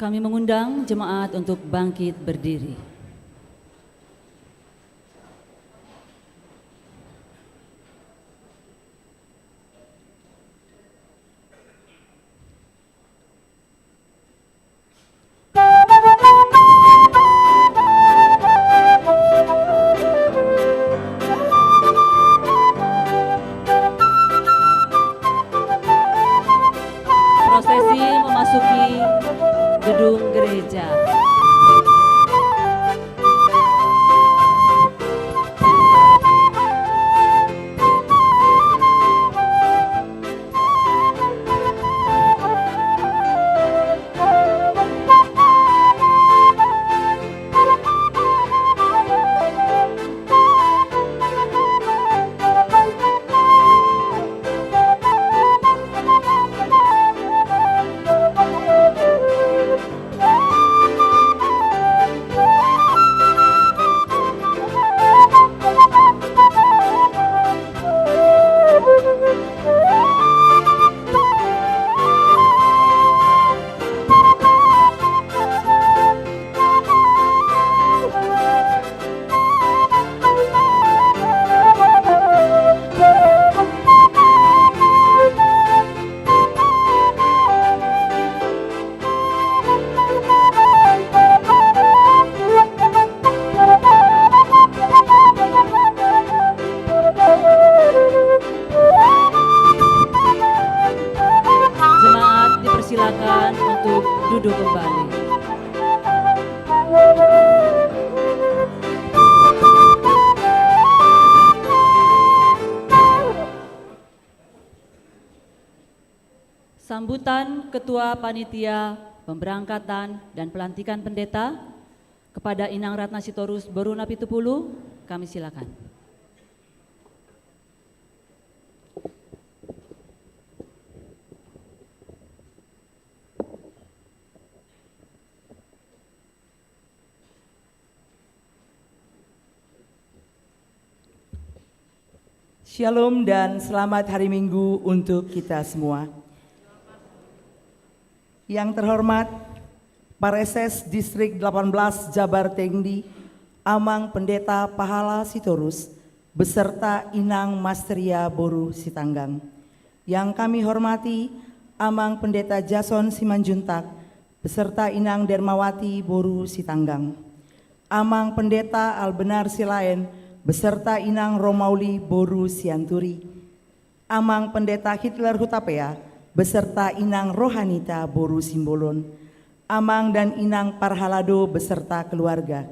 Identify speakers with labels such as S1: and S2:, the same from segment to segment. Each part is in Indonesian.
S1: Kami mengundang jemaat untuk bangkit berdiri. Prosesi memasuki gedung gereja. Jemaat dipersilakan untuk duduk kembali. Sambutan Ketua Panitia Pemberangkatan dan Pelantikan Pendeta kepada Inang Ratna Sitorus Boruna Pitupulu, kami silakan.
S2: Shalom dan selamat hari Minggu untuk kita semua. Yang terhormat, Pareses Distrik 18 Jabar Tengdi, Amang Pendeta Pahala Sitorus, beserta Inang Masteria Boru Sitanggang. Yang kami hormati, Amang Pendeta Jason Simanjuntak, beserta Inang Dermawati Boru Sitanggang. Amang Pendeta Albenar Silaen, beserta Inang Romauli Boru Sianturi. Amang Pendeta Hitler Hutapea, beserta Inang Rohanita Boru Simbolon. Amang dan Inang Parhalado beserta keluarga.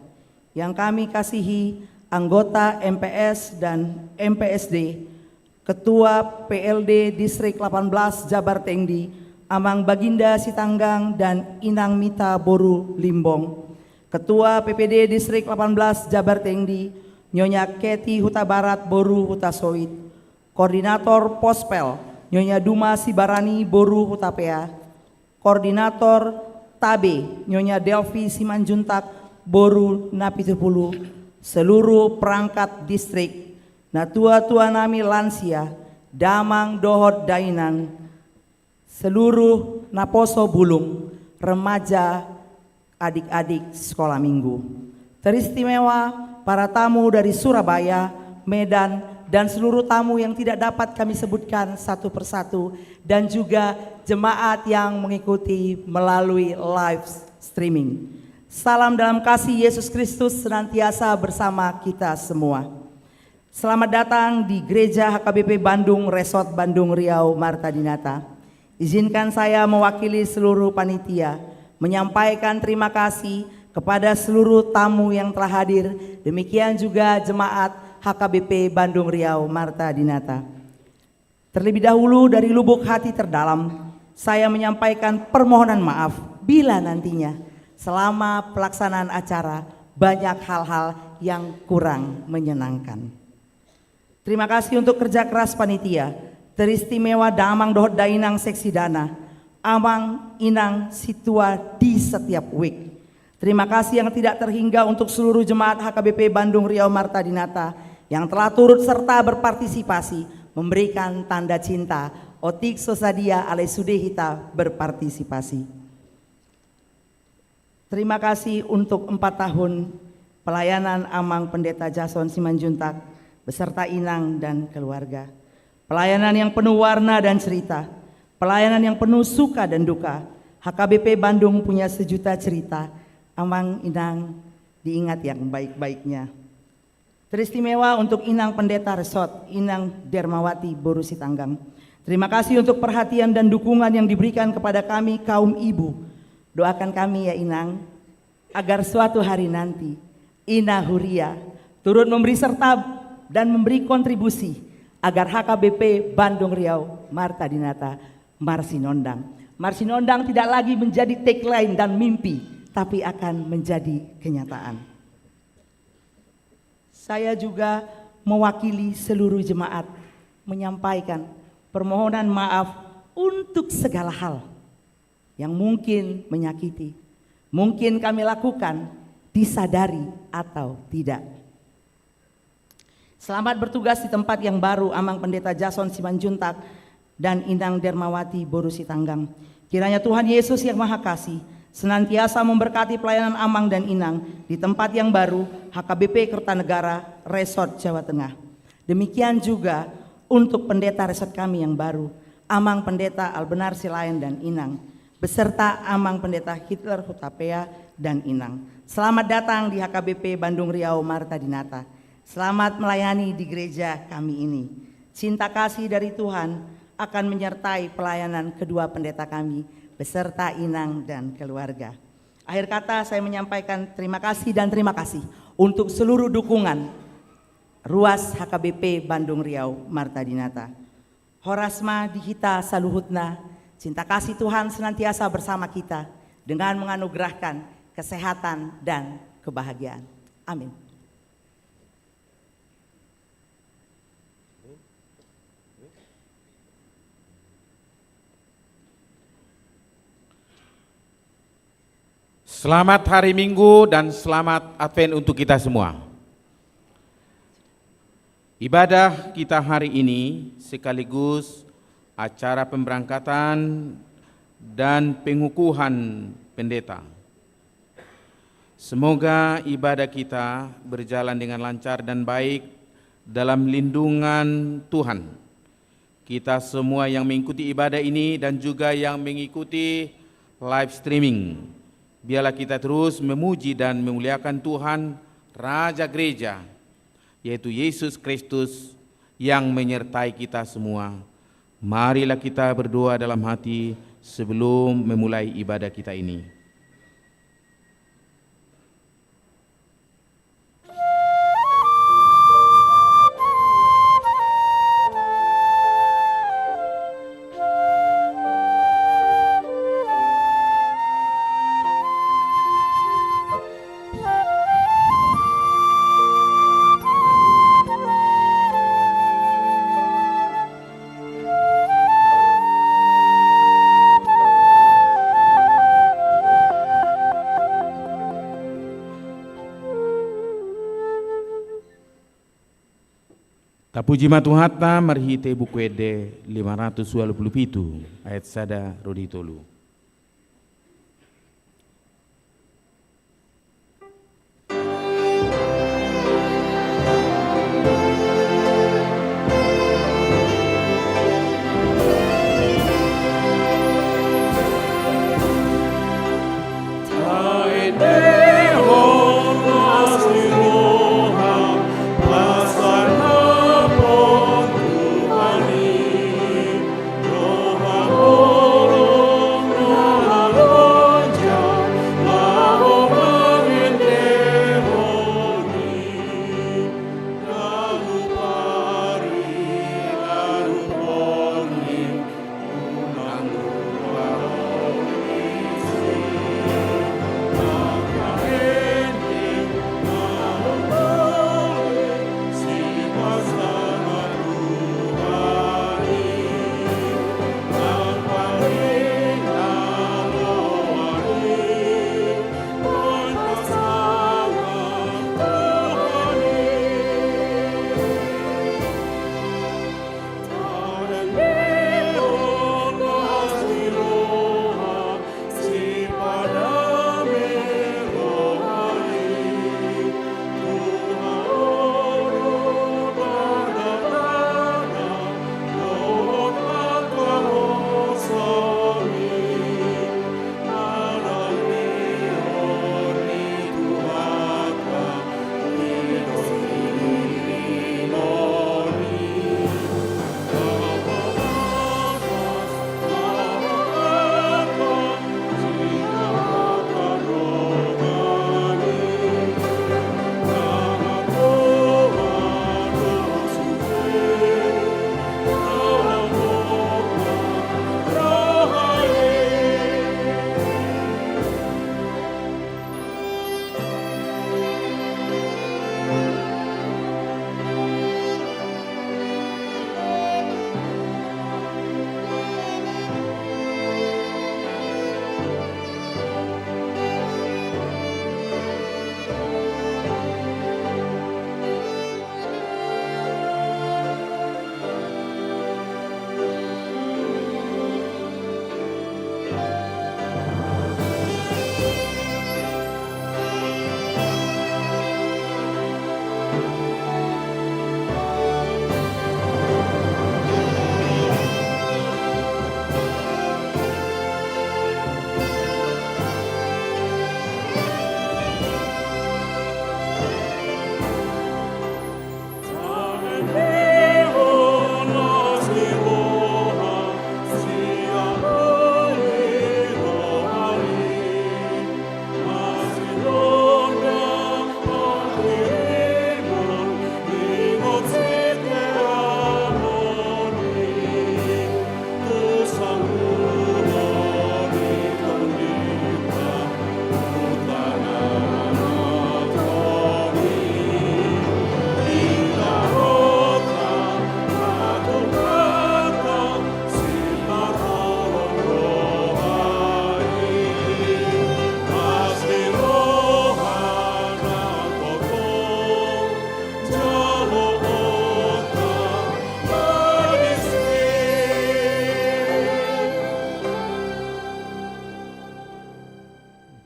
S2: Yang kami kasihi anggota MPS dan MPSD, Ketua PLD Distrik 18 Jabar Tengdi, Amang Baginda Sitanggang dan Inang Mita Boru Limbong. Ketua PPD Distrik 18 Jabar Tengdi, Nyonya Keti Huta Barat Boru Huta Soit. Koordinator Pospel, Nyonya Duma Sibarani Boru Hutapea. Koordinator Tabe, Nyonya Delvi Simanjuntak Boru Napitupulu. Seluruh perangkat distrik, natua-tua nami lansia, damang dohot dainan, seluruh naposo bulung, remaja, adik-adik sekolah minggu. Teristimewa para tamu dari Surabaya, Medan, dan seluruh tamu yang tidak dapat kami sebutkan satu persatu, dan juga jemaat yang mengikuti melalui live streaming. Salam dalam kasih Yesus Kristus senantiasa bersama kita semua. Selamat datang di Gereja HKBP Bandung Resort Bandung Riau Marta Dinata. Izinkan saya mewakili seluruh panitia menyampaikan terima kasih kepada seluruh tamu yang telah hadir, demikian juga jemaat HKBP Bandung Riau Marta Dinata. Terlebih dahulu dari lubuk hati terdalam, saya menyampaikan permohonan maaf bila nantinya selama pelaksanaan acara banyak hal-hal yang kurang menyenangkan. Terima kasih untuk kerja keras panitia, teristimewa Damang Dohot Dainang Seksi Dana, Amang Inang Situa di setiap week. Terima kasih yang tidak terhingga untuk seluruh jemaat HKBP Bandung Riau Marta Dinata yang telah turut serta berpartisipasi memberikan tanda cinta. Otik Sosadia Ale Sudehita berpartisipasi. Terima kasih untuk 4 tahun pelayanan Amang Pendeta Jason Simanjuntak beserta Inang dan keluarga. Pelayanan yang penuh warna dan cerita, pelayanan yang penuh suka dan duka. HKBP Bandung punya sejuta cerita, Amang Inang diingat yang baik-baiknya. Teristimewa untuk Inang Pendeta Resort, Inang Dermawati Boru Sitanggang. Terima kasih untuk perhatian dan dukungan yang diberikan kepada kami kaum ibu. Doakan kami ya Inang, agar suatu hari nanti Ina Huria turut memberi serta dan memberi kontribusi agar HKBP Bandung Riau Marta Dinata Marsinondang. Marsinondang tidak lagi menjadi tagline dan mimpi, tapi akan menjadi kenyataan. Saya juga mewakili seluruh jemaat menyampaikan permohonan maaf untuk segala hal yang mungkin menyakiti, mungkin kami lakukan disadari atau tidak. Selamat bertugas di tempat yang baru Amang Pendeta Jason Simanjuntak dan Inang Dermawati Boru Sitanggang. Kiranya Tuhan Yesus yang Maha Kasih senantiasa memberkati pelayanan Amang dan Inang di tempat yang baru HKBP Kertanegara Resort Jawa Tengah. Demikian juga untuk pendeta resort kami yang baru, Amang Pendeta Albenar Silayan dan Inang, beserta Amang Pendeta Hitler Hutapea dan Inang. Selamat datang di HKBP Bandung Riau Marta Dinata. Selamat melayani di gereja kami ini. Cinta kasih dari Tuhan akan menyertai pelayanan kedua pendeta kami beserta Inang dan keluarga. Akhir kata saya menyampaikan terima kasih dan terima kasih untuk seluruh dukungan Ruas HKBP Bandung Riau Marta Dinata. Horasma dihita saluhutna, cinta kasih Tuhan senantiasa bersama kita dengan menganugerahkan kesehatan dan kebahagiaan. Amin.
S3: Selamat hari Minggu dan selamat Advent untuk kita semua. Ibadah kita hari ini sekaligus acara pemberangkatan dan pengukuhan pendeta. Semoga ibadah kita berjalan dengan lancar dan baik dalam lindungan Tuhan. Kita semua yang mengikuti ibadah ini dan juga yang mengikuti live streaming, biarlah kita terus memuji dan memuliakan Tuhan, Raja Gereja, yaitu Yesus Kristus yang menyertai kita semua. Marilah kita berdoa dalam hati sebelum memulai ibadah kita ini. Tapuji matuhata marhite bukwede 527 ayat sada roditolu.
S4: Roha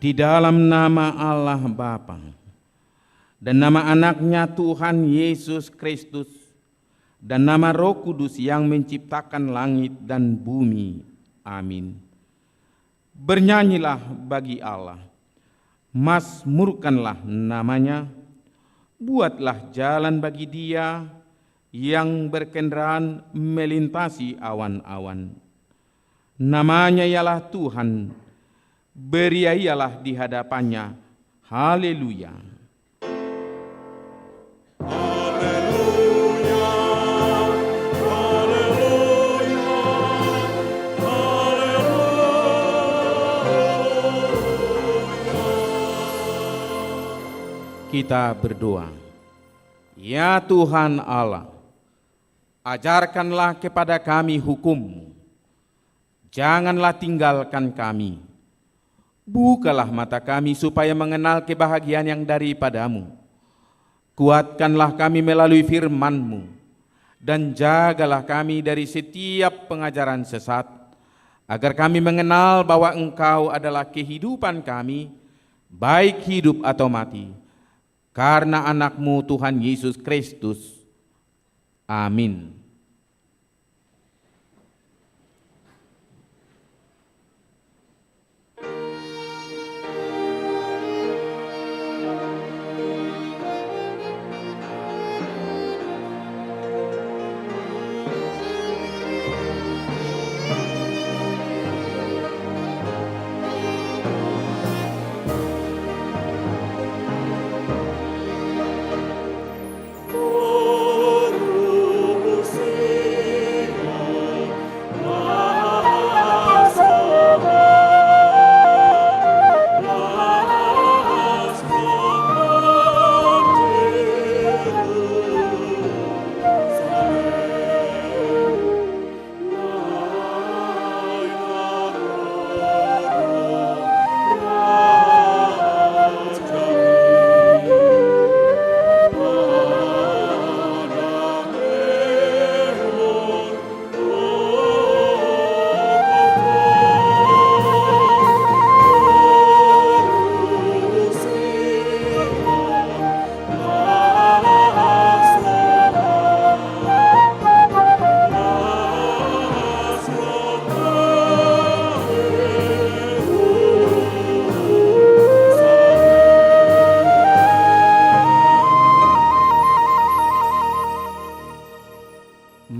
S3: Di dalam nama Allah Bapa dan nama anaknya Tuhan Yesus Kristus dan nama Roh Kudus yang menciptakan langit dan bumi. Amin. Bernyanyilah bagi Allah, mazmurkanlah namanya, buatlah jalan bagi Dia yang berkendaraan melintasi awan-awan. Namanya ialah Tuhan, beriaialah di hadapannya. Haleluya. Kita berdoa. Ya Tuhan Allah, ajarkanlah kepada kami hukum-Mu. Janganlah tinggalkan kami. Bukalah mata kami supaya mengenal kebahagiaan yang daripada-Mu. Kuatkanlah kami melalui firman-Mu, dan jagalah kami dari setiap pengajaran sesat, agar kami mengenal bahwa Engkau adalah kehidupan kami, baik hidup atau mati, karena anak-Mu Tuhan Yesus Kristus. Amin.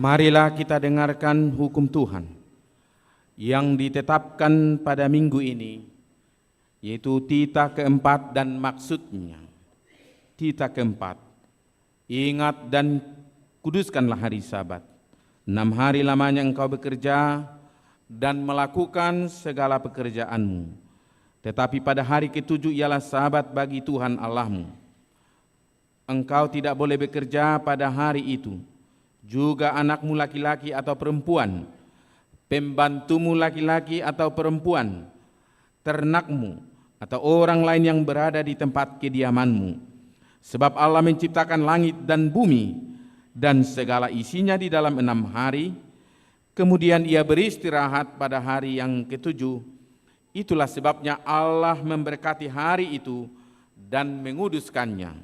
S3: Marilah kita dengarkan hukum Tuhan yang ditetapkan pada minggu ini, yaitu tita keempat dan maksudnya. Tita keempat, ingat dan kuduskanlah hari Sabat. 6 hari lamanya engkau bekerja dan melakukan segala pekerjaanmu. Tetapi pada hari ke-7 ialah Sabat bagi Tuhan Allahmu. Engkau tidak boleh bekerja pada hari itu. Juga anakmu laki-laki atau perempuan, pembantumu laki-laki atau perempuan, ternakmu atau orang lain yang berada di tempat kediamanmu. Sebab Allah menciptakan langit dan bumi dan segala isinya di dalam 6 hari, kemudian Ia beristirahat pada hari yang ke-7. Itulah sebabnya Allah memberkati hari itu dan menguduskannya.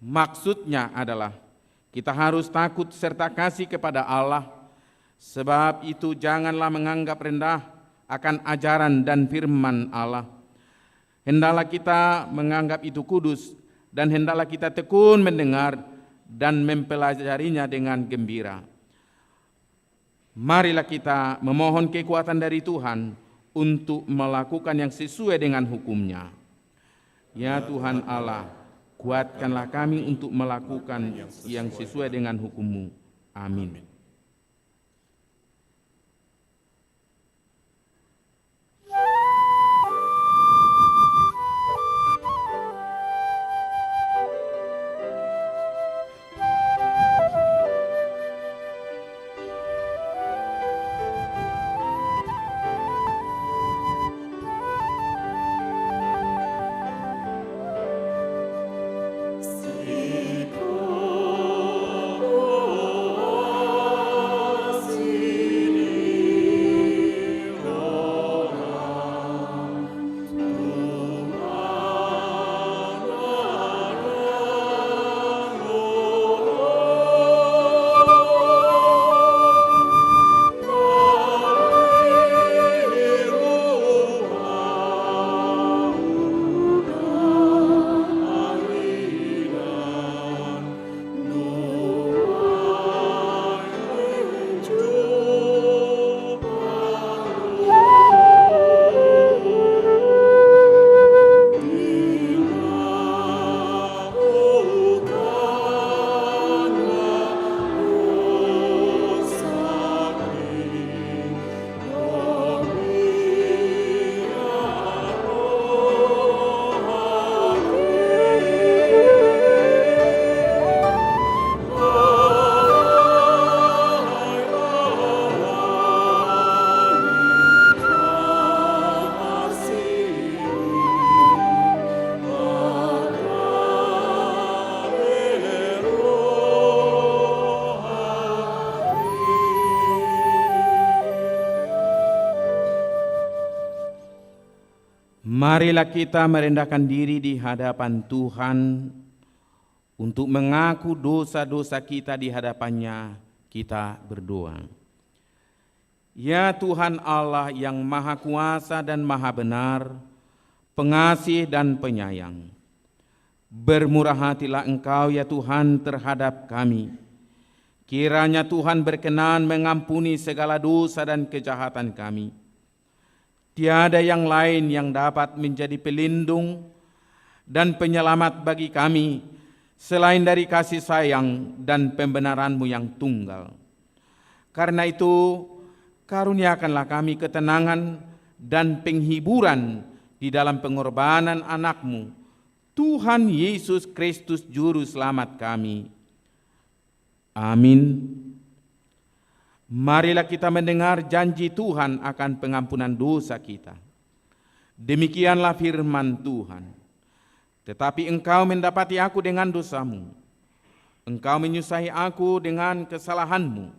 S3: Maksudnya adalah kita harus takut serta kasih kepada Allah. Sebab itu janganlah menganggap rendah akan ajaran dan firman Allah. Hendaklah kita menganggap itu kudus, dan hendaklah kita tekun mendengar dan mempelajarinya dengan gembira. Marilah kita memohon kekuatan dari Tuhan untuk melakukan yang sesuai dengan hukum-Nya. Ya Tuhan Allah, kuatkanlah kami untuk melakukan yang sesuai dengan hukum-Mu. Amin. Marilah kita merendahkan diri di hadapan Tuhan untuk mengaku dosa-dosa kita di hadapannya. Kita berdoa. Ya Tuhan Allah yang Maha Kuasa dan Maha Benar, pengasih dan penyayang, bermurah hatilah Engkau ya Tuhan terhadap kami. Kiranya Tuhan berkenan mengampuni segala dosa dan kejahatan kami. Tiada yang lain yang dapat menjadi pelindung dan penyelamat bagi kami selain dari kasih sayang dan pembenaran-Mu yang tunggal. Karena itu, karuniakanlah kami ketenangan dan penghiburan di dalam pengorbanan anak-Mu, Tuhan Yesus Kristus Juru Selamat kami. Amin. Marilah kita mendengar janji Tuhan akan pengampunan dosa kita. Demikianlah firman Tuhan. Tetapi engkau mendapati aku dengan dosamu. Engkau menyusahi aku dengan kesalahanmu.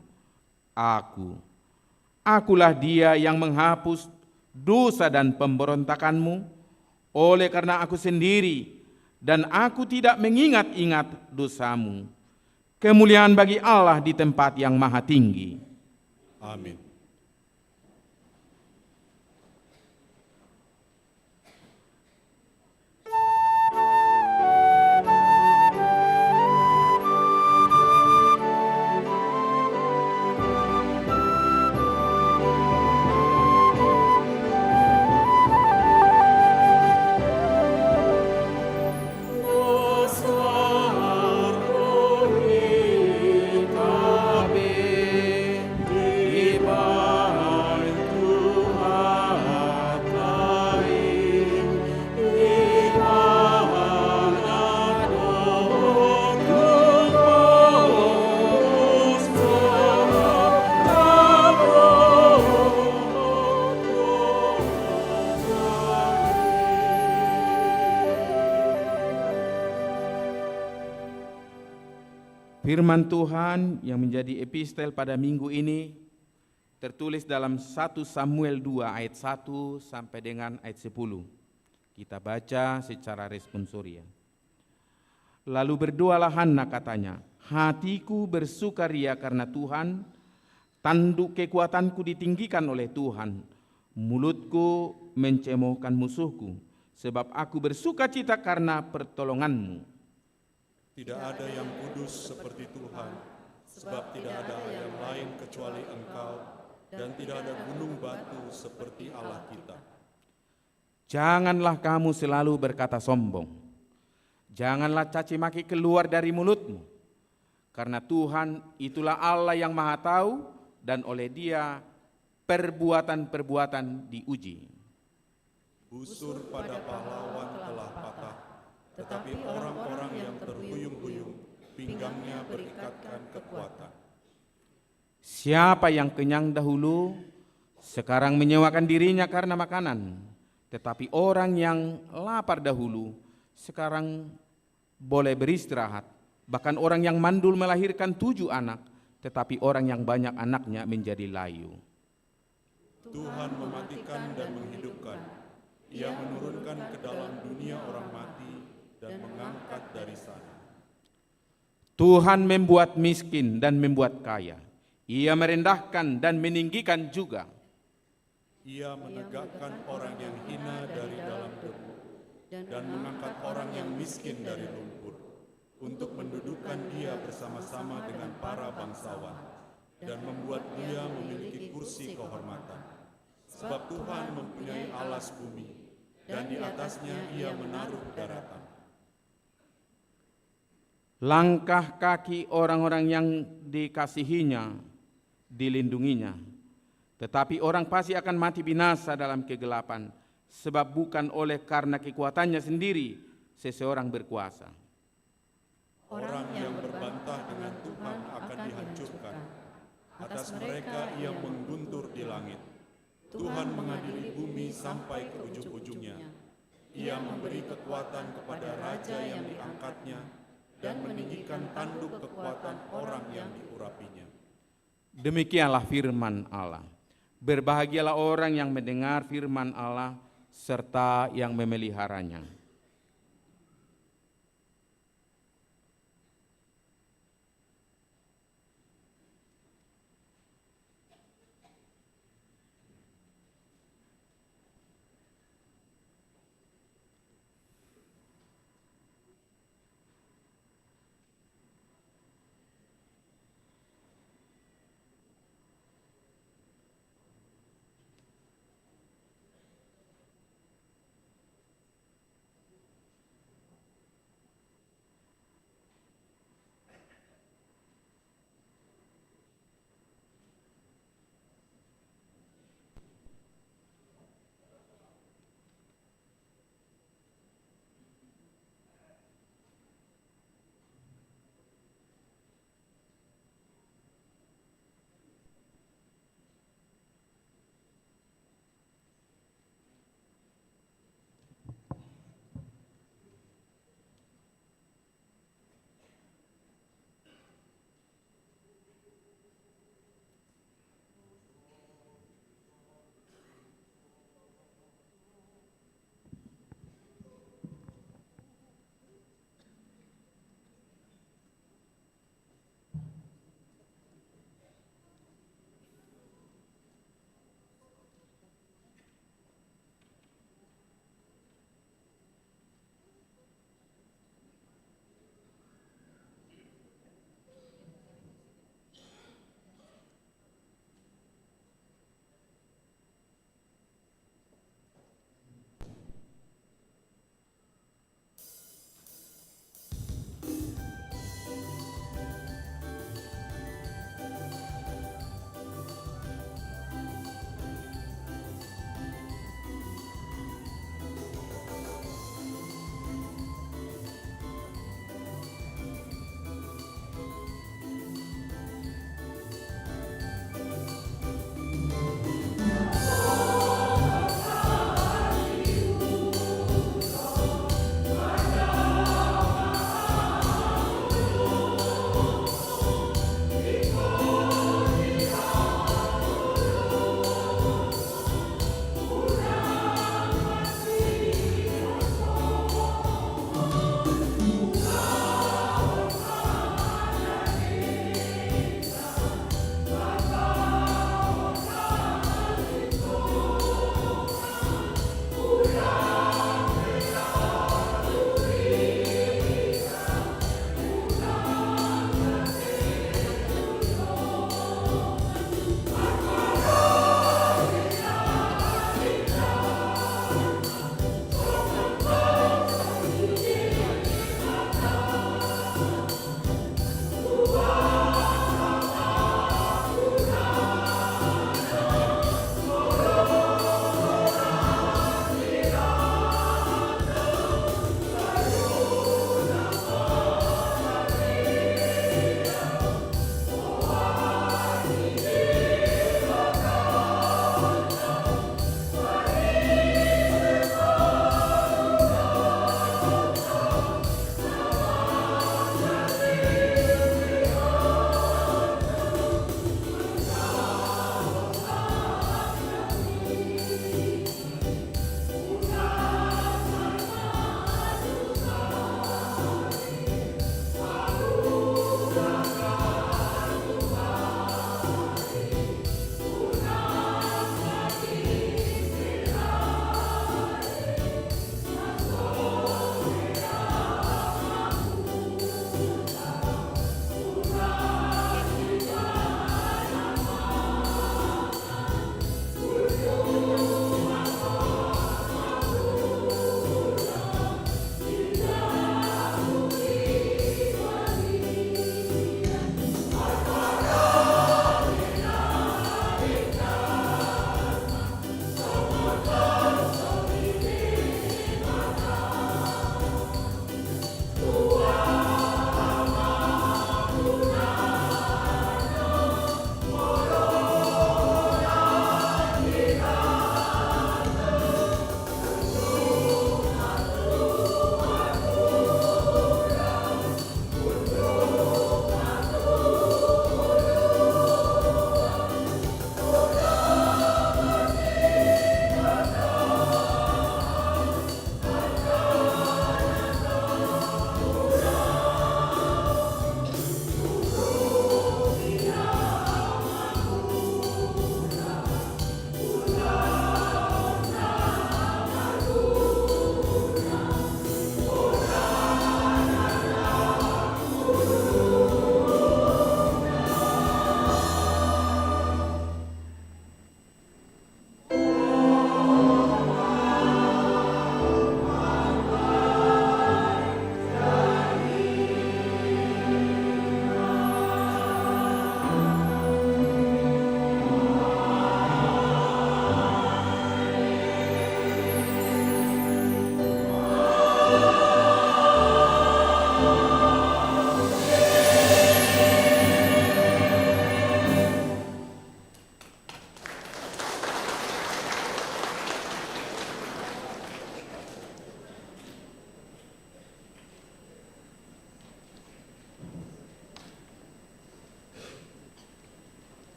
S3: Akulah dia yang menghapus dosa dan pemberontakanmu, oleh karena aku sendiri, dan aku tidak mengingat-ingat dosamu. Kemuliaan bagi Allah di tempat yang maha tinggi.
S4: Amin.
S3: Firman Tuhan yang menjadi epistel pada minggu ini tertulis dalam 1 Samuel 2 ayat 1 sampai dengan ayat 10. Kita baca secara responsoria. Lalu berdoalah Hana katanya, hatiku bersukaria karena Tuhan, tanduk kekuatanku ditinggikan oleh Tuhan, mulutku mencemoohkan musuhku, sebab aku bersukacita karena pertolongan-Mu.
S4: Tidak ada yang kudus seperti Tuhan, sebab tidak ada yang lain kecuali Engkau, dan tidak ada gunung batu seperti Allah kita.
S3: Janganlah kamu selalu berkata sombong. Janganlah caci maki keluar dari mulutmu. Karena Tuhan itulah Allah yang maha tahu, dan oleh Dia perbuatan-perbuatan diuji.
S4: Busur pada pahlawan telah patah, tetapi orang-orang yang terhuyung-huyung, pinggangnya berikatkan kekuatan.
S3: Siapa yang kenyang dahulu, sekarang menyewakan dirinya karena makanan. Tetapi orang yang lapar dahulu, sekarang boleh beristirahat. Bahkan orang yang mandul melahirkan 7 anak, tetapi orang yang banyak anaknya menjadi layu.
S4: Tuhan mematikan dan menghidupkan. Ia menurunkan ke dalam dunia orang mati dan mengangkat dari sana.
S3: Tuhan membuat miskin dan membuat kaya. Ia merendahkan dan meninggikan juga.
S4: Ia menegakkan orang yang hina dari dalam debu dan mengangkat orang yang miskin dari lumpur, untuk mendudukkan dia bersama-sama dengan para bangsawan dan membuat dia memiliki kursi kehormatan. Sebab Tuhan mempunyai alas bumi, dan di atasnya ia menaruh daratan.
S3: Langkah kaki orang-orang yang dikasihinya, dilindunginya. Tetapi orang pasti akan mati binasa dalam kegelapan, sebab bukan oleh karena kekuatannya sendiri seseorang berkuasa.
S4: Orang yang berbantah dengan Tuhan akan dihancurkan. Atas mereka ia mengguntur di langit. Tuhan mengadili bumi sampai ke ujung-ujungnya. Ia memberi kekuatan kepada raja yang diangkatnya dan meninggikan tanduk kekuatan orang yang diurapinya.
S3: Demikianlah firman Allah. Berbahagialah orang yang mendengar firman Allah serta yang memeliharanya.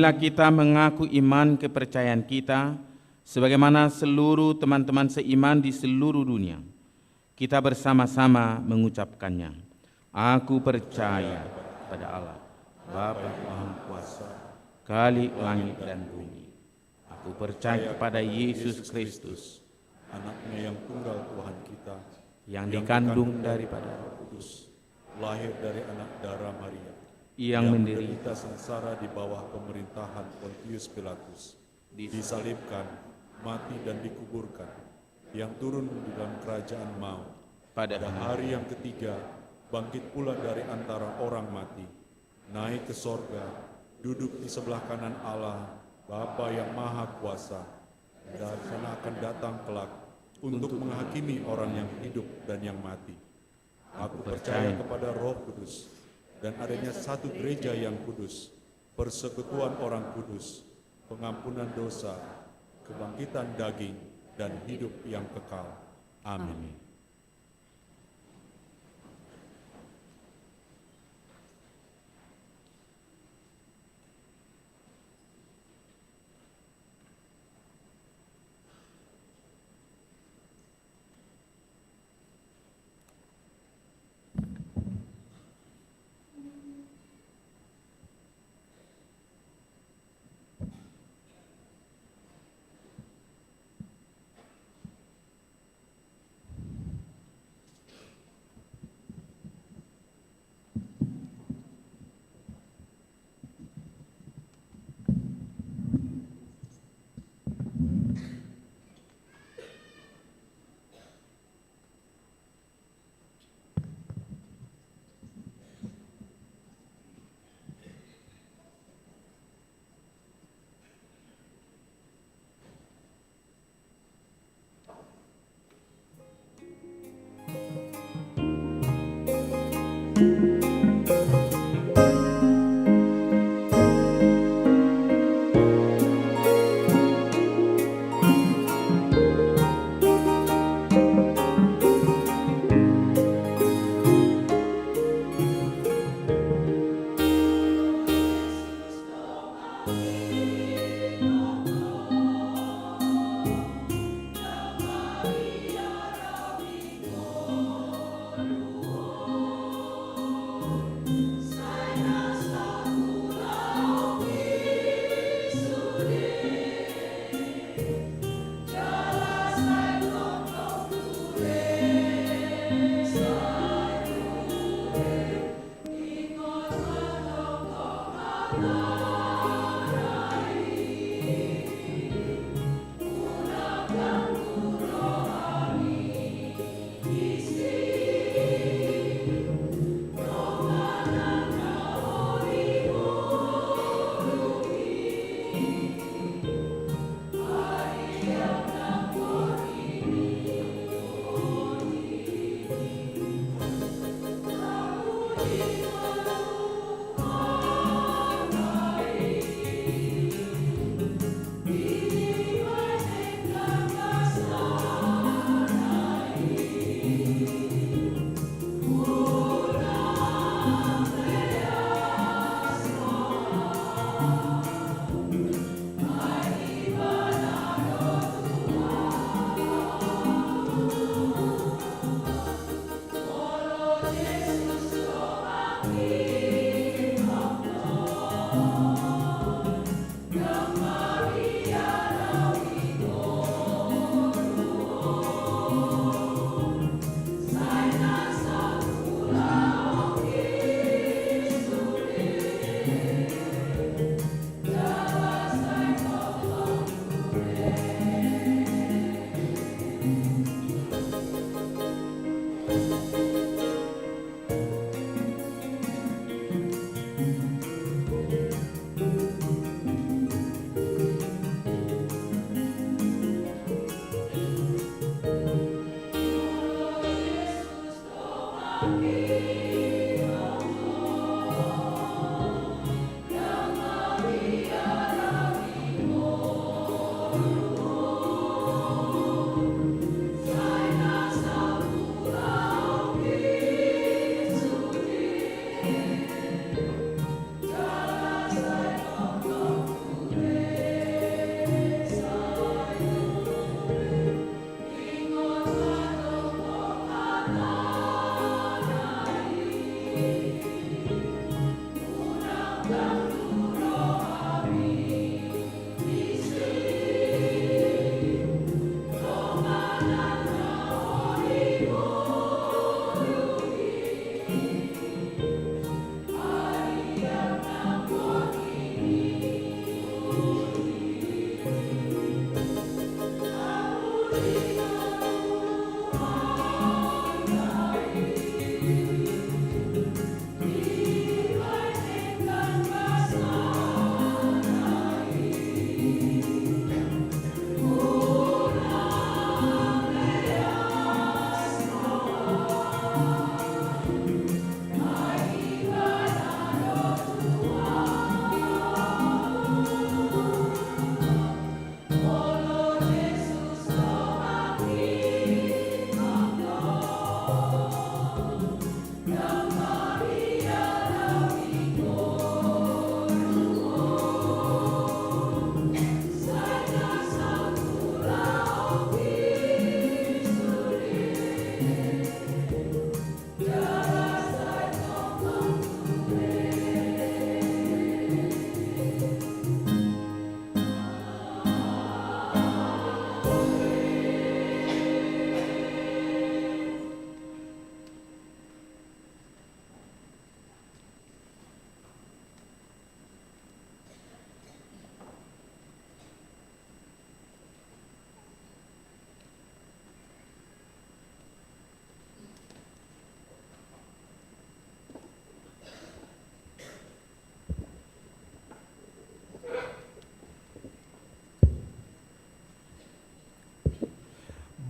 S3: marilah kita mengaku iman kepercayaan kita sebagaimana seluruh teman-teman seiman di seluruh dunia. Kita bersama-sama mengucapkannya. Aku percaya pada Allah, Bapa Maha Kuasa, Khalik langit dan bumi. Aku percaya kepada Yesus Kristus,
S4: anaknya yang tunggal Tuhan kita,
S3: yang dikandung daripada Roh
S4: Kudus, lahir dari anak darah Maria,
S3: yang menderita
S4: menderita sengsara di bawah pemerintahan Pontius Pilatus, disalibkan, mati dan dikuburkan, yang turun di dalam kerajaan maut,
S3: pada
S4: pada hari yang ketiga bangkit pula dari antara orang mati, naik ke sorga, duduk di sebelah kanan Allah, Bapa yang Maha Kuasa, dan sana akan datang kelak untuk menghakimi orang yang hidup dan yang mati. Aku percaya kepada Roh Kudus dan adanya satu gereja yang kudus, persekutuan orang kudus, pengampunan dosa, kebangkitan daging, dan hidup yang kekal. Amin.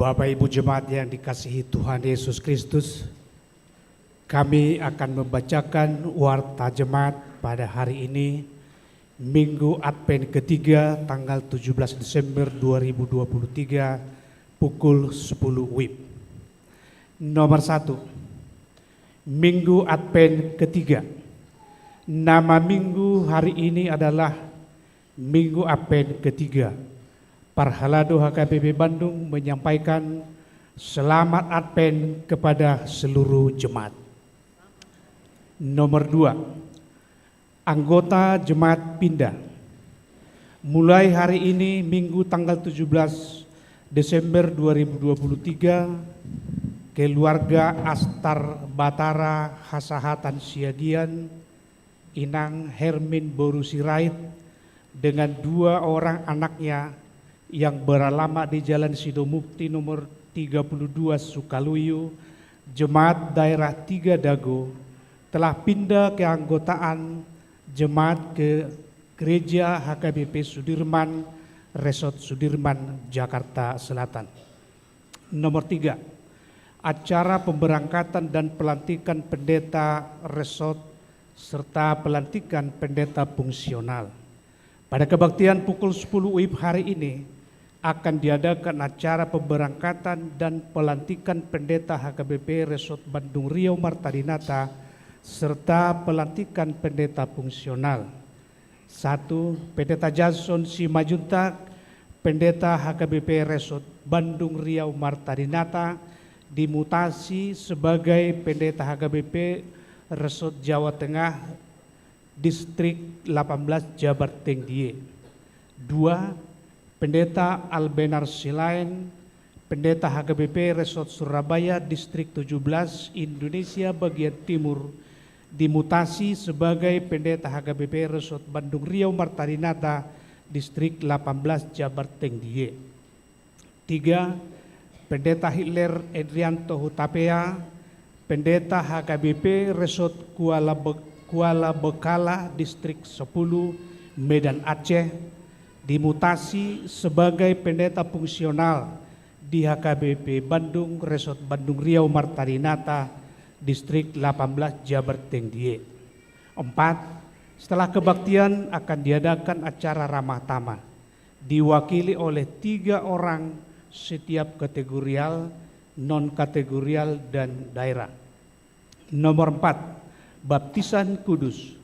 S5: Bapak Ibu Jemaat yang dikasihi Tuhan Yesus Kristus, kami akan membacakan warta jemaat pada hari ini, Minggu Advent ketiga tanggal 17 Desember 2023 pukul 10 WIB. Nomor 1, Minggu Advent ketiga. Nama minggu hari ini adalah Minggu Advent ketiga. Parhalado HKBP Bandung menyampaikan selamat Advent kepada seluruh jemaat. Nomor 2, anggota jemaat pindah. Mulai hari ini Minggu tanggal 17 Desember 2023, keluarga Astar Batara Hasahatan Siagian, Inang Hermin Boru Sirait dengan 2 orang anaknya yang beralamat di Jalan Sidomukti nomor 32 Sukaluyu, Jemaat Daerah 3 Dago, telah pindah keanggotaan jemaat ke Gereja HKBP Sudirman, Resort Sudirman, Jakarta Selatan. Nomor 3, acara pemberangkatan dan pelantikan pendeta resort serta pelantikan pendeta fungsional. Pada kebaktian pukul 10 WIB hari ini akan diadakan acara pemberangkatan dan pelantikan pendeta HKBP Resort Bandung Riau Martadinata serta pelantikan pendeta fungsional. 1. Pendeta Jason Simajuntak, pendeta HKBP Resort Bandung Riau Martadinata, dimutasi sebagai pendeta HKBP Resort Jawa Tengah Distrik 18 Jabar Tengdie. 2. Pendeta Albenar Silain, pendeta HKBP Resort Surabaya Distrik 17 Indonesia bagian Timur, dimutasi sebagai pendeta HKBP Resort Bandung Riau Martadinata Distrik 18 Jabar Tengdie. 3. Pendeta Hitler Edrianto Hutapea, pendeta HKBP Resort Kuala Bekala Distrik 10 Medan Aceh, dimutasi sebagai pendeta fungsional di HKBP Bandung Resort Bandung Riau Martadinata Distrik 18 Jabar Tengdie. 4. Setelah kebaktian akan diadakan acara ramah tamah diwakili oleh 3 orang setiap kategorial, non kategorial dan daerah. Nomor 4, baptisan kudus.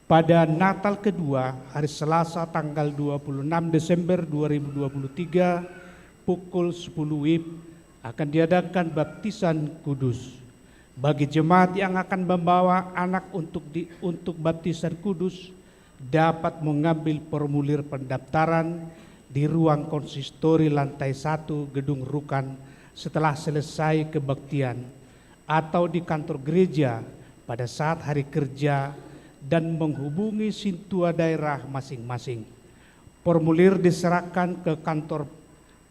S5: Pada Natal kedua, hari Selasa tanggal 26 Desember 2023 pukul 10 WIB akan diadakan baptisan kudus. Bagi jemaat yang akan membawa anak untuk baptisan kudus dapat mengambil formulir pendaftaran di ruang konsistori lantai 1 Gedung Rukan setelah selesai kebaktian atau di kantor gereja pada saat hari kerja dan menghubungi sintua daerah masing-masing. Formulir diserahkan ke kantor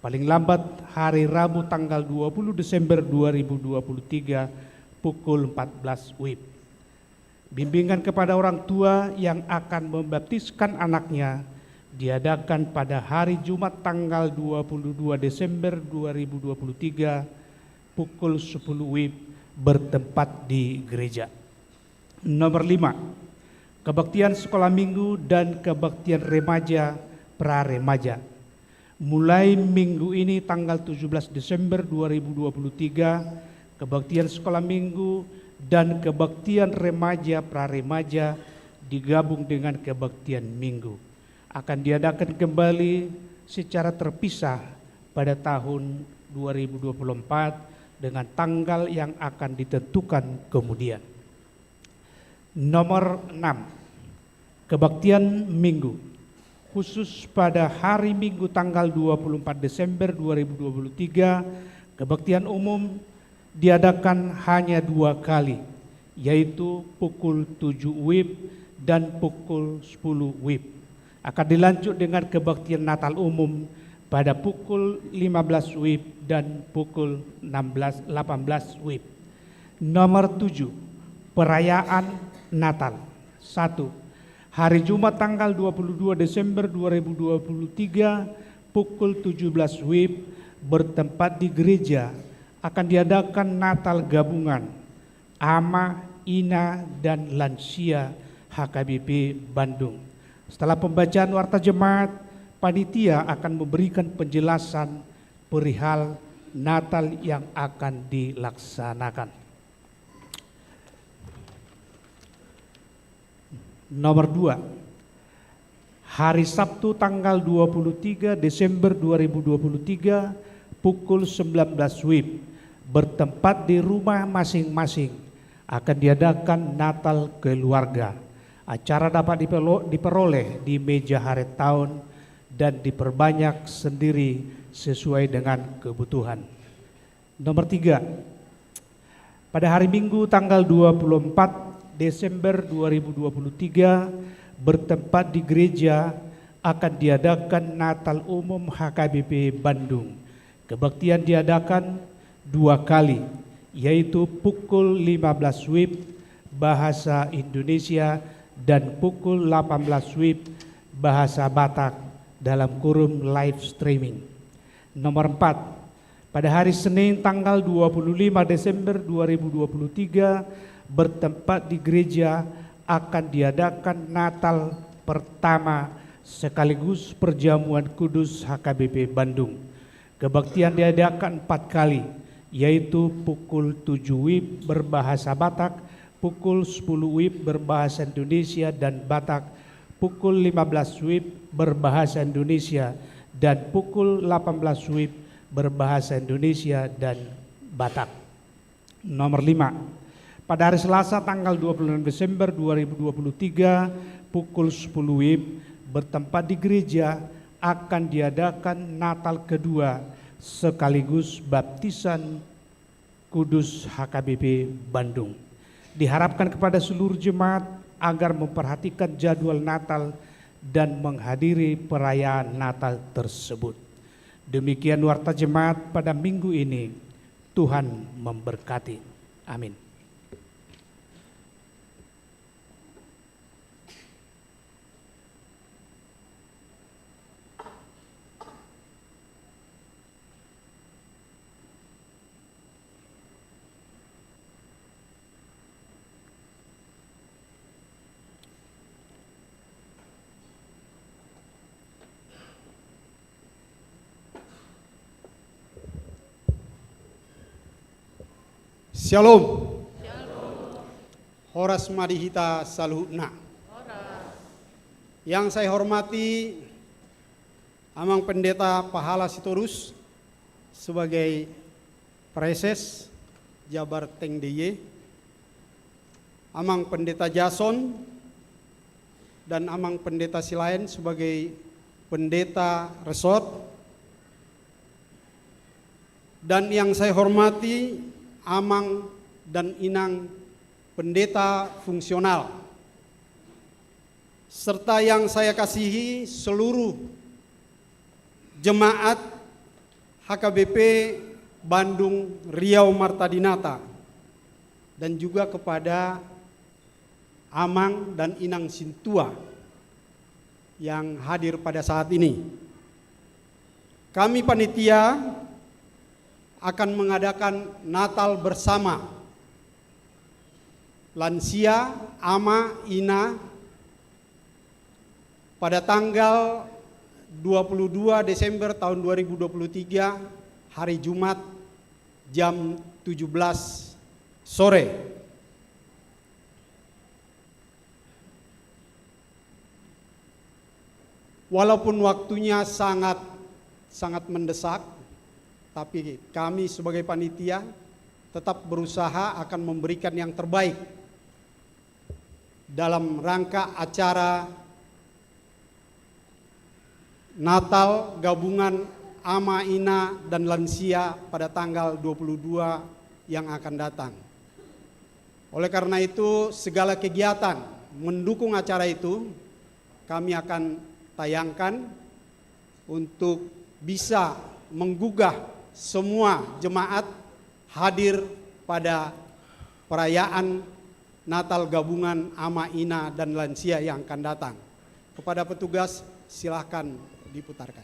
S5: paling lambat hari Rabu tanggal 20 Desember 2023 pukul 14 WIB. Bimbingan kepada orang tua yang akan membaptiskan anaknya diadakan pada hari Jumat tanggal 22 Desember 2023 pukul 10 WIB bertempat di gereja. Nomor 5, kebaktian sekolah minggu dan kebaktian remaja pra-remaja. Mulai minggu ini tanggal 17 Desember 2023, kebaktian sekolah minggu dan kebaktian remaja pra-remaja digabung dengan kebaktian minggu. Akan diadakan kembali secara terpisah pada tahun 2024 dengan tanggal yang akan ditentukan kemudian. Nomor 6, kebaktian minggu. Khusus pada hari Minggu tanggal 24 Desember 2023, kebaktian umum diadakan hanya 2 kali, yaitu pukul 7 WIB dan pukul 10 WIB. Akan dilanjut dengan kebaktian Natal umum pada pukul 15 WIB dan pukul 18 WIB. Nomor 7, perayaan Natal. 1. Hari Jumat tanggal 22 Desember 2023 pukul 17 WIB bertempat di gereja akan diadakan Natal gabungan AMA, INA, dan Lansia HKBP Bandung. Setelah pembacaan warta jemaat, panitia akan memberikan penjelasan perihal Natal yang akan dilaksanakan. Nomor 2, hari Sabtu tanggal 23 Desember 2023 pukul 19 WIB bertempat di rumah masing-masing akan diadakan Natal keluarga. Acara dapat diperoleh di meja hari tahun dan diperbanyak sendiri sesuai dengan kebutuhan. Nomor 3, pada hari Minggu tanggal 24 Desember 2023 bertempat di gereja akan diadakan Natal Umum HKBP Bandung. Kebaktian diadakan 2 kali, yaitu pukul 15 WIB bahasa Indonesia dan pukul 18 WIB bahasa Batak dalam kurung live streaming. Nomor 4, pada hari Senin tanggal 25 Desember 2023 bertempat di gereja akan diadakan Natal pertama sekaligus perjamuan kudus HKBP Bandung. Kebaktian diadakan 4 kali, yaitu pukul 7 WIB berbahasa Batak, pukul 10 WIB berbahasa Indonesia dan Batak, pukul 15 WIB berbahasa Indonesia, dan pukul 18 WIB berbahasa Indonesia dan Batak. Nomor 5, pada hari Selasa tanggal 26 Desember 2023 pukul 10 WIB bertempat di gereja akan diadakan Natal kedua sekaligus baptisan kudus HKBP Bandung. Diharapkan kepada seluruh jemaat agar memperhatikan jadwal Natal dan menghadiri perayaan Natal tersebut. Demikian warta jemaat pada minggu ini. Tuhan memberkati. Amin.
S6: Shalom. Horas madihita saluhna. Yang saya hormati Amang Pendeta Pahala Sitorus sebagai Preses Jabar Teng DIY, Amang Pendeta Jason dan Amang Pendeta Silain sebagai Pendeta Resort, dan yang saya hormati Amang dan Inang Pendeta Fungsional, serta yang saya kasihi seluruh jemaat HKBP Bandung Riau Martadinata, dan juga kepada Amang dan Inang Sintua yang hadir pada saat ini. Kami panitia akan mengadakan Natal bersama Lansia, AMA, INA pada tanggal 22 Desember tahun 2023 hari Jumat jam 17 sore. Walaupun waktunya sangat mendesak, tapi kami sebagai panitia tetap berusaha akan memberikan yang terbaik dalam rangka acara Natal gabungan AMA, INA, dan Lansia pada tanggal 22 yang akan datang. Oleh karena itu, segala kegiatan mendukung acara itu kami akan tayangkan untuk bisa menggugah semua jemaat hadir pada perayaan Natal gabungan AMA, INA, dan Lansia yang akan datang. Kepada petugas, silahkan diputarkan.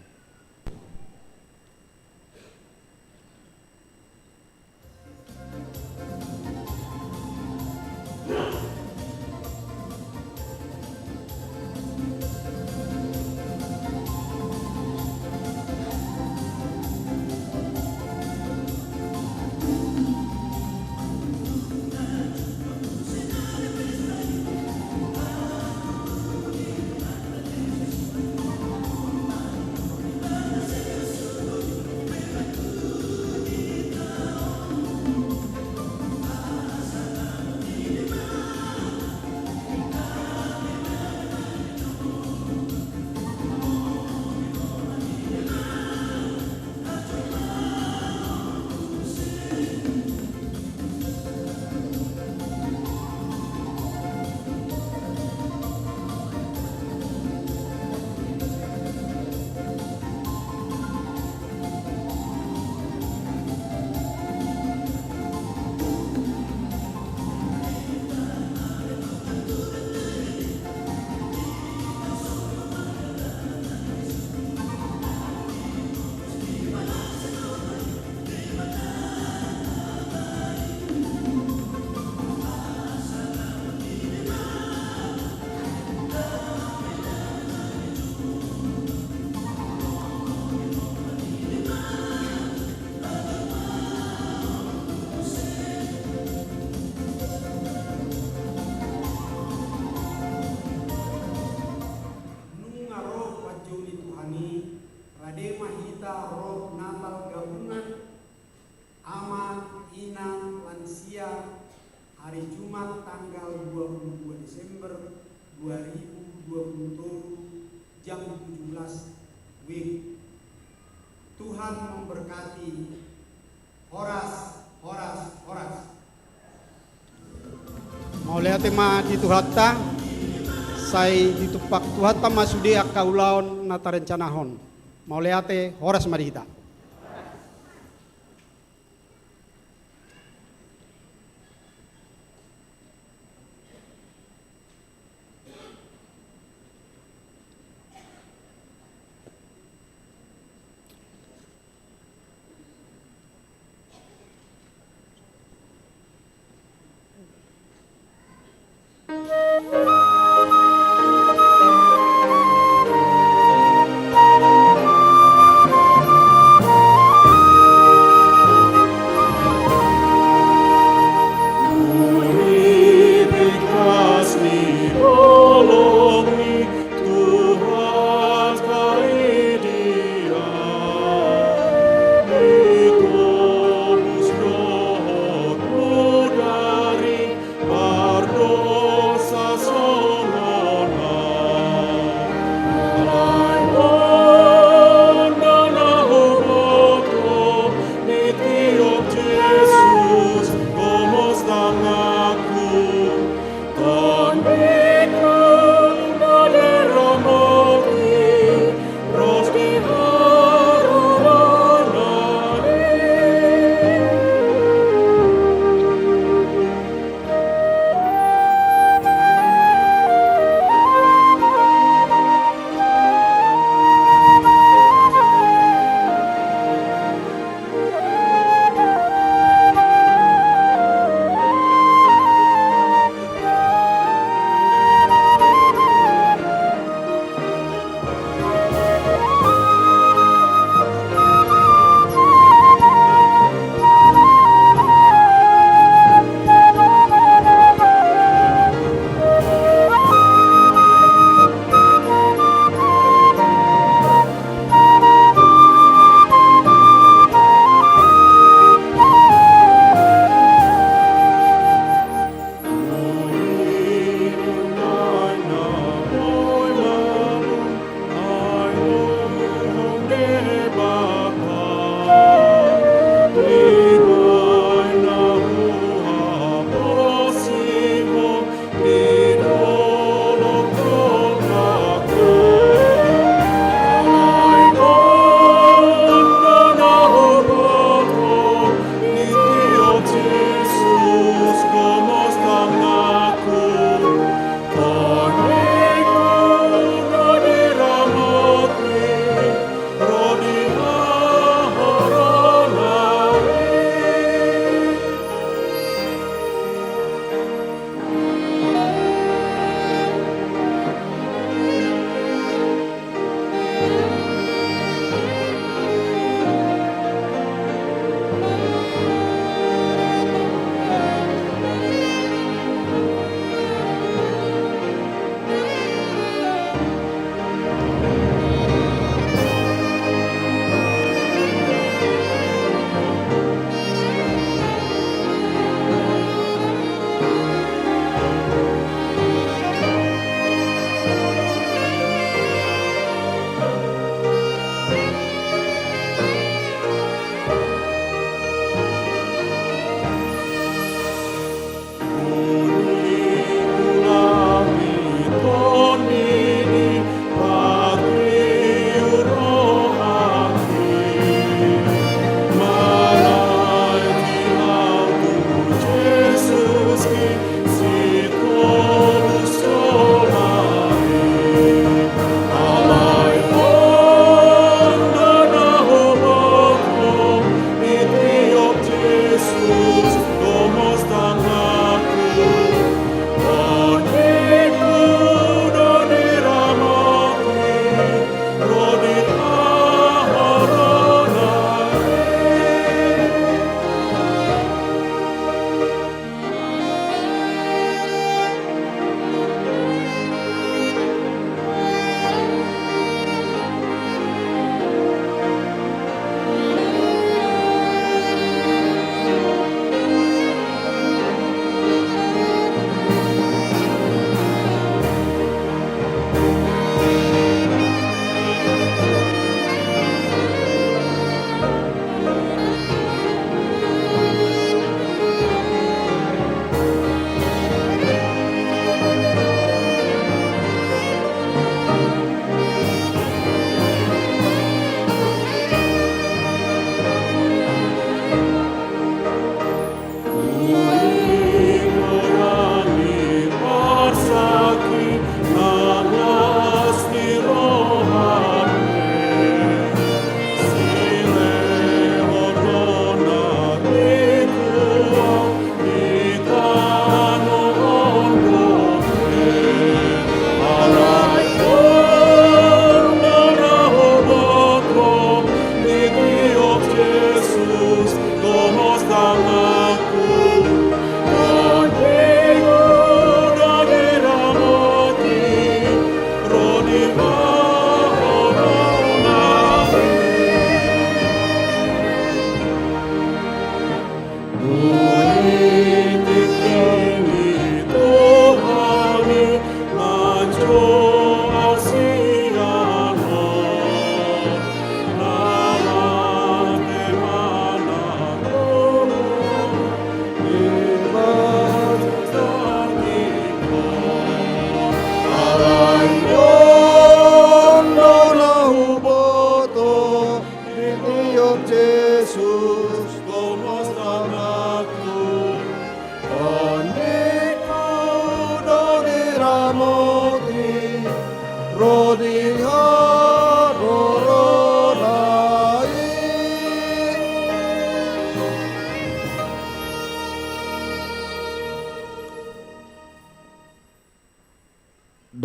S6: Kadema Hita Roh Natal Gabungan Ama Ina Lansia hari Jumat tanggal 22 Desember 2027 jam 17 WIB. Tuhan memberkati. Horas, horas, horas. Mauleate ma dituhatta, sai ditupak tuhatta masude akaulaon nata rencanahon. Mauleate horas marihita.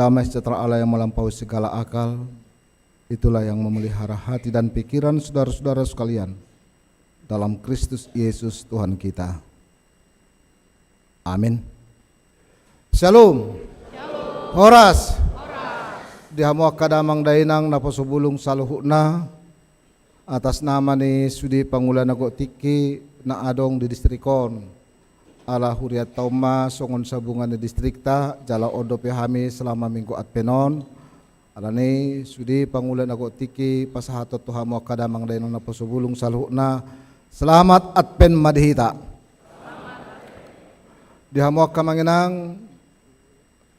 S7: damai sejahtera Allah yang melampaui segala akal, itulah yang memelihara hati dan pikiran saudara-saudara sekalian dalam Kristus Yesus Tuhan kita. Amin. Shalom. Horas. Dihamu kadamang dainang naposubulung saluhuna atas nama ni sudi pangulan ago tiki na adong di distrikon ala huriat tauma songon sabungan di distrikta jala odo pehami selama minggu adpenon ala ni sudi pangulan ago tiki pasahatot tuhamu kadamang dainang naposubulung saluhuna selamat adpen madhita. Dihamu kamanginang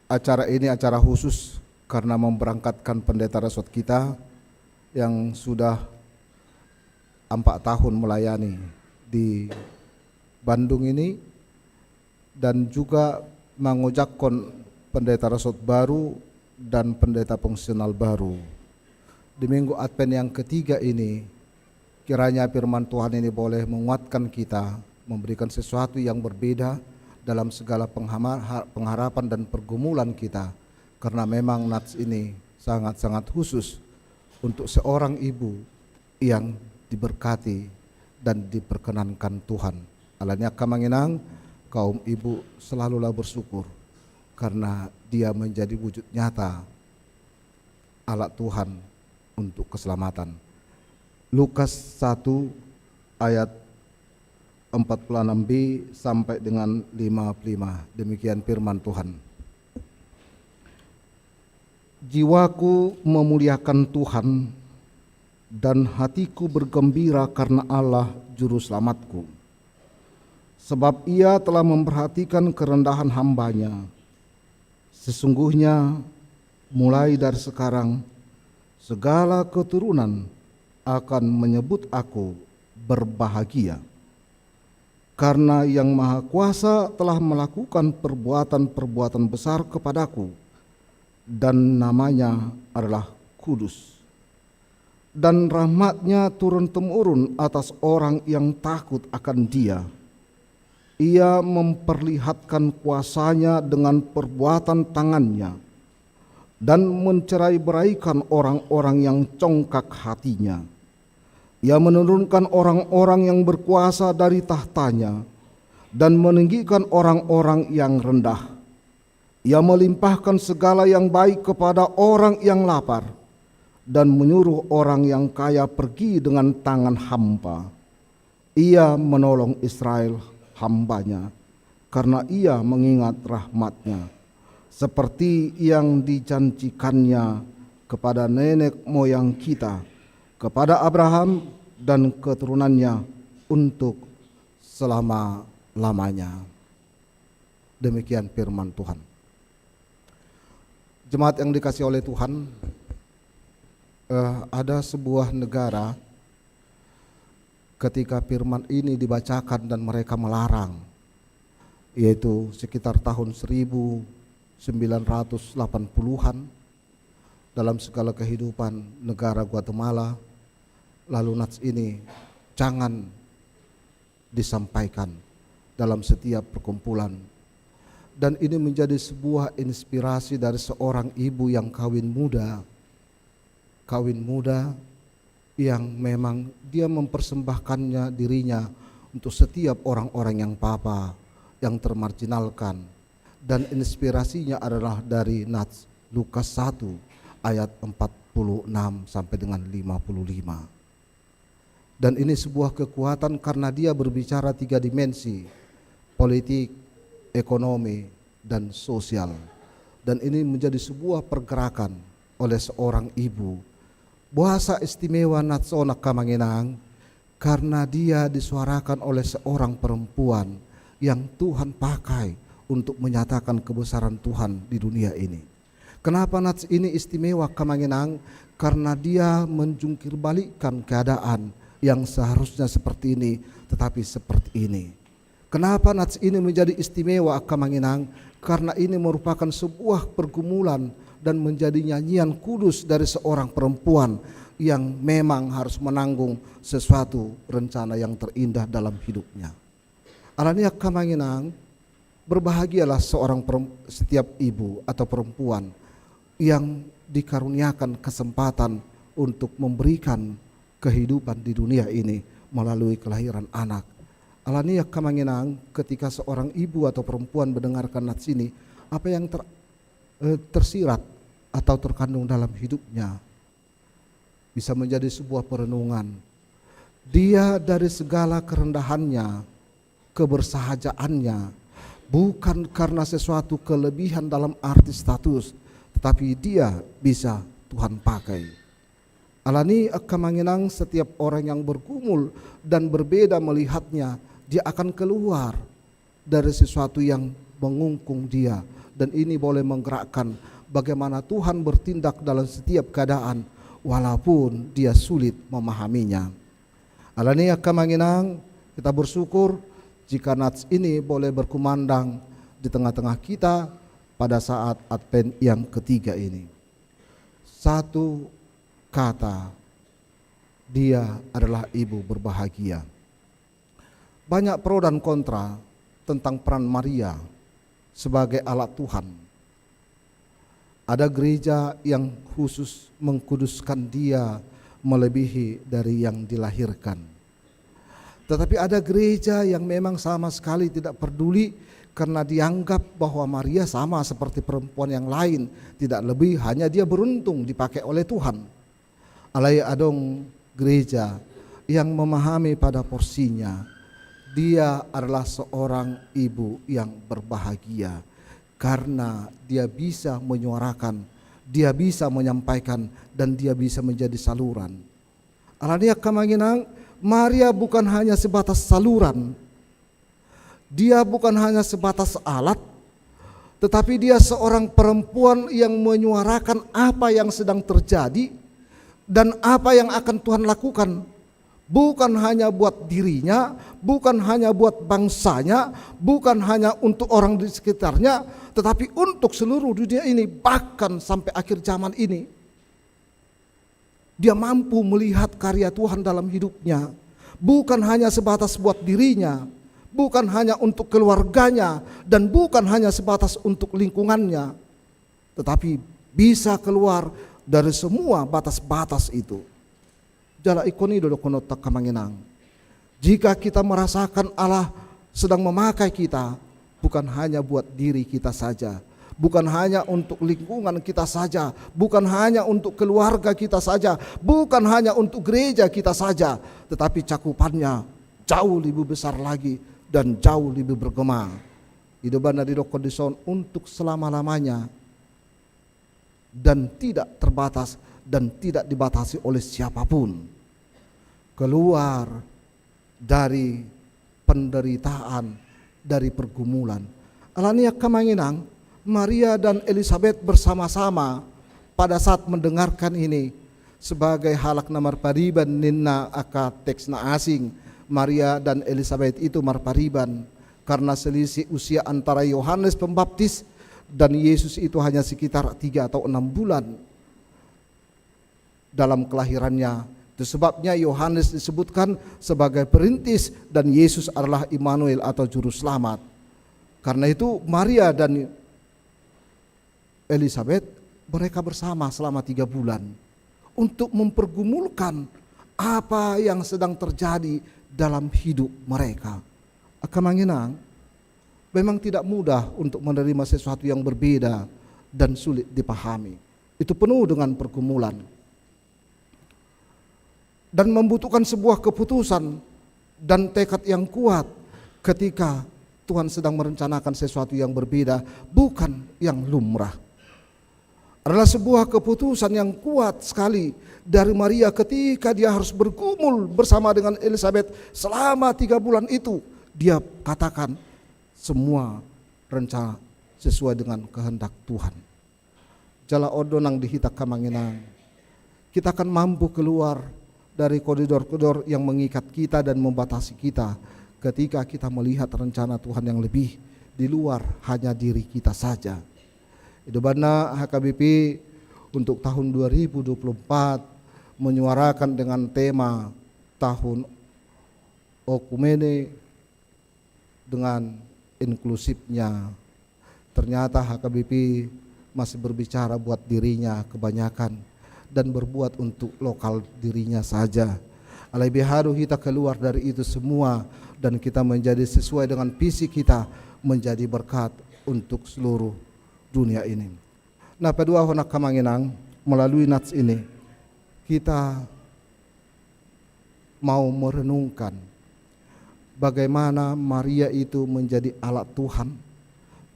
S7: acara ini acara khusus karena memberangkatkan pendeta resort kita yang sudah 4 tahun melayani di Bandung ini, dan juga mengujakkan pendeta resort baru dan pendeta fungsional baru. Di minggu Advent yang ketiga ini, kiranya firman Tuhan ini boleh menguatkan kita, memberikan sesuatu yang berbeda dalam segala pengharapan dan pergumulan kita. Karena memang nats ini sangat-sangat khusus untuk seorang ibu yang diberkati dan diperkenankan Tuhan. Alanya kamanginang kaum ibu selalulah bersyukur karena dia menjadi wujud nyata alat Tuhan untuk keselamatan. Lukas 1 ayat 46b sampai dengan 55. Demikian firman Tuhan. Jiwaku memuliakan Tuhan dan hatiku bergembira karena Allah juru selamatku. Sebab Ia telah memperhatikan kerendahan hambanya. Sesungguhnya mulai dari sekarang segala keturunan akan menyebut aku berbahagia. Karena Yang Maha Kuasa telah melakukan perbuatan-perbuatan besar kepadaku, dan namanya adalah kudus. Dan rahmatnya turun-temurun atas orang yang takut akan Dia. Ia memperlihatkan kuasanya dengan perbuatan tangannya dan mencerai-beraikan orang-orang yang congkak hatinya. Ia menurunkan orang-orang yang berkuasa dari tahtanya dan meninggikan orang-orang yang rendah. Ia melimpahkan segala yang baik kepada orang yang lapar dan menyuruh orang yang kaya pergi dengan tangan hampa. Ia menolong Israel hambanya karena ia mengingat rahmatnya seperti yang dijanjikannya kepada nenek moyang kita, kepada Abraham dan keturunannya untuk selama-lamanya. Demikian firman Tuhan. Jemaat yang dikasihi oleh Tuhan, ada sebuah negara ketika firman ini dibacakan dan mereka melarang, yaitu sekitar tahun 1980-an dalam segala kehidupan negara Guatemala. Lalu nats ini jangan disampaikan dalam setiap perkumpulan. Dan ini menjadi sebuah inspirasi dari seorang ibu yang kawin muda yang memang dia mempersembahkannya dirinya untuk setiap orang-orang yang papa, yang termarginalkan. Dan inspirasinya adalah dari Nats Lukas 1 ayat 46 sampai dengan 55. Dan ini sebuah kekuatan karena dia berbicara 3 dimensi, politik, ekonomi, dan sosial. Dan ini menjadi sebuah pergerakan oleh seorang ibu. Bahasa istimewa Natsona Kamanginang karena dia disuarakan oleh seorang perempuan yang Tuhan pakai untuk menyatakan kebesaran Tuhan di dunia ini. Kenapa Nats ini istimewa Kamanginang? Karena dia menjungkir balikkan keadaan yang seharusnya seperti ini tetapi seperti ini. Kenapa Nats ini menjadi istimewa Kamanginang? Karena ini merupakan sebuah pergumulan dan menjadi nyanyian kudus dari seorang perempuan yang memang harus menanggung sesuatu rencana yang terindah dalam hidupnya. Alania Kamanginang, berbahagialah setiap ibu atau perempuan yang dikaruniakan kesempatan untuk memberikan kehidupan di dunia ini melalui kelahiran anak. Alania kamanginang ketika seorang ibu atau perempuan mendengarkan nats ini, apa yang tersirat atau terkandung dalam hidupnya bisa menjadi sebuah perenungan. Dia dari segala kerendahannya, kebersahajaannya, bukan karena sesuatu kelebihan dalam arti status, tetapi dia bisa Tuhan pakai. Alani kamanginang setiap orang yang bergumul dan berbeda melihatnya, dia akan keluar dari sesuatu yang mengungkung dia. Dan ini boleh menggerakkan bagaimana Tuhan bertindak dalam setiap keadaan walaupun dia sulit memahaminya. Alani kamanginang, kita bersyukur jika nats ini boleh berkumandang di tengah-tengah kita pada saat Advent yang ketiga ini. Satu kata, dia adalah ibu berbahagia. Banyak pro dan kontra tentang peran Maria sebagai alat Tuhan. Ada gereja yang khusus mengkuduskan dia melebihi dari yang dilahirkan. Tetapi ada gereja yang memang sama sekali tidak peduli karena dianggap bahwa Maria sama seperti perempuan yang lain, tidak lebih, hanya dia beruntung dipakai oleh Tuhan. Alai adong gereja yang memahami pada porsinya, dia adalah seorang ibu yang berbahagia karena dia bisa menyuarakan, dia bisa menyampaikan, dan dia bisa menjadi saluran. Alania kamanginang, Maria bukan hanya sebatas saluran, dia bukan hanya sebatas alat, tetapi dia seorang perempuan yang menyuarakan apa yang sedang terjadi dan apa yang akan Tuhan lakukan. Bukan hanya buat dirinya, bukan hanya buat bangsanya, bukan hanya untuk orang di sekitarnya, tetapi untuk seluruh dunia ini, bahkan sampai akhir zaman ini. Dia mampu melihat karya Tuhan dalam hidupnya, bukan hanya sebatas buat dirinya, bukan hanya untuk keluarganya, dan bukan hanya sebatas untuk lingkungannya, tetapi bisa keluar dari semua batas-batas itu. Jala ikoni dodo kono tak kamanginang. Jika kita merasakan Allah sedang memakai kita, bukan hanya buat diri kita saja, bukan hanya untuk lingkungan kita saja, bukan hanya untuk keluarga kita saja, bukan hanya untuk gereja kita saja, tetapi cakupannya jauh lebih besar lagi dan jauh lebih bergema. Hidupan dari kondison untuk selama-lamanya dan tidak terbatas dan tidak dibatasi oleh siapapun. Keluar dari penderitaan, dari pergumulan. Alania kamanginang, Maria dan Elizabeth bersama-sama pada saat mendengarkan ini sebagai halak na marpariban ninna aka teks na asing. Maria dan Elizabeth itu marpariban karena selisih usia antara Yohanes Pembaptis dan Yesus itu hanya sekitar 3 atau 6 bulan dalam kelahirannya. Itu sebabnya Yohanes disebutkan sebagai perintis dan Yesus adalah Immanuel atau juru selamat. Karena itu Maria dan Elizabeth mereka bersama selama 3 bulan untuk mempergumulkan apa yang sedang terjadi dalam hidup mereka. Kamanginang, memang tidak mudah untuk menerima sesuatu yang berbeda dan sulit dipahami. Itu penuh dengan pergumulan dan membutuhkan sebuah keputusan dan tekad yang kuat ketika Tuhan sedang merencanakan sesuatu yang berbeda, bukan yang lumrah. Adalah sebuah keputusan yang kuat sekali dari Maria ketika dia harus bergumul bersama dengan Elizabeth selama 3 bulan itu. Dia katakan semua rencana sesuai dengan kehendak Tuhan. Jala odonang dihitak kamanginang, kita akan mampu keluar dari koridor-koridor yang mengikat kita dan membatasi kita ketika kita melihat rencana Tuhan yang lebih di luar hanya diri kita saja. Idobana HKBP untuk tahun 2024 menyuarakan dengan tema tahun Okumene dengan inklusifnya. Ternyata HKBP masih berbicara buat dirinya kebanyakan dan berbuat untuk lokal dirinya saja. Lebih harus kita keluar dari itu semua dan kita menjadi sesuai dengan visi kita, menjadi berkat untuk seluruh dunia ini. Nah, kedua honak kamanginang melalui nats ini kita mau merenungkan bagaimana Maria itu menjadi alat Tuhan,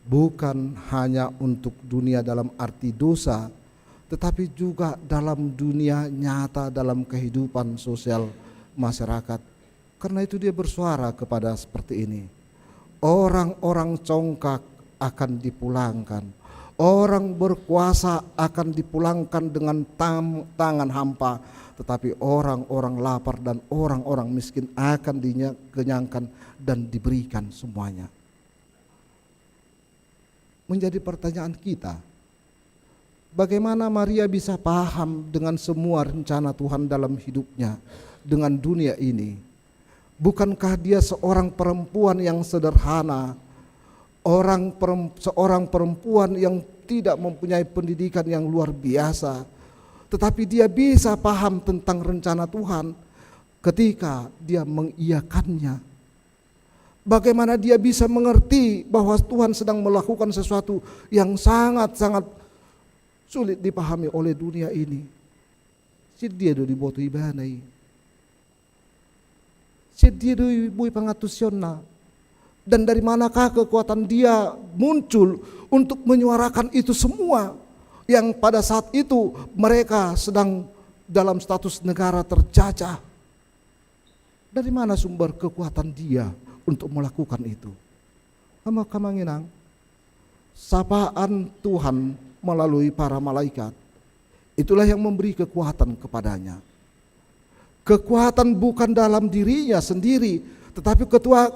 S7: bukan hanya untuk dunia dalam arti dosa, tetapi juga dalam dunia nyata, dalam kehidupan sosial masyarakat. Karena itu dia bersuara kepada seperti ini. Orang-orang congkak akan dipulangkan, orang berkuasa akan dipulangkan dengan tangan hampa, tetapi orang-orang lapar dan orang-orang miskin akan dikenyangkan dan diberikan semuanya. Menjadi pertanyaan kita, bagaimana Maria bisa paham dengan semua rencana Tuhan dalam hidupnya, dengan dunia ini? Bukankah dia seorang perempuan yang sederhana, seorang perempuan yang tidak mempunyai pendidikan yang luar biasa, tetapi dia bisa paham tentang rencana Tuhan ketika dia mengiyakannya. Bagaimana dia bisa mengerti bahwa Tuhan sedang melakukan sesuatu yang sangat-sangat sulit dipahami oleh dunia ini. Si dia do diboto ibanay. Si dia do bui pangatusyonna. Dan dari manakah kekuatan dia muncul untuk menyuarakan itu semua yang pada saat itu mereka sedang dalam status negara terjajah. Dari mana sumber kekuatan dia untuk melakukan itu? Kamanginang, sapaan Tuhan melalui para malaikat, itulah yang memberi kekuatan kepadanya. Kekuatan bukan dalam dirinya sendiri, tetapi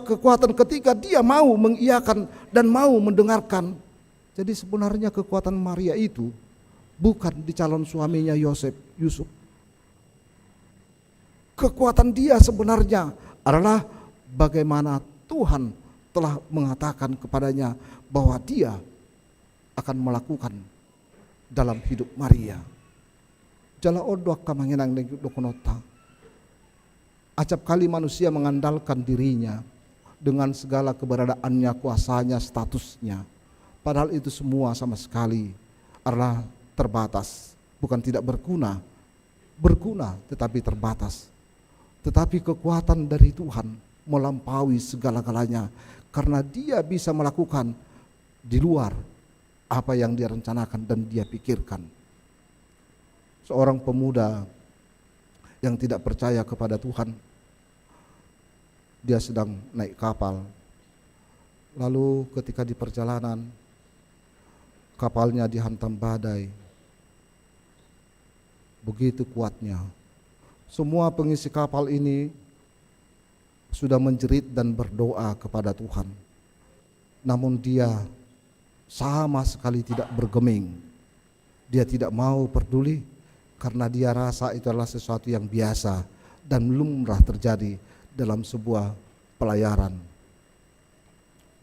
S7: kekuatan ketika dia mau mengiyakan dan mau mendengarkan. Jadi sebenarnya kekuatan Maria itu bukan di calon suaminya Yusuf. Kekuatan dia sebenarnya adalah bagaimana Tuhan telah mengatakan kepadanya bahwa dia akan melakukan dalam hidup Maria. Jala odok kamanginang dokonota. Acap kali manusia mengandalkan dirinya dengan segala keberadaannya, kuasanya, statusnya. Padahal itu semua sama sekali adalah terbatas, bukan tidak berguna. Berguna tetapi terbatas. Tetapi kekuatan dari Tuhan melampaui segala-galanya karena dia bisa melakukan di luar apa yang dia rencanakan dan dia pikirkan. Seorang pemuda yang tidak percaya kepada Tuhan, dia sedang naik kapal. Lalu ketika di perjalanan kapalnya dihantam badai. Begitu kuatnya. Semua pengisi kapal ini sudah menjerit dan berdoa kepada Tuhan. Namun dia sama sekali tidak bergeming. Dia tidak mau peduli karena dia rasa itu adalah sesuatu yang biasa dan lumrah terjadi dalam sebuah pelayaran.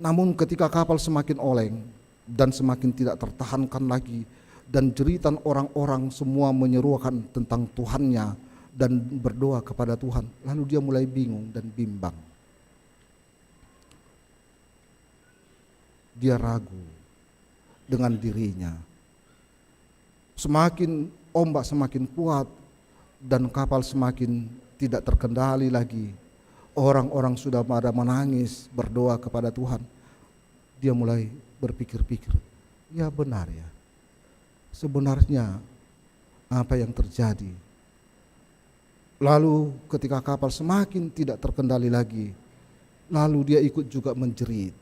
S7: Namun ketika kapal semakin oleng dan semakin tidak tertahankan lagi dan jeritan orang-orang semua menyeruakan tentang Tuhannya dan berdoa kepada Tuhan, lalu dia mulai bingung dan bimbang. Dia ragu dengan dirinya. Semakin ombak semakin kuat dan kapal semakin tidak terkendali lagi. Orang-orang sudah pada menangis berdoa kepada Tuhan. Dia mulai berpikir-pikir, ya benar ya. Sebenarnya apa yang terjadi? Lalu ketika kapal semakin tidak terkendali lagi, lalu dia ikut juga menjerit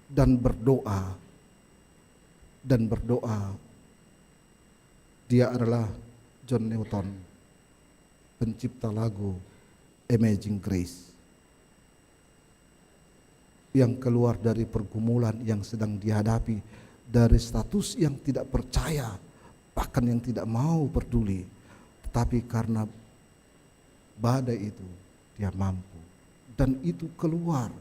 S7: dan berdoa. Dia adalah John Newton, pencipta lagu Amazing Grace, yang keluar dari pergumulan yang sedang dihadapi, dari status yang tidak percaya, bahkan yang tidak mau peduli, tetapi karena badai itu dia mampu, dan itu keluar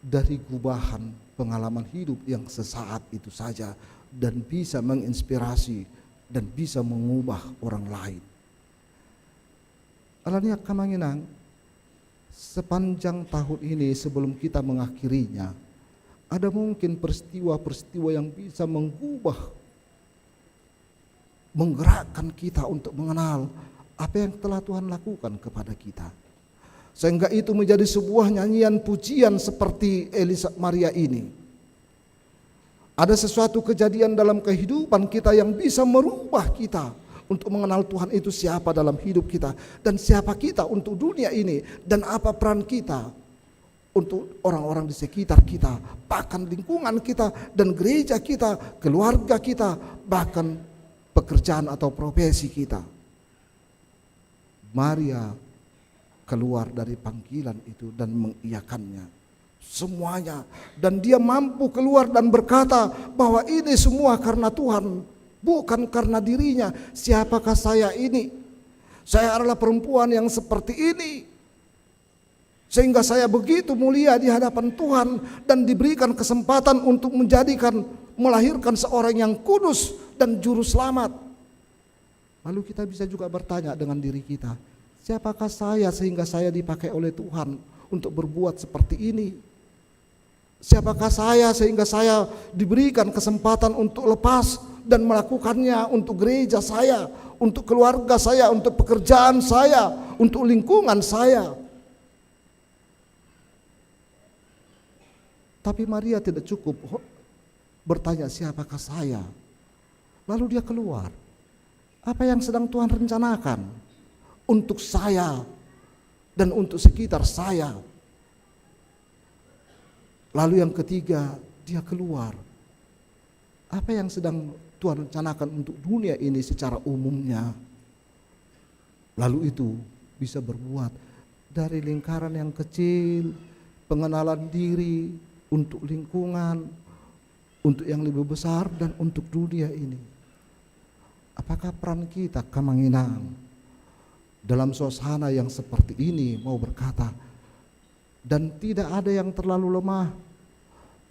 S7: dari gubahan pengalaman hidup yang sesaat itu saja dan bisa menginspirasi dan bisa mengubah orang lain. Alania kamanginang, sepanjang tahun ini sebelum kita mengakhirinya, ada mungkin peristiwa-peristiwa yang bisa mengubah, menggerakkan kita untuk mengenal apa yang telah Tuhan lakukan kepada kita. Sehingga itu menjadi sebuah nyanyian pujian seperti Elisa Maria ini. Ada sesuatu kejadian dalam kehidupan kita yang bisa merubah kita untuk mengenal Tuhan itu siapa dalam hidup kita, dan siapa kita untuk dunia ini, dan apa peran kita untuk orang-orang di sekitar kita, bahkan lingkungan kita dan gereja kita, keluarga kita, bahkan pekerjaan atau profesi kita. Maria keluar dari panggilan itu dan mengiyakannya semuanya, dan dia mampu keluar dan berkata bahwa ini semua karena Tuhan, bukan karena dirinya. Siapakah saya ini? Saya adalah perempuan yang seperti ini, sehingga saya begitu mulia di hadapan Tuhan dan diberikan kesempatan untuk melahirkan seorang yang kudus dan juru selamat. Lalu kita bisa juga bertanya dengan diri kita, siapakah saya sehingga saya dipakai oleh Tuhan untuk berbuat seperti ini? Siapakah saya sehingga saya diberikan kesempatan untuk lepas dan melakukannya untuk gereja saya, untuk keluarga saya, untuk pekerjaan saya, untuk lingkungan saya? Tapi Maria tidak cukup bertanya siapakah saya. Lalu dia keluar. Apa yang sedang Tuhan rencanakan untuk saya dan untuk sekitar saya? Lalu yang ketiga, dia keluar. Apa yang sedang Tuhan rencanakan untuk dunia ini secara umumnya? Lalu itu bisa berbuat dari lingkaran yang kecil, pengenalan diri, untuk lingkungan, untuk yang lebih besar, dan untuk dunia ini. Apakah peran kita kamanginang dalam suasana yang seperti ini mau berkata, dan tidak ada yang terlalu lemah,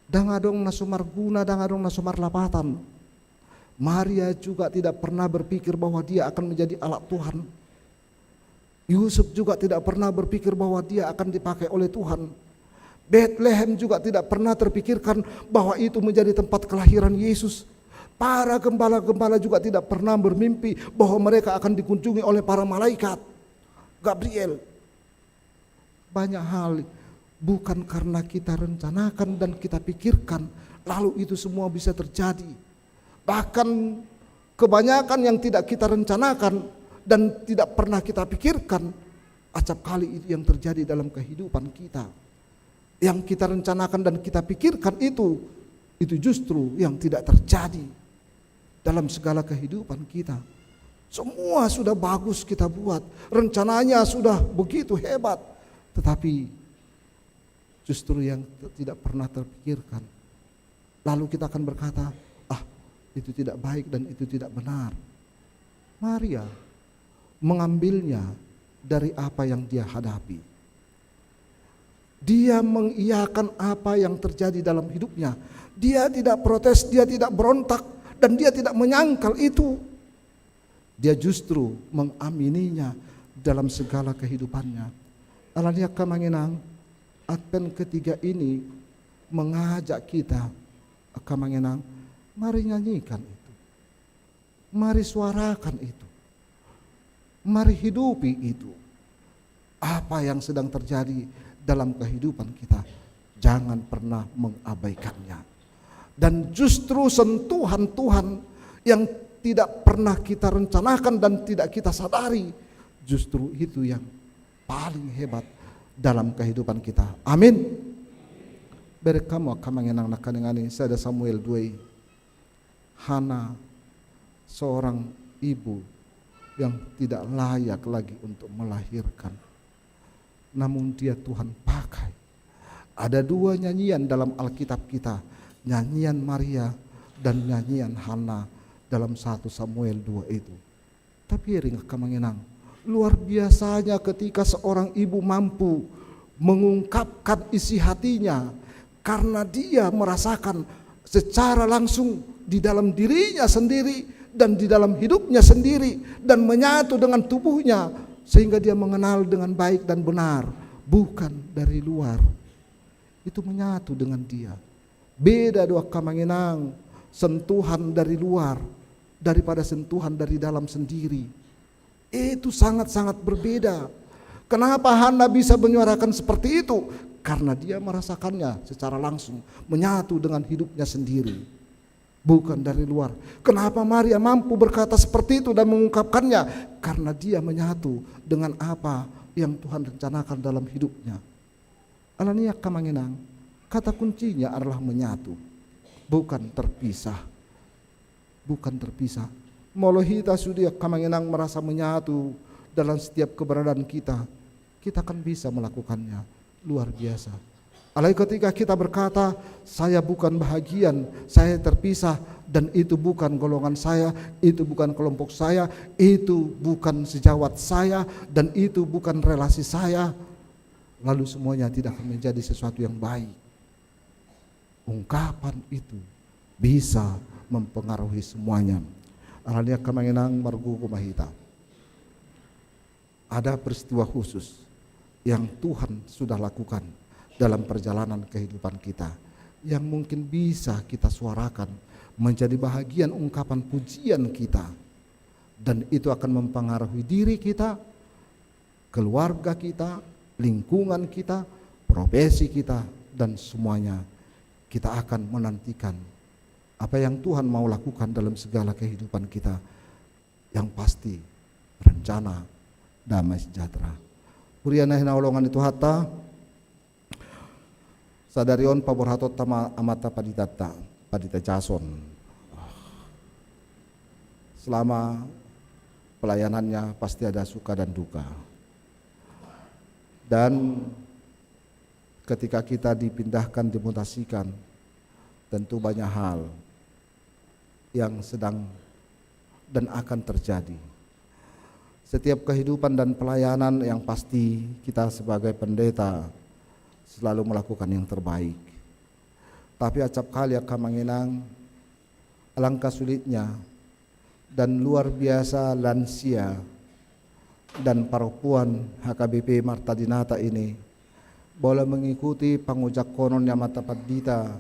S7: dangadong nasumar guna, dangadong nasumar lapatan. Maria juga tidak pernah berpikir bahwa dia akan menjadi alat Tuhan. Yusuf juga tidak pernah berpikir bahwa dia akan dipakai oleh Tuhan. Bethlehem juga tidak pernah terpikirkan bahwa itu menjadi tempat kelahiran Yesus. Para gembala-gembala juga tidak pernah bermimpi bahwa mereka akan dikunjungi oleh para malaikat Gabriel. Banyak hal bukan karena kita rencanakan dan kita pikirkan lalu itu semua bisa terjadi. Bahkan kebanyakan yang tidak kita rencanakan dan tidak pernah kita pikirkan, acap kali itu yang terjadi dalam kehidupan kita. Yang kita rencanakan dan kita pikirkan itu justru yang tidak terjadi dalam segala kehidupan kita. Semua sudah bagus kita buat, rencananya sudah begitu hebat, tetapi justru yang tidak pernah terpikirkan. Lalu kita akan berkata, itu tidak baik dan itu tidak benar. Maria mengambilnya dari apa yang dia hadapi. Dia mengiyakan apa yang terjadi dalam hidupnya. Dia tidak protes, dia tidak berontak, dan dia tidak menyangkal itu. Dia justru mengamininya dalam segala kehidupannya. Alania kamanginang, Advent ketiga ini mengajak kita, kamanginang, mari nyanyikan itu. Mari suarakan itu. Mari hidupi itu. Apa yang sedang terjadi dalam kehidupan kita, jangan pernah mengabaikannya. Dan justru sentuhan Tuhan yang tidak pernah kita rencanakan dan tidak kita sadari, justru itu yang paling hebat dalam kehidupan kita. Amin. Berkamu akan mengenang nakanengani saya Samuel 2. Hana seorang ibu yang tidak layak lagi untuk melahirkan, namun dia Tuhan pakai. Ada dua nyanyian dalam Alkitab kita, nyanyian Maria dan nyanyian Hana dalam 1 Samuel 2 itu. Tapi ring kemengenang, luar biasanya ketika seorang ibu mampu mengungkapkan isi hatinya, karena dia merasakan secara langsung di dalam dirinya sendiri dan di dalam hidupnya sendiri dan menyatu dengan tubuhnya sehingga dia mengenal dengan baik dan benar, bukan dari luar. Itu menyatu dengan dia. Beda doa kamanginang, sentuhan dari luar daripada sentuhan dari dalam sendiri. Itu sangat-sangat berbeda. Kenapa Hana bisa menyuarakan seperti itu? Karena dia merasakannya secara langsung, menyatu dengan hidupnya sendiri, bukan dari luar. Kenapa Maria mampu berkata seperti itu dan mengungkapkannya? Karena dia menyatu dengan apa yang Tuhan rencanakan dalam hidupnya. Alania kamanginang, kata kuncinya adalah menyatu, bukan terpisah. Bukan terpisah. Molohita sudia kamanginang merasa menyatu dalam setiap keberadaan kita. Kita akan bisa melakukannya. Luar biasa. Alai ketika kita berkata, saya bukan bahagian, saya terpisah, dan itu bukan golongan saya, itu bukan kelompok saya, itu bukan sejawat saya, dan itu bukan relasi saya, lalu semuanya tidak akan menjadi sesuatu yang baik. Ungkapan itu bisa mempengaruhi semuanya. Alania kamanginang margu kumahita. Ada peristiwa khusus yang Tuhan sudah lakukan dalam perjalanan kehidupan kita, yang mungkin bisa kita suarakan menjadi bahagian ungkapan pujian kita, dan itu akan mempengaruhi diri kita, keluarga kita, lingkungan kita, profesi kita, dan semuanya. Kita akan menantikan apa yang Tuhan mau lakukan dalam segala kehidupan kita, yang pasti rencana damai sejahtera. Puriana hinaulongan itu hatta sadarion paborhatot tama amata padita jason. Selama pelayanannya pasti ada suka dan duka. Dan ketika kita dipindahkan, dimutasikan, tentu banyak hal yang sedang dan akan terjadi. Setiap kehidupan dan pelayanan yang pasti kita sebagai pendeta selalu melakukan yang terbaik. Tapi acap kali kamanginang, alangkah sulitnya dan luar biasa lansia dan perempuan HKBP Marta Dinata ini boleh mengikuti pangujak kononnya mata padita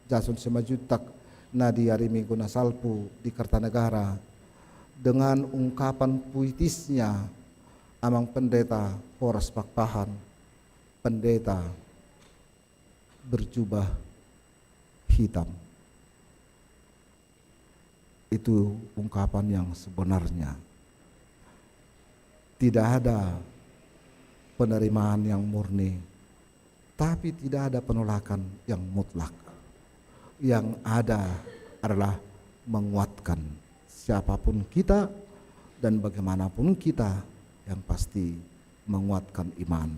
S7: Jason Semajutak Nadi Arimi Guna Salpu di Kertanegara dengan ungkapan puitisnya amang pendeta Horas Pakpahan, pendeta berjubah hitam. Itu ungkapan yang sebenarnya. Tidak ada penerimaan yang murni, tapi tidak ada penolakan yang mutlak. Yang ada adalah menguatkan siapapun kita dan bagaimanapun kita, yang pasti menguatkan iman.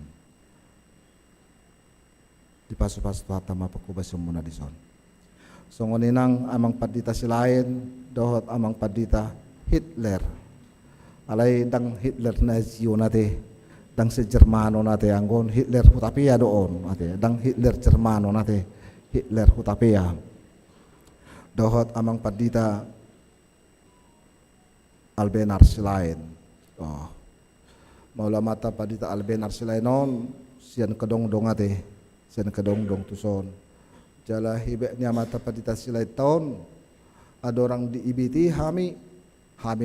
S7: Di pasu-pasu hatama pakubas semuna dison. Songoninang amang padita silain dohot amang padita Hitler. Alay dang Hitler Nazio nate, dang se Jermano nate anggon Hitler hutapia doon nate, dang Hitler Jermano nate, Hitler hutapia. Dohot amang padita Albenar silain. Oh. Maula mata padita Albenar silain non sian kedong-dong ate, sian kedong-dong tuson. Jala hibeknya mata padita silain tahun ada orang di IBT kami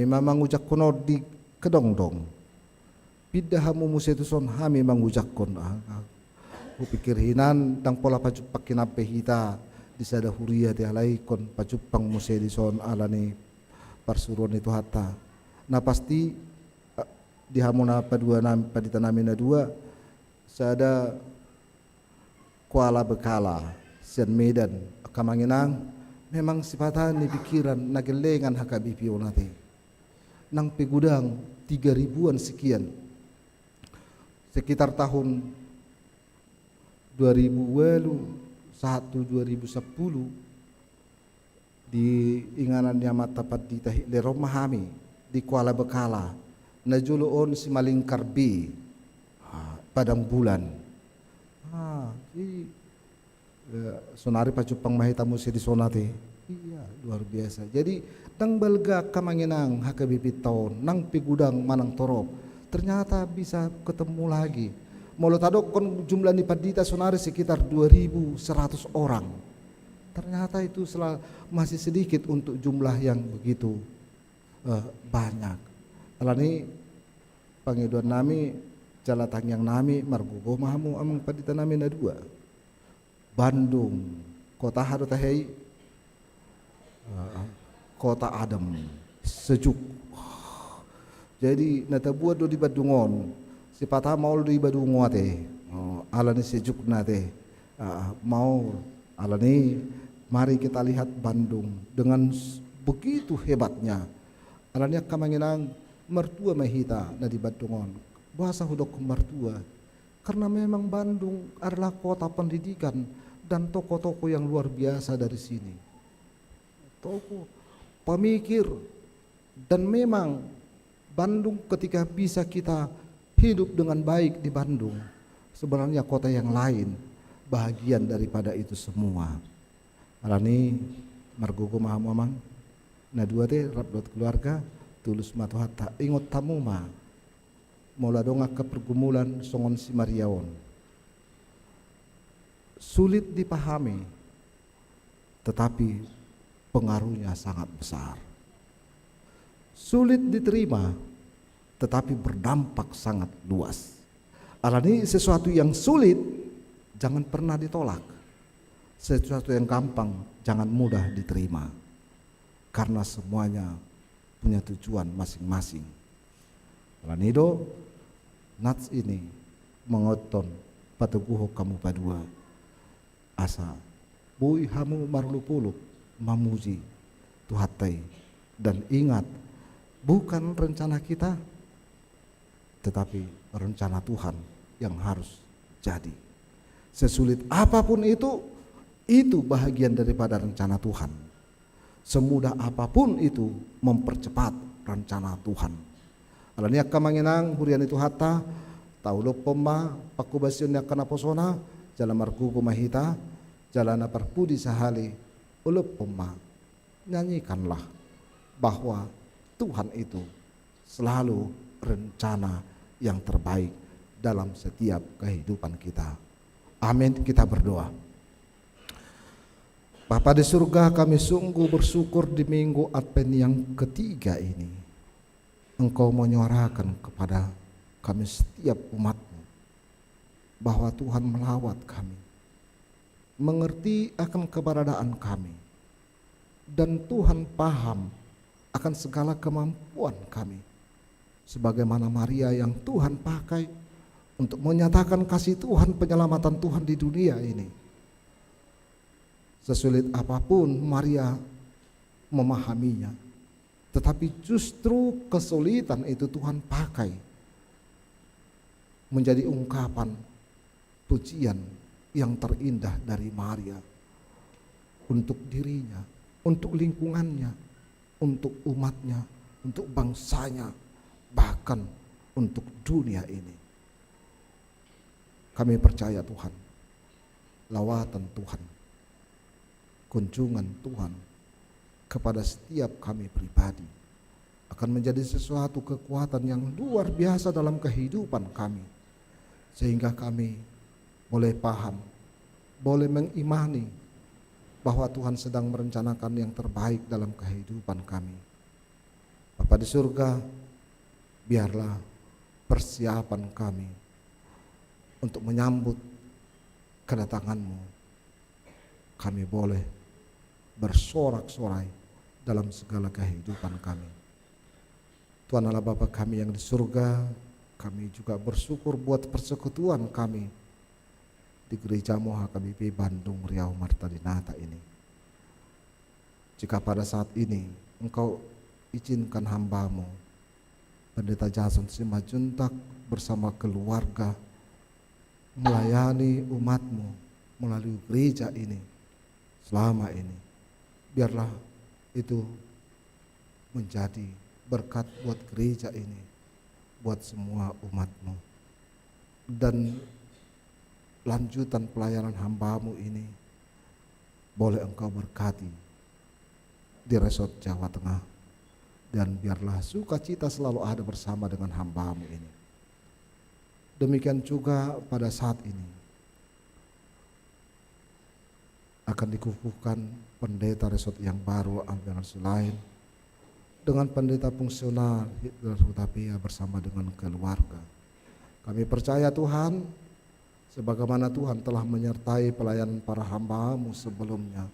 S7: memang ujak kono di kedong-dong. Pindah hamu musi tuson kami mangujak kon. Kupikir hinan dang pola pacupak kinape hita di sada huria ti halai kon pacupang musi di son alani parsuruan itu hatta. Nah pasti di hamuna padua padita namina dua sada kuala bekala sian Medan kamanginang memang sifatan ni pikiran nagelengan HKBP onate nang pegudang 3.000-an sekian sekitar tahun 2010 di inganannya mata padita Hitler memahami di Kuala Bekala najuluon si Malingkar B padang bulan sonari pacupang mahita musi di sonate. Iya, luar biasa. Jadi nang balga kamanginang hakabipi tahun nang pigudang manang torop ternyata bisa ketemu lagi. Molo tado kon jumlah ni padita sonari sekitar 2.100 orang. Ternyata itu masih sedikit untuk jumlah yang begitu banyak. Alani pangiduan nami jalatang yang nami margugo mahamu amang padita nami na dua. Bandung, kota Harutahei, kota adem, sejuk. Jadi nata buat do di Badungon, si patah mau di Badungon teh, alani sejuk nate, mau alani. Mari kita lihat Bandung dengan begitu hebatnya. Alani kamanginang mertua mahita na di Badungon, bahasa hudok mertua. Karena memang Bandung adalah kota pendidikan dan toko-toko yang luar biasa dari sini. Toko pemikir, dan memang Bandung ketika bisa kita hidup dengan baik di Bandung, sebenarnya kota yang lain bahagian daripada itu semua. Alani margogo mahamu amang na dua teh rabdot keluarga tulus matuhata ingot tamu ma mola donga ke pergumulan songon si Mariaon. Sulit dipahami, tetapi pengaruhnya sangat besar. Sulit diterima, tetapi berdampak sangat luas. Alani sesuatu yang sulit jangan pernah ditolak. Sesuatu yang gampang jangan mudah diterima. Karena semuanya punya tujuan masing-masing. Alanido nats ini mengoton patuguho kamu padua. Asa bui hamu marlupuluk mamuji tuhatai, dan ingat bukan rencana kita tetapi rencana Tuhan yang harus jadi. Sesulit apapun itu bahagian daripada rencana Tuhan. Semudah apapun itu mempercepat rencana Tuhan. Alania kamanginang hurian itu hatta taulo pomma pakubasion yakana posona jalan margugo mahita jalana parpudi sahali ulup pomma. Nyanyikanlah bahwa Tuhan itu selalu rencana yang terbaik dalam setiap kehidupan kita. Amin. Kita berdoa. Bapa di surga, kami sungguh bersyukur di minggu Advent yang ketiga ini Engkau menyuarakan kepada kami setiap umat-Mu bahwa Tuhan melawat kami, mengerti akan keberadaan kami, dan Tuhan paham akan segala kemampuan kami, sebagaimana Maria yang Tuhan pakai untuk menyatakan kasih Tuhan, penyelamatan Tuhan di dunia ini. Sesulit apapun Maria memahaminya, tetapi justru kesulitan itu Tuhan pakai menjadi ungkapan pujian yang terindah dari Maria untuk dirinya, untuk lingkungannya, untuk umatnya, untuk bangsanya, bahkan untuk dunia ini. Kami percaya Tuhan, lawatan Tuhan, kunjungan Tuhan kepada setiap kami pribadi akan menjadi sesuatu kekuatan yang luar biasa dalam kehidupan kami, sehingga kami boleh paham, boleh mengimani bahwa Tuhan sedang merencanakan yang terbaik dalam kehidupan kami. Bapa di surga, biarlah persiapan kami untuk menyambut kedatangan-Mu, kami boleh bersorak-sorai dalam segala kehidupan kami. Tuhan Allah Bapa kami yang di surga, kami juga bersyukur buat persekutuan kami di Gereja HKBP Bandung Riau Marta Dinata ini. Jika pada saat ini Engkau izinkan hamba-Mu Pendeta Jason Simajuntak bersama keluarga melayani umat-Mu melalui gereja ini selama ini, biarlah itu menjadi berkat buat gereja ini, buat semua umat-Mu. Dan lanjutan pelayanan hamba-Mu ini boleh Engkau berkati di resort Jawa Tengah, dan biarlah sukacita selalu ada bersama dengan hamba-Mu ini. Demikian juga pada saat ini akan dikukuhkan pendeta resort yang baru Ampiran Sulain dengan pendeta fungsional Hitler Hutapea bersama dengan keluarga. Kami percaya Tuhan, sebagaimana Tuhan telah menyertai pelayanan para hamba-Mu sebelumnya,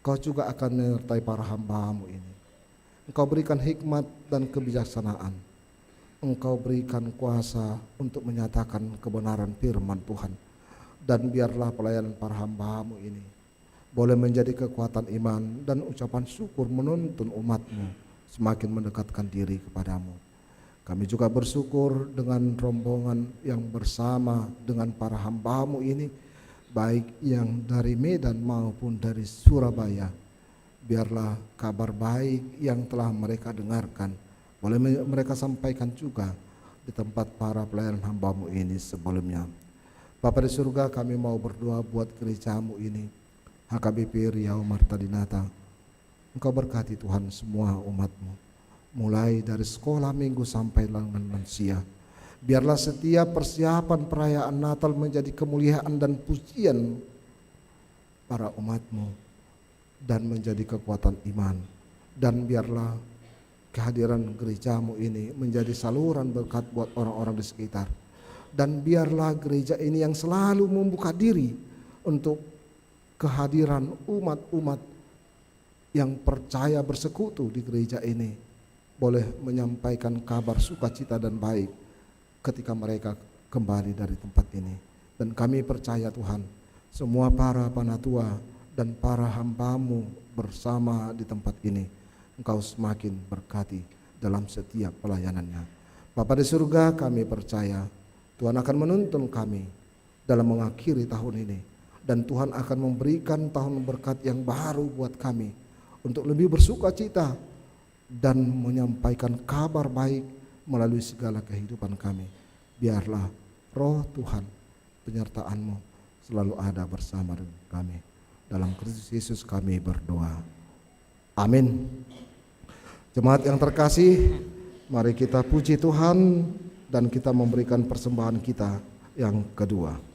S7: Engkau juga akan menyertai para hamba-Mu ini. Engkau berikan hikmat dan kebijaksanaan. Engkau berikan kuasa untuk menyatakan kebenaran firman Tuhan. Dan biarlah pelayanan para hamba-Mu ini boleh menjadi kekuatan iman dan ucapan syukur menuntun umat-Mu semakin mendekatkan diri kepadamu. Kami juga bersyukur dengan rombongan yang bersama dengan para hamba-Mu ini, baik yang dari Medan maupun dari Surabaya. Biarlah kabar baik yang telah mereka dengarkan boleh mereka sampaikan juga di tempat para pelayan hamba-Mu ini sebelumnya. Bapa di surga, kami mau berdoa buat gereja-Mu ini, HKBP Riau Marta Dinata. Engkau berkati Tuhan semua umat-Mu, mulai dari sekolah minggu sampai lengan lansia. Biarlah setiap persiapan perayaan Natal menjadi kemuliaan dan pujian para umat-Mu dan menjadi kekuatan iman. Dan biarlah kehadiran gereja-Mu ini menjadi saluran berkat buat orang-orang di sekitar. Dan biarlah gereja ini yang selalu membuka diri untuk kehadiran umat-umat yang percaya bersekutu di gereja ini boleh menyampaikan kabar sukacita dan baik ketika mereka kembali dari tempat ini. Dan kami percaya Tuhan, semua para panatua dan para hamba-Mu bersama di tempat ini, Engkau semakin berkati dalam setiap pelayanannya. Bapa di surga, kami percaya Tuhan akan menuntun kami dalam mengakhiri tahun ini, dan Tuhan akan memberikan tahun berkat yang baru buat kami untuk lebih bersuka cita dan menyampaikan kabar baik melalui segala kehidupan kami. Biarlah roh Tuhan, penyertaan-Mu selalu ada bersama dengan kami. Dalam Kristus Yesus kami berdoa. Amin. Jemaat yang terkasih, mari kita puji Tuhan dan kita memberikan persembahan kita yang kedua.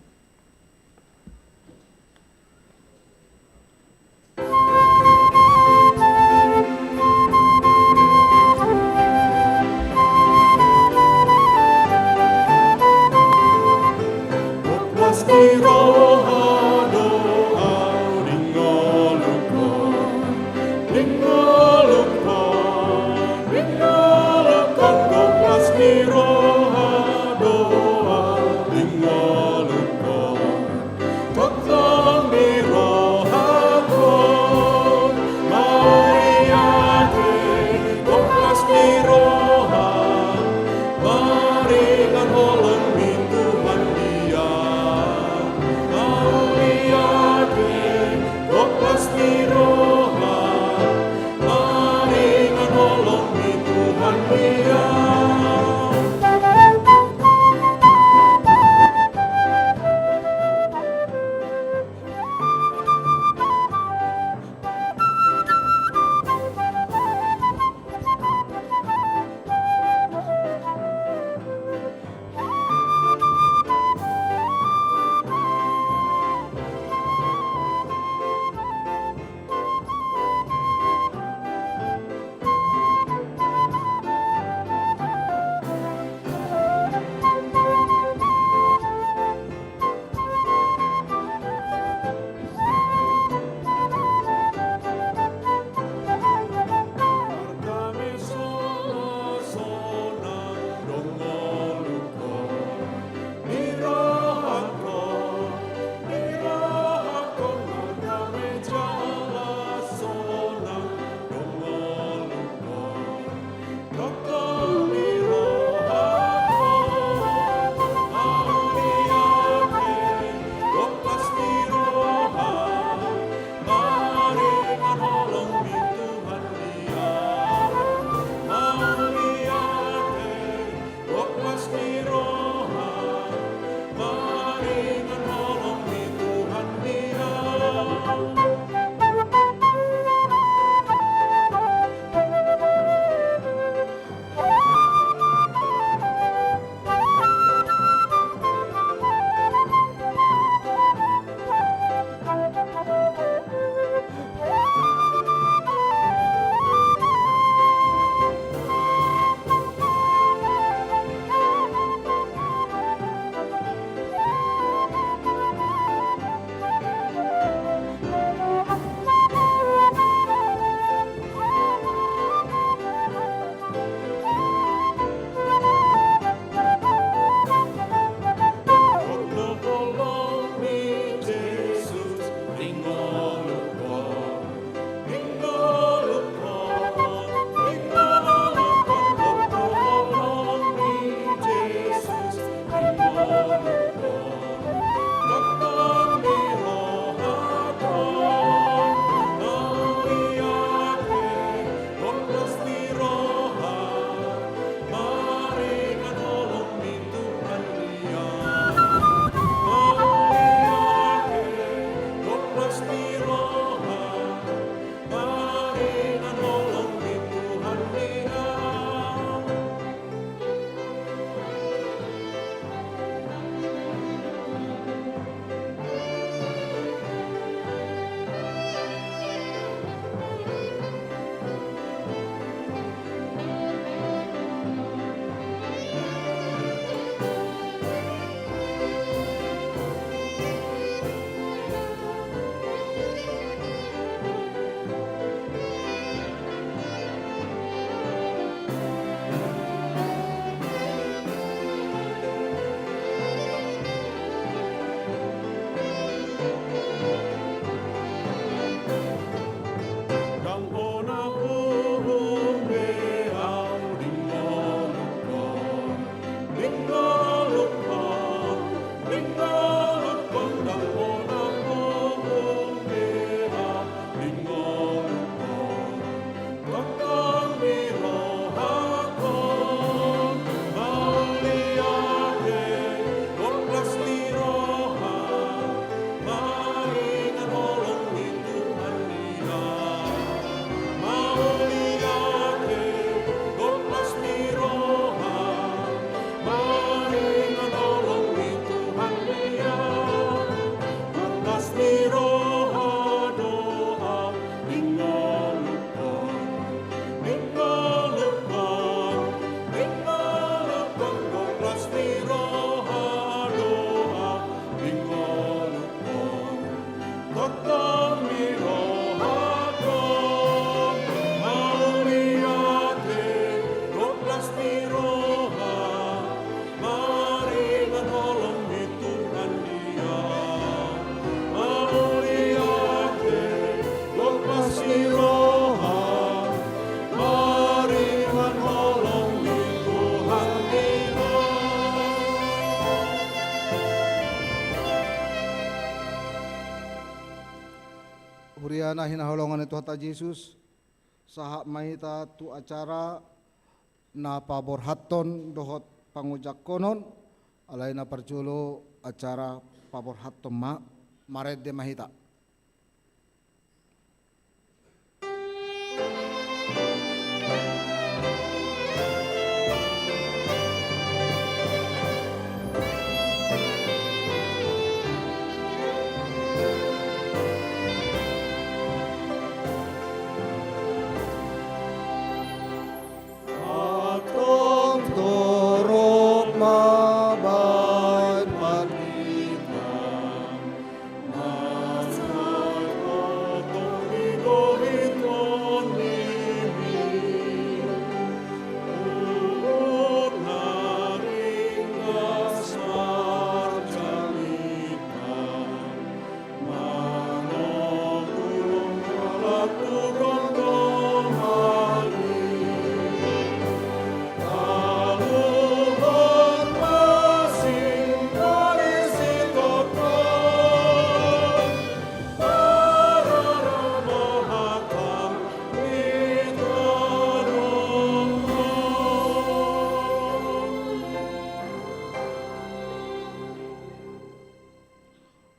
S7: huriana hinaholongan itu hata Yesus sahak maita tu acara na paborhaton dohot pangujak konon alai na perjulo acara paborhaton maret de mahita.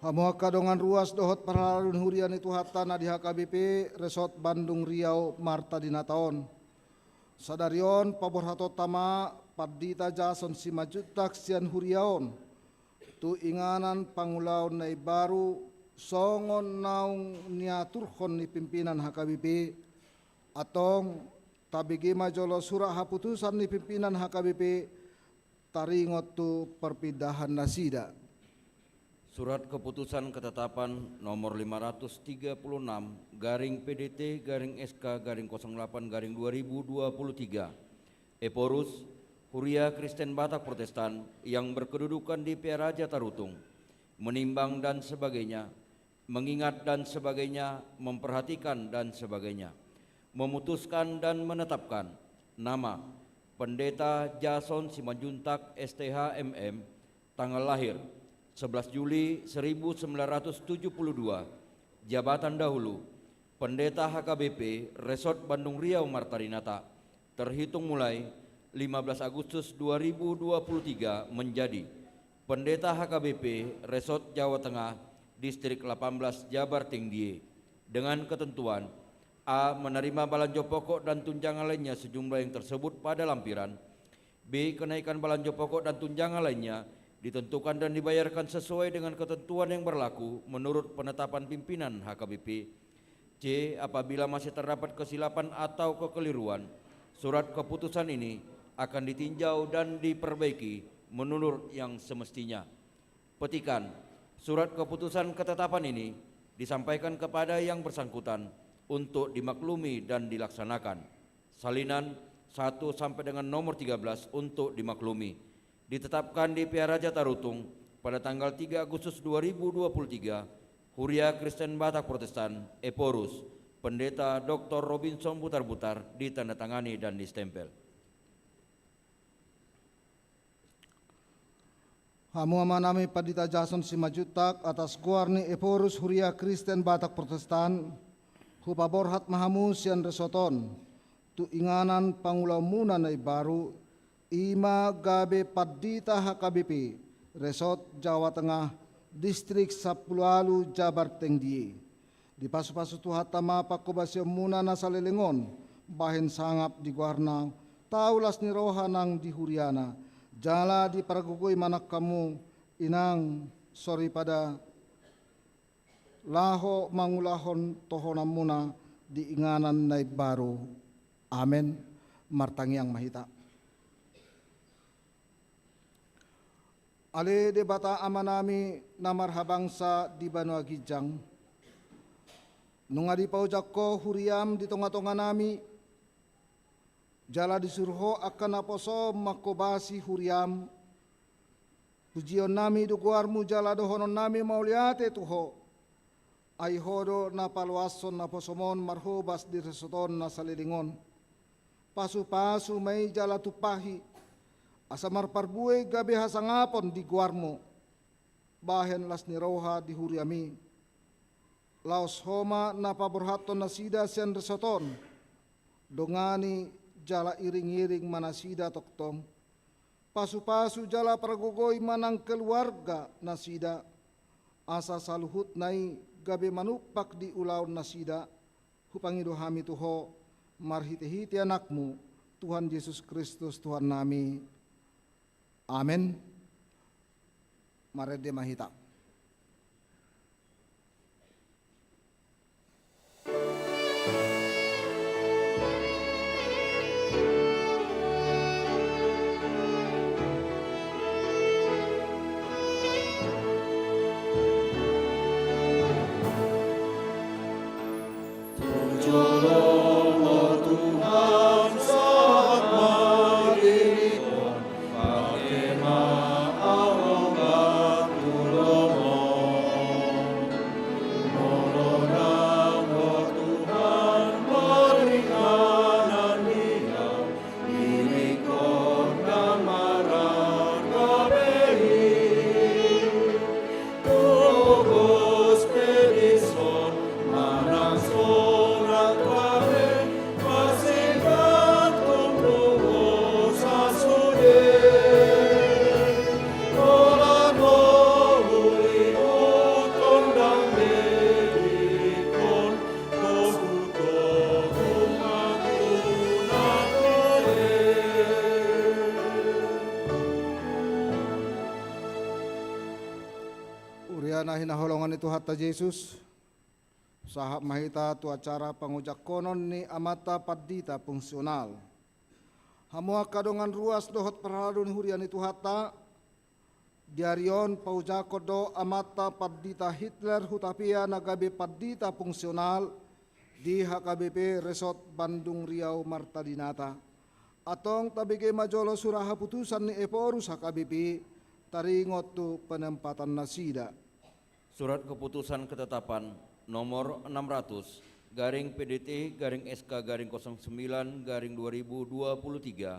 S7: Hamuak kadongan ruas dohot paralun hurian itu hatta na di HKBP Resort Bandung Riau Marta Dina taon. Sadarion paborhato tama Pardita Jason Simajutak sian huriaon. Tu inganan pangulaon na baru songon naung niaturhon ni pimpinan HKBP atong tabigi majolo surah haputusan ni pimpinan HKBP taringot tu perpindahan nasida.
S8: Surat Keputusan Ketetapan nomor 536 garing PDT garing SK garing 08 garing 2023 Eporus Huria Kristen Batak Protestan yang berkedudukan di Piaraja Tarutung menimbang dan sebagainya, mengingat dan sebagainya, memperhatikan dan sebagainya, memutuskan dan menetapkan nama Pendeta Jason Simanjuntak STH MM, tanggal lahir 11 Juli 1972, jabatan dahulu Pendeta HKBP Resort Bandung Riau Marta Dinata, terhitung mulai 15 Agustus 2023 menjadi Pendeta HKBP Resort Jawa Tengah Distrik 18 Jabar Tinggi dengan ketentuan A. Menerima balanjo pokok dan tunjangan lainnya sejumlah yang tersebut pada lampiran. B. Kenaikan balanjo pokok dan tunjangan lainnya ditentukan dan dibayarkan sesuai dengan ketentuan yang berlaku menurut penetapan pimpinan HKBP. C. Apabila masih terdapat kesilapan atau kekeliruan, surat keputusan ini akan ditinjau dan diperbaiki menurut yang semestinya. Petikan, surat keputusan ketetapan ini disampaikan kepada yang bersangkutan untuk dimaklumi dan dilaksanakan. Salinan 1 sampai dengan nomor 13 untuk dimaklumi. Ditetapkan di Piaraja Tarutung pada tanggal 3 Agustus 2023, Huria Kristen Batak Protestan, Eporus, Pendeta Dr. Robinson Butar-Butar, ditandatangani dan distempel.
S7: Hamu amanami Pardita Jason Simajutak atas guarni Eporus Huria Kristen Batak Protestan, hupaborhat mahamu sian resoton, tu inganan pangulau muna na baru, Ima Gabe Pardita HKBP Resort Jawa Tengah Distrik Sapulalu Jabar Tinggi di pasu-pasu tuhatama pakobasyo muna na salilingon bahin sangap di guarna taulas ni rohanang di huriana jala di paragugoy manak kamu inang sorry pada laho mangulahon tohonam muna di inganan na baru. Amen. Martangiang mahita. Ale debata amanami namar habangsa di Banua Gijang. Nunga di paujak ko huriam di tonga-tonga nami. Jala disurho akan aposo makobasi huriam. Pujion nami duguarmu jala dohonon nami mauliate tuho. Ay hodo na paluason na posomon marhobas di resoton na salilingon. Pasu-pasu may jala tupahi. Asamar parbuay gabi hasangapon di guarmo, bahen las ni roha di huriami. laos homa napaborhaton nasida sian resoton, dongani jala iring-iring manasida toktong, pasu-pasu jala pragogoy manang keluarga nasida, asa saluhut nai gabe manupak di ulaw nasida, hupangido hami tuho, marhiti-hiti anakmu, Tuhan Yesus Kristus Tuhan nami. Amin. Marede mahita. Uriana hinaholongan itu hatta Yesus, sahab mahita tu acara pangujak konon ni amata paddita fungsional. Hamua kadongan ruas dohot perhalun hurian itu hatta, diarion paujakodo amata paddita Hitler hutapia nagabe paddita fungsional di HKBP Resort Bandung Riau Marta Dinata. Atong tabige majolo surah putusan ni Eporus HKBP taringot tu penempatan nasida.
S8: Surat keputusan ketetapan nomor 600 garing PDT garing SK garing 09 garing 2023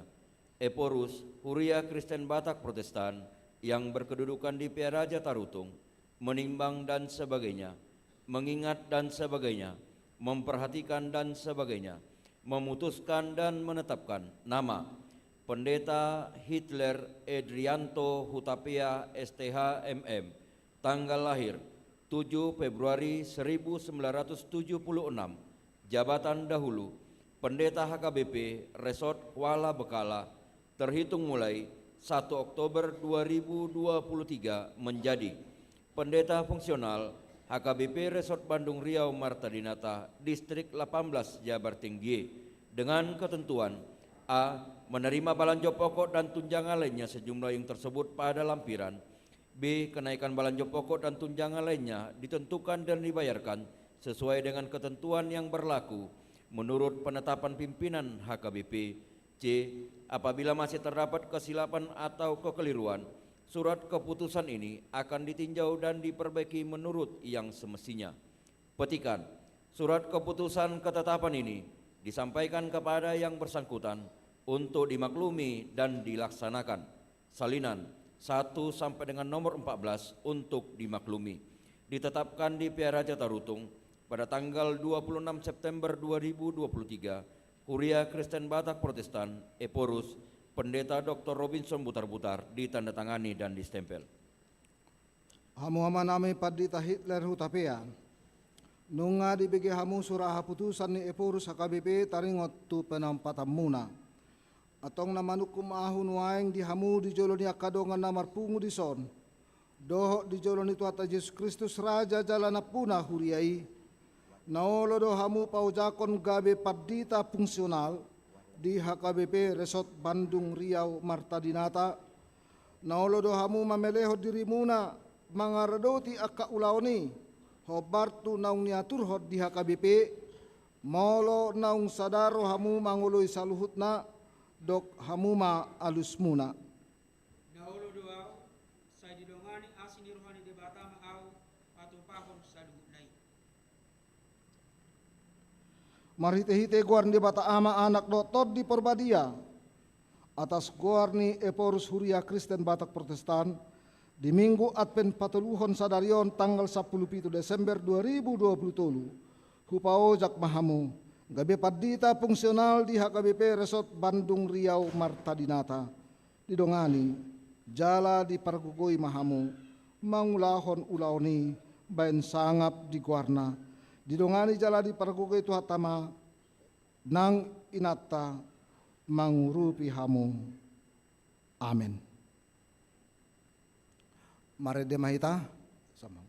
S8: Eporus Huria Kristen Batak Protestan yang berkedudukan di Piaraja Tarutung menimbang dan sebagainya, mengingat dan sebagainya, memperhatikan dan sebagainya, memutuskan dan menetapkan nama Pendeta Hitler Edrianto Hutapea STH MM, tanggal lahir 7 Februari 1976, jabatan dahulu Pendeta HKBP Resort Kuala Bekala, terhitung mulai 1 Oktober 2023 menjadi Pendeta Fungsional HKBP Resort Bandung Riau Marta Dinata, Distrik 18 Jabar Tinggi, dengan ketentuan A. Menerima balanjo pokok dan tunjangan lainnya sejumlah yang tersebut pada lampiran. B. Kenaikan balanjo pokok dan tunjangan lainnya ditentukan dan dibayarkan sesuai dengan ketentuan yang berlaku menurut penetapan pimpinan HKBP. C. Apabila masih terdapat kesilapan atau kekeliruan, surat keputusan ini akan ditinjau dan diperbaiki menurut yang semestinya. Petikan, surat keputusan ketetapan ini disampaikan kepada yang bersangkutan untuk dimaklumi dan dilaksanakan. Salinan 1 sampai dengan nomor 14 untuk dimaklumi. Ditetapkan di Piaraja Tarutung pada tanggal 26 September 2023, Huria Kristen Batak Protestan, Eporus, Pendeta Dr. Robinson Butar-Butar, ditandatangani dan distempel.
S7: Hamu nami paddita Hitler hutapea, nunga dibagi hamu surah putusan ni Eporus HKBP taringot tu penampatan muna. Atong namanukum ahun waeng di hamu di jolo ni akadongan namar pungu di son. Doho di jolo ni Tuhan Yesus Kristus Raja jalana puna huriai. Naolo do hamu paujakon gabe paddita fungsional di HKBP Resort Bandung Riau Marta Dinata. Naolo do hamu mameleho dirimuna mangaradoti akka ulaoni. Hobartu naung niatur hot di HKBP. Molo naung sadaro hamu mangului saluhutna. Dok hamuma alus muna.
S9: Dahulu doa saya didongani asini rohani de batama au atau pahon saluhut lain.
S7: Marhite-hite guarni de bata ama anak dotor di Porbadia atas guarni Eporus Huria Kristen Batak Protestan di Minggu Advent Patuluhon Sadarion tanggal 17 Desember 2020 hupao jak mahamu gabe padita fungsional di HKBP Resort Bandung Riau Marta Dinata didongani jala di pargugoi mahamu mangulahon ulaoni bain sangap di guarna didongani jala di pargugoi tuhatama nang inata mangurupi hamu. Amin. Mari demahita sama.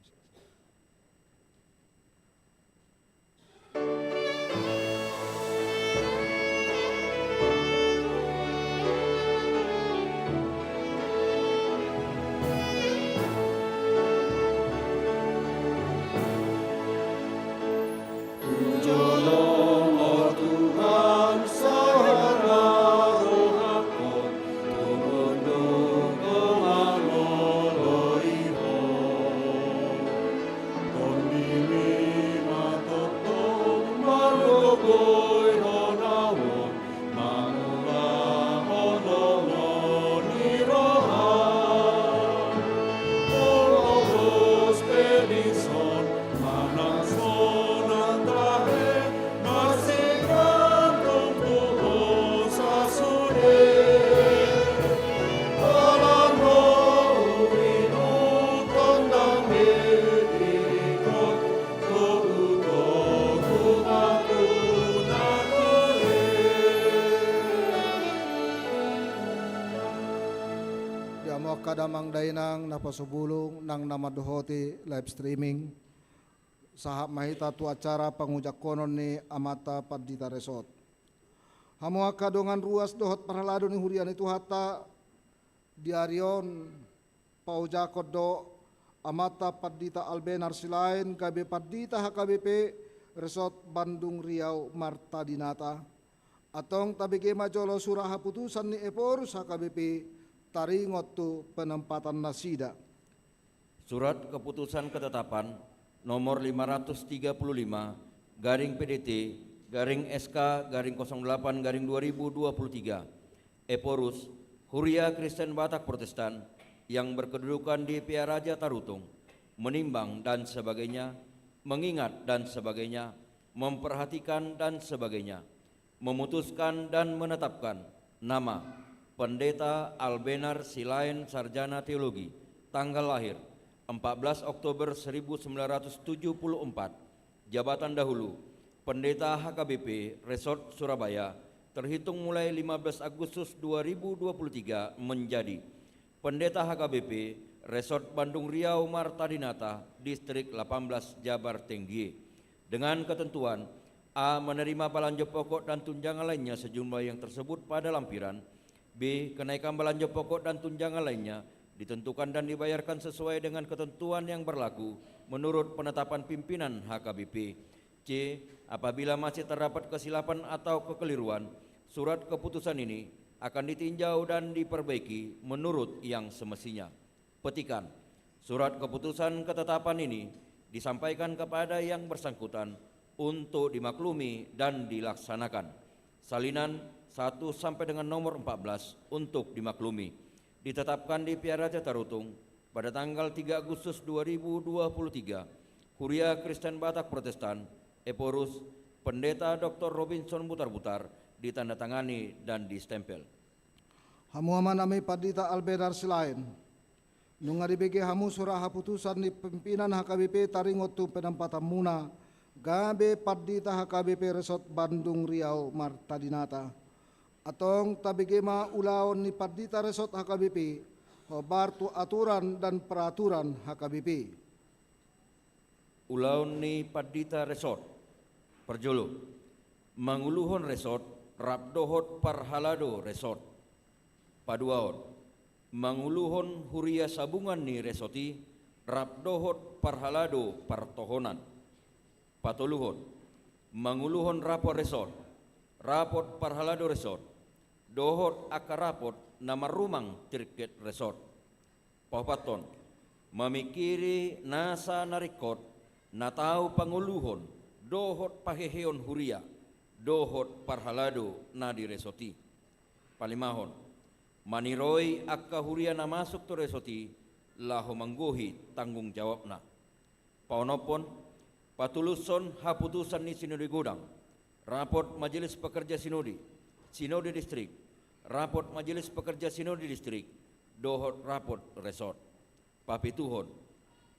S7: Kadamang dainang napasubulong nang namadohoti live streaming sahap mahita tu acara pangujak konon ni Amata Padita Resort. Hamu kadongan ruas dohot paralado ni hurian itu hata diarion paujakot do Amata Padita Albenar Silain KB Padita HKBP Resort Bandung Riau Marta Dinata atong tabike majolo surah putusan ni Eporus HKBP taringot tu penempatan nasida.
S8: Surat keputusan ketetapan nomor 535 garing PDT garing SK garing 08 garing 2023 Eporus Huria Kristen Batak Protestan yang berkedudukan di Piaraja Tarutung menimbang dan sebagainya, mengingat dan sebagainya, memperhatikan dan sebagainya, memutuskan dan menetapkan nama Pendeta Albenar Silain Sarjana Teologi, tanggal lahir 14 Oktober 1974, jabatan dahulu Pendeta HKBP Resort Surabaya, terhitung mulai 15 Agustus 2023 menjadi Pendeta HKBP Resort Bandung Riau Marta Dinata, Distrik 18 Jabar Tenggie, dengan ketentuan A. Menerima belanja pokok dan tunjangan lainnya sejumlah yang tersebut pada lampiran. B. Kenaikan belanja pokok dan tunjangan lainnya ditentukan dan dibayarkan sesuai dengan ketentuan yang berlaku menurut penetapan pimpinan HKBP. C. Apabila masih terdapat kesilapan atau kekeliruan, surat keputusan ini akan ditinjau dan diperbaiki menurut yang semestinya. Petikan, surat keputusan ketetapan ini disampaikan kepada yang bersangkutan untuk dimaklumi dan dilaksanakan. Salinan 1 sampai dengan nomor 14 untuk dimaklumi. Ditetapkan di Piaraja Tarutung pada tanggal 3 Agustus 2023. Huria Kristen Batak Protestan, Eporus, Pendeta Dr. Robinson Butar-Butar, ditandatangani dan distempel.
S7: Hamu amanami Padita Albenar Silain. Nung adibigi hamu surah putusan di pimpinan HKBP taringot tu penempatan muna gabe Padita HKBP Resort Bandung Riau Marta Dinata. Atong tabigema ulaon ni Padita Resort HKBP hobartu aturan dan peraturan HKBP.
S8: Ulaon ni Padita Resort perjolo manguluhon resort rabdohot parhalado resort paduaon manguluhon huria sabungan ni resoti rabdohot parhalado partohonan patoluhon manguluhon rapor resort rapot parhalado resort dohot akarapot nama rumang tirket resort. Papaton, memikiri nasa narikot, natau panguluhon, dohot paheheon huria, dohot parhalado na di resoti. Palimahon, maniroi akka huria na masuk to resoti, lahu mangguhi tanggung jawabna. Paunopon patuluson haputusan ni sinodi gudang, raport majelis pekerja sinodi distrik, raport majelis pekerja sinodi distrik, dohot raport resort. Papituhon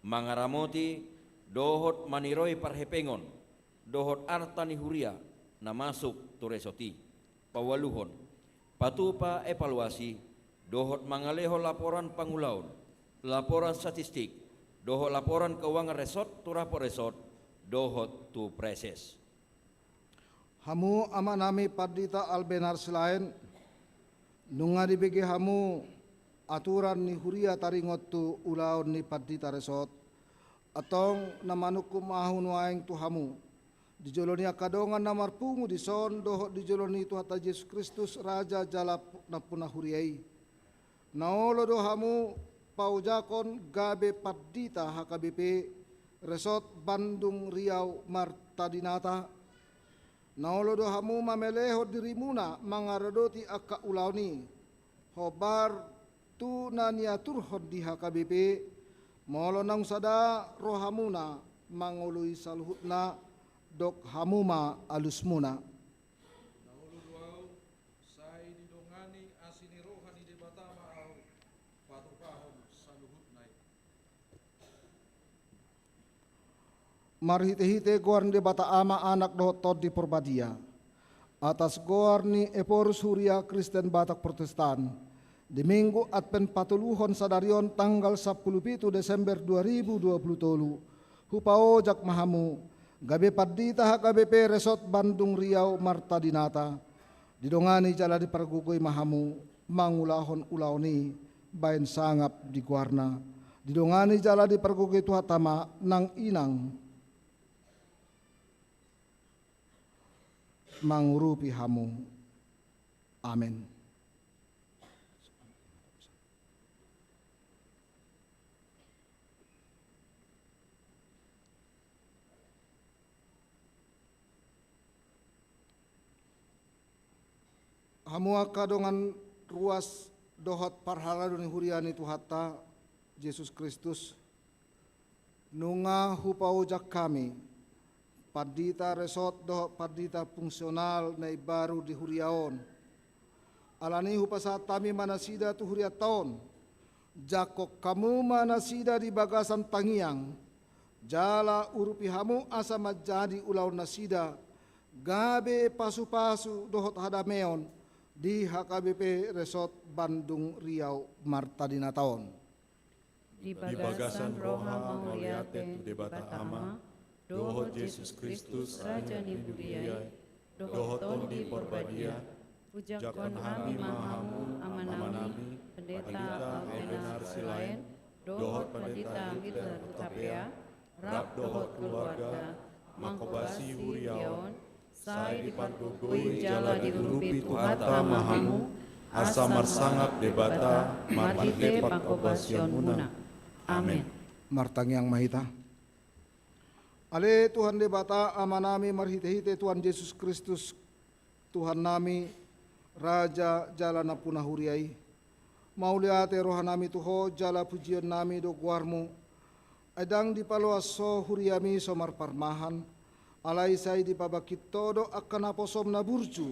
S8: mangaramoti dohot maniroi parhepengon, dohot artani huria na masuk tu resoti. Pawaluhon patupa evaluasi, dohot mangaleho laporan pangulaun, laporan statistik, dohot laporan keuangan resort tu rapor resort, dohot tu preses.
S7: Hamu amanami padita albenar selain nunga dibagi hamu aturan ni huria taringot tu ulaon ni padita resort atong namanukum ahun waeng tu hamu dijoloni akadongan namar pungu di son dohot dijoloni tu hata Yesus Kristus raja jalap napuna huriai naolo do hamu paujakon gabe padita HKBP resort Bandung Riau Martadinata naolo do hamu mameleho dirimuna mangaradoti akka ulaoni hobar tu naniatur di HKBP molo nang sada rohamuna mangului saluhutna dok hamuma alusmuna.
S10: Naulu duau sai didongani asini rohani de batama au patupahon saluhutnai.
S7: Marhite-hite goar de bata ama anak dohot di Purbadia atas goar ni Eporus Huria Kristen Batak Protestan di Minggu Advent Patuluhon Sadarion tanggal 17 Desember 2020 hupao jak mahamu gabe padita HKBP Resort Bandung Riau Martadinata didongani jala di pergugui mahamu mangulahon ulaoni bain sangap di guarna didongani jala di pergugui tuhatama nang inang mangurupi hamu. Amin. Hamua kadongan ruas dohot parhala doni huriani tuhata Yesus Kristus nunga hupau jak kami padita resort dohot padita fungsional na baru di huriaon alani hupasa tami manasida tu huriaton jakok kamu manasida di bagasan tangiang jala urupi hamu asa majadi ulau nasida gabe pasu-pasu dohot hadameon di HKBP Resort Bandung Riau Martadinataon.
S4: Di bagasan roha mauliate tu debata ama, dohot Yesus Kristus raja ni budaya, dohot tondi porbadia, pujakon hami mahamu amanami, pendeta albenar silain, dohot pendeta Hitler utapea, rap dohot keluarga, makobasi huriaon, sai di pargogoi jala di urupi tuhata mahamu asa marsangap debata martite pakobasion muna. Amin.
S7: Martang yang mahita. Ale Tuhan debata amanami marhite-hite Tuhan Yesus Kristus Tuhan nami Raja jala napuna huriai. Mauliate rohanami tuho jala pujian nami do guarmu. Adang di paluaso huriami somar parmahan. Alai sai di pabakit todo akan aposom na burju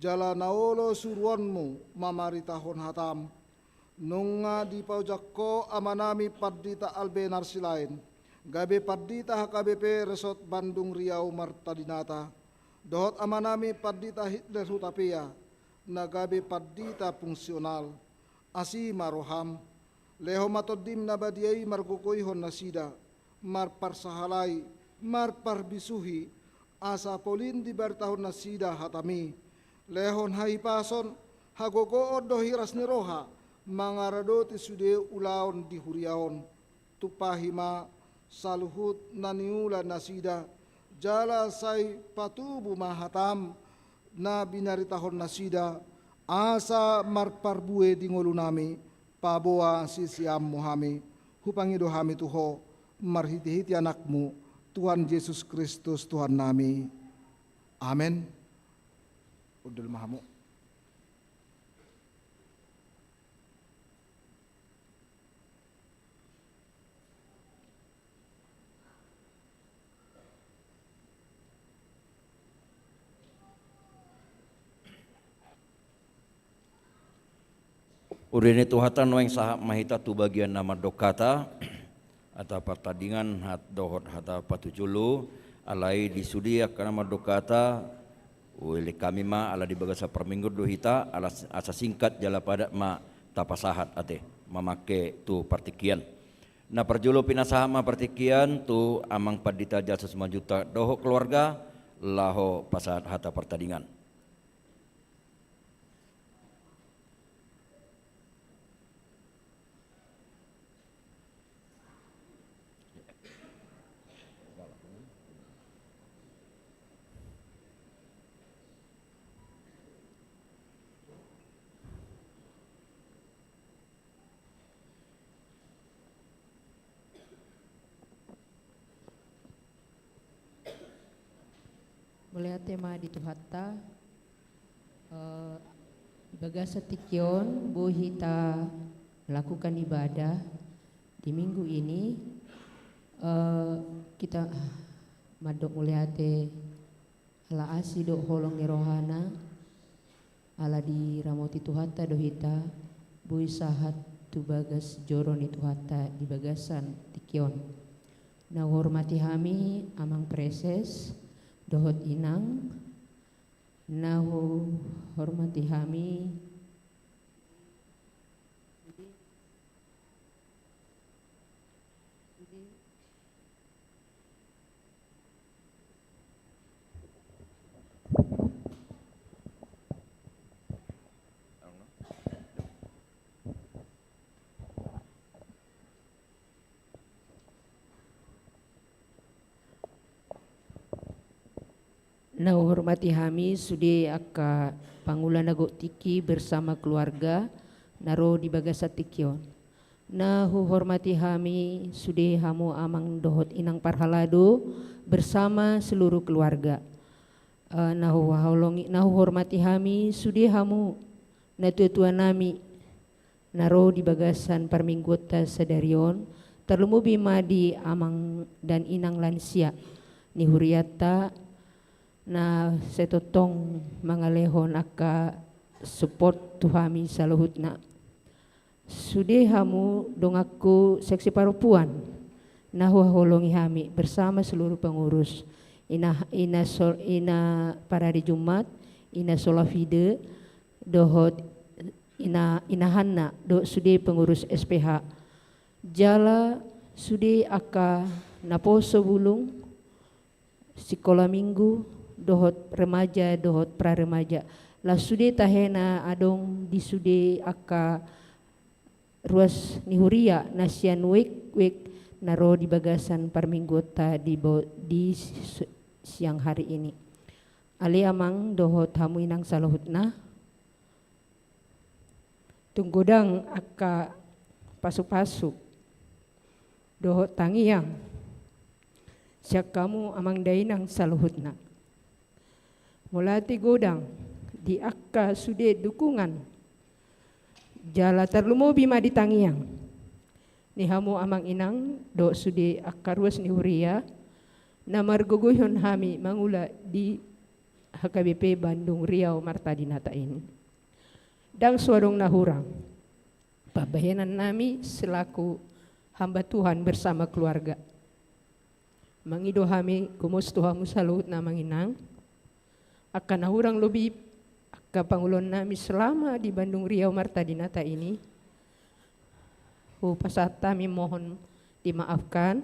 S7: jala naolo suruanmu mamari tahun hatam nunga di paujakko amanami padita albenar silain gabe padita HKBP Resort Bandung Riau Martadinata dohot amanami padita Hitler hutapia na gabe padita fungsional asima roham leho matodim na badiai margukoi hon nasida mar parsahalai mar parbisuhi asa polin di bertahun nasida hatami lehon hai pason hagogo odo hiras niroha mangaradoti sude ulaon di huriaon tupahima saluhut naniula nasida jala sai patubu mahatam na binari tahun nasida asa mar parbue di ngolunami paboa sisiam muhami hupangido hami tuho marhiti-hiti anakmu Tuhan Yesus Kristus Tuhan nami. Amin. Udul mahamu.
S8: Urine Tuhatan weng sahak mahita tu bagian nama dokata atau pertandingan hat dohot hata patujulu alai disudi akan nama dokata oleh kami ma ala di bagasa perminggu dohita ala asa singkat jala pada ma tapasahat ate mamake tu partikian. Na perjulu pinasaha ma partikian tu amang padita jasa 1 juta doho keluarga laho pasahat hata pertandingan.
S11: Mulai tema di Tuhatta bagasa tikion buhita melakukan ibadah di minggu ini kita madok muliate ala asido holong ni rohana ala di ramoti Tuhatta dohita bui sahat tu bagas joro ni Tuhatta di bagasan tikion. Na hormati hami amang preses dohot inang nahu hormati hami na hormati hami sudi aka pangulan nago tiki bersama keluarga naro di bagasa tikion. Na hormati hami sudi hamu amang dohot inang parhalado bersama seluruh keluarga. Na hormati hami sudi hamu na tua nami naro di bagasan perminggota sadarion terlemu bima di amang dan inang lansia ni huriata na setotong mangalehon aka support tuhami saluhutna. Sude hamu dongaku seksi parupuan na holongi hami bersama seluruh pengurus ina para di Jumat ina solafide dohot ina hanna do sude pengurus SPH jala sude aka naposo bulung sekolah minggu dohot remaja dohot pra remaja la sude tahena adong di sude aka ruas nihuria nasian wek naro di bagasan parminggota di siang hari ini. Ali amang dohot hamu inang saluhutna tunggodang aka pasu-pasu dohot tangiyang siak kamu amang dainang saluhutna. Mulati godang di akka sude dukungan jala terlumo bima di tangiyang ni hamu amang inang do sude akka ruas ni huria na margogoyon hami mangula di HKBP Bandung Riau Martadinata ini dang suadong nahurang pabayanan nami selaku hamba Tuhan bersama keluarga mangido hami kumusto hamu salut na manginang akan nahurang lobi aka pangulon nami selama di Bandung Riau Martadinata ini pasata mi mohon dimaafkan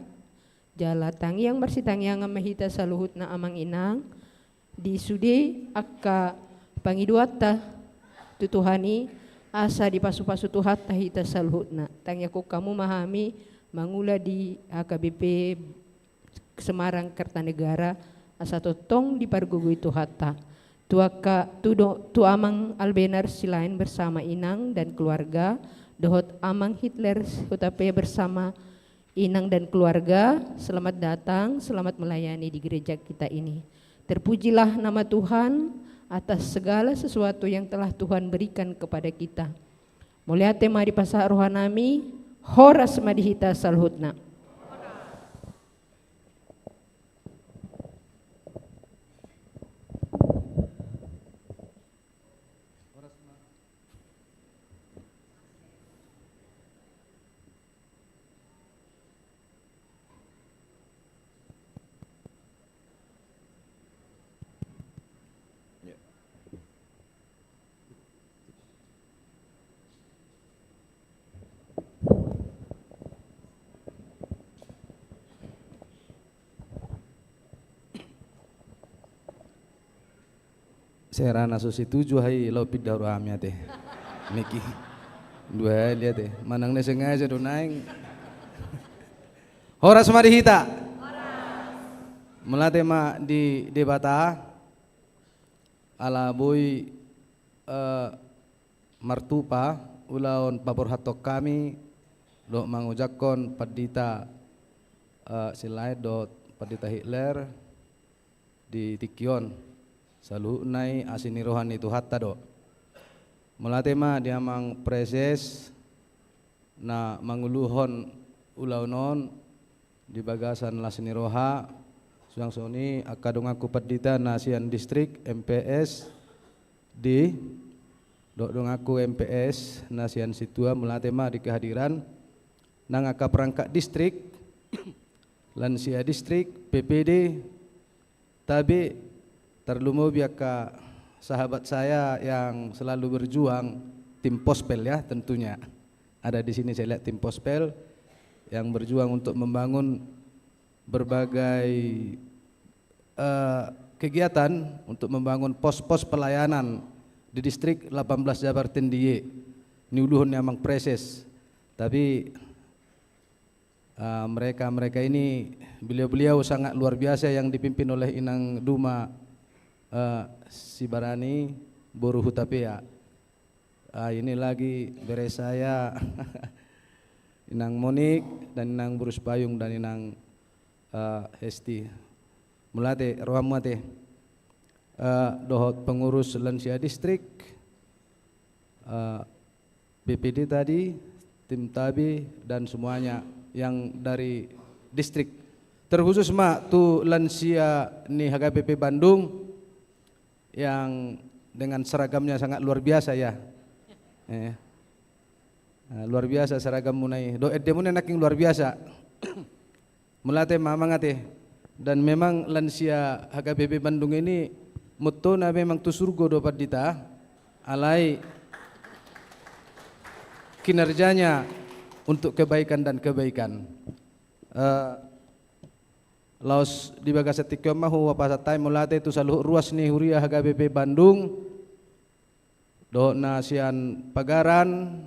S11: jala tangiang marsitangiang mahita saluhut na amang inang di sude aka pangiduata tutuhani asa di pasu-pasu tuhat tahita saluhut na tangiako kamu mahami mangula di HKBP Semarang Kertanegara asa totong di pargugui tuhata tu amang albenar silain bersama inang dan keluarga dohot amang Hitler hutape bersama inang dan keluarga selamat datang selamat melayani di gereja kita ini. Terpujilah nama Tuhan atas segala sesuatu yang telah Tuhan berikan kepada kita. Mulia tema di pasar rohanami horas madihita salhutna.
S12: Serana setuju hai lo pidaru amnya teh. Miki. Dua lihat teh, manang ne sengaja do naing. Horas mari hita. Melate ma di debata ala boy martupa ulaon pabor hatok kami do mangujakon padita silai do padita Hitler di Tikion salu nai asini rohani itu hatta do melate ma dia mang preses na manguluhon ulaunon di bagasan lasini roha suang soni akadong aku padita nasian distrik MPS di dong aku MPS nasian situa melate ma di kehadiran nang aka perangkat distrik lansia distrik PPD tapi terlumu biaka sahabat saya yang selalu berjuang tim Pospel ya tentunya ada di sini saya lihat tim Pospel yang berjuang untuk membangun berbagai kegiatan untuk membangun pos-pos pelayanan di distrik 18 Jabar Tendiye niuluhun yang preses tapi mereka ini beliau-beliau sangat luar biasa yang dipimpin oleh Inang Duma Sibarani Boru Hutapea. Ini lagi beres saya Inang Monik dan Inang Burus Payung dan Inang Hesti mulate rohamate dohot pengurus lansia distrik BPD tadi tim Tabi dan semuanya yang dari distrik terkhusus mak tu lansia ni HKBP Bandung yang dengan seragamnya sangat luar biasa ya luar biasa seragam munai do edemune naking luar biasa melate mamangate dan memang lansia HKBP Bandung ini motona memang tu surga do padita alai kinerjanya untuk kebaikan dan kebaikan. Laos di bagasa tikom mahu wapasatai mulate itu saluh ruas ni huria HKBP Bandung do nasian Pagaran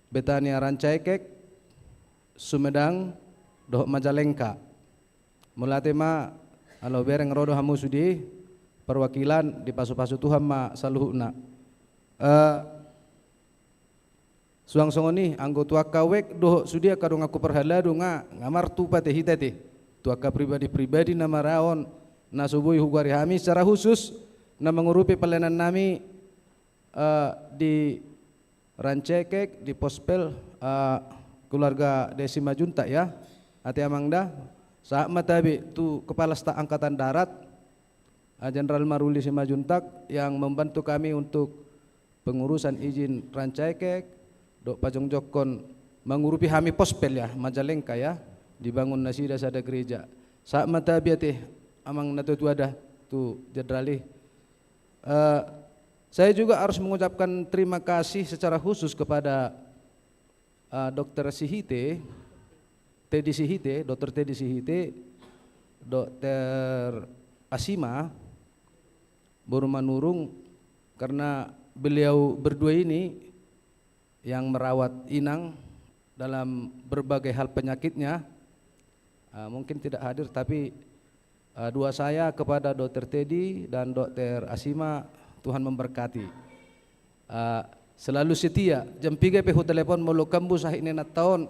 S12: Betania Rancaikek Sumedang do Majalengka mulate ma alo bereng rodo hamu sudi perwakilan di pasu-pasu Tuhan ma saluhna suang songoni anggota kawek doh sudia kadong aku perhala do ngamar tu pate hitete tu aka pribadi nama raon na subui hugari hami secara khusus na mengurupi pelayanan nami di Rancekek di Pospel keluarga Desi Majuntak ya ati amangda saat matabi tu kepala staf angkatan darat Jenderal Maruli Simajuntak yang membantu kami untuk pengurusan izin Rancekek dok pajong jokon mengurupi hami Pospel ya Majalengka ya dibangun nasida sada gereja saat mata biate amang natu ada tu jenderali saya juga harus mengucapkan terima kasih secara khusus kepada Dr. Sihite Teddy Sihite Dr. Teddy Sihite Dr. Asima Borumanurung karena beliau berdua ini yang merawat Inang dalam berbagai hal penyakitnya mungkin tidak hadir tapi dua saya kepada Dr. Teddy dan Dr. Asima Tuhan memberkati selalu setia jam 3 pehu telepon mulu kambu sahik nena tahun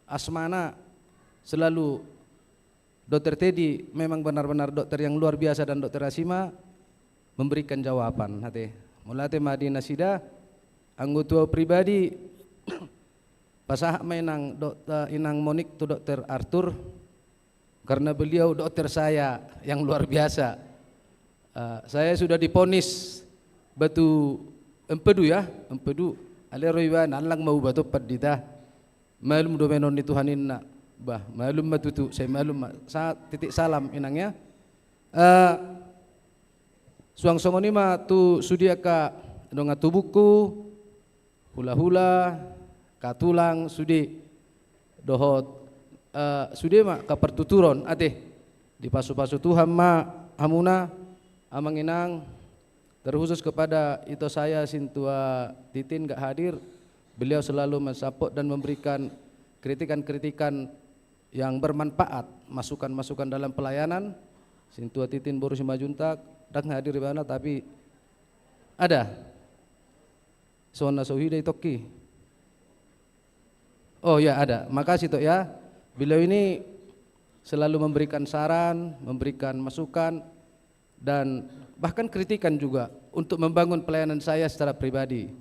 S12: asmana selalu Dr. Teddy memang benar-benar dokter yang luar biasa dan Dr. Asima memberikan jawaban hati mulate Madinah Sida anggota pribadi pasah mainang Dr. Inang Monik tu Dr. Arthur karena beliau dokter saya yang luar biasa saya sudah diponis batu empedu ya empedu aleroiwan alang mau batu padita malum do menon ni Tuhaninna bah malum matutu saya malum saat titik salam inangnya suang songoni ma tu sudiaka donga tubuku hula-hula katulang sudi dohot sudi ma kapertuturon ate di pasu-pasu Tuhan ma hamuna amang inang, terkhusus kepada itu saya Sintua Titin gak hadir, beliau selalu mensupport dan memberikan kritikan-kritikan yang bermanfaat, masukan-masukan dalam pelayanan. Sintua Titin Boru Simajuntak dak hadir di mana, tapi ada Sona Sohida Toki. Oh ya ada, makasih Tok ya. Beliau ini selalu memberikan saran, memberikan masukan dan bahkan kritikan juga untuk membangun pelayanan saya secara pribadi.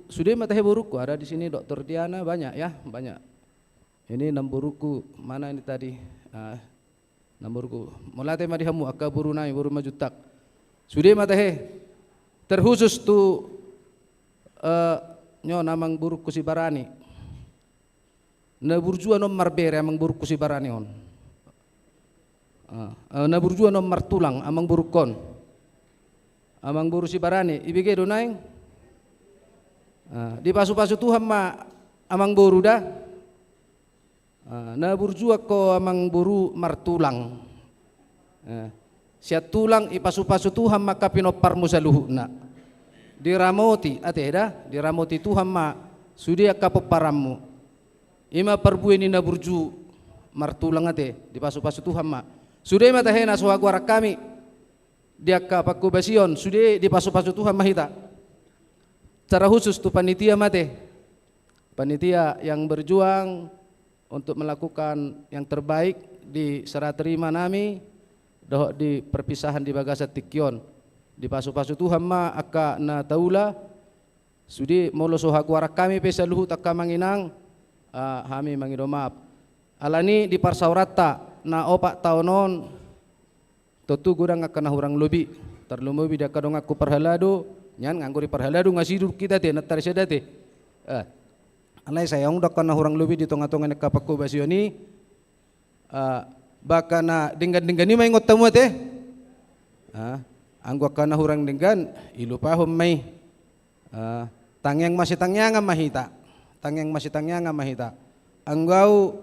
S12: Sudah matahe buruku ada di sini Dr. Diana, banyak ya, banyak. Ini 6 buruku, mana ini tadi? 6 buruku. Mulate madihamu akka buru nai buru majutak. Sudah matahe terkhusus tu nyo namang buruku si barani. Na burjua no marbere amang buruku si barani on. Na burjua no martulang amang burukon. Amang buru si barani ibigay donay. Di pasu-pasu Tuhan ma amang buru dah. Na burjua ko amang buru martulang. Siat tulang ipasu-pasu Tuhan maka pinoparmu sa luhuna. Diramoti ate dah, diramoti Tuhan ma sudia kapoparamu. Ima perbuin ina burju martulang ate di pasu-pasu Tuhan ma. Sudah mata hena suhaguara kami dia kapaku basion sudah di pasu-pasu Tuhan mahita. Secara khusus tu panitia mate, panitia yang berjuang untuk melakukan yang terbaik di serah terima nami doh di perpisahan di Bagasa Tikyon di pasu-pasu Tuhan ma aka na taula sudi molo sohaguara kami pesa luhut aka manginang kami mangido maaf alani di parsaurata na opak taonon totu gudang aka na hurang lobi terlumubi dia kadong aku perhalado nyan nganggo di perhalado ngasidur kita te natar sedate alai sayang dak kana hurang lobi di tonga-tonga nek kapakku basioni baka na dinggan-dinggan ni may ngot tamo te anggo kana hurang dinggan ilupahom may tangyang masitangyangan mahita tangyang masitangyangan mahita anggau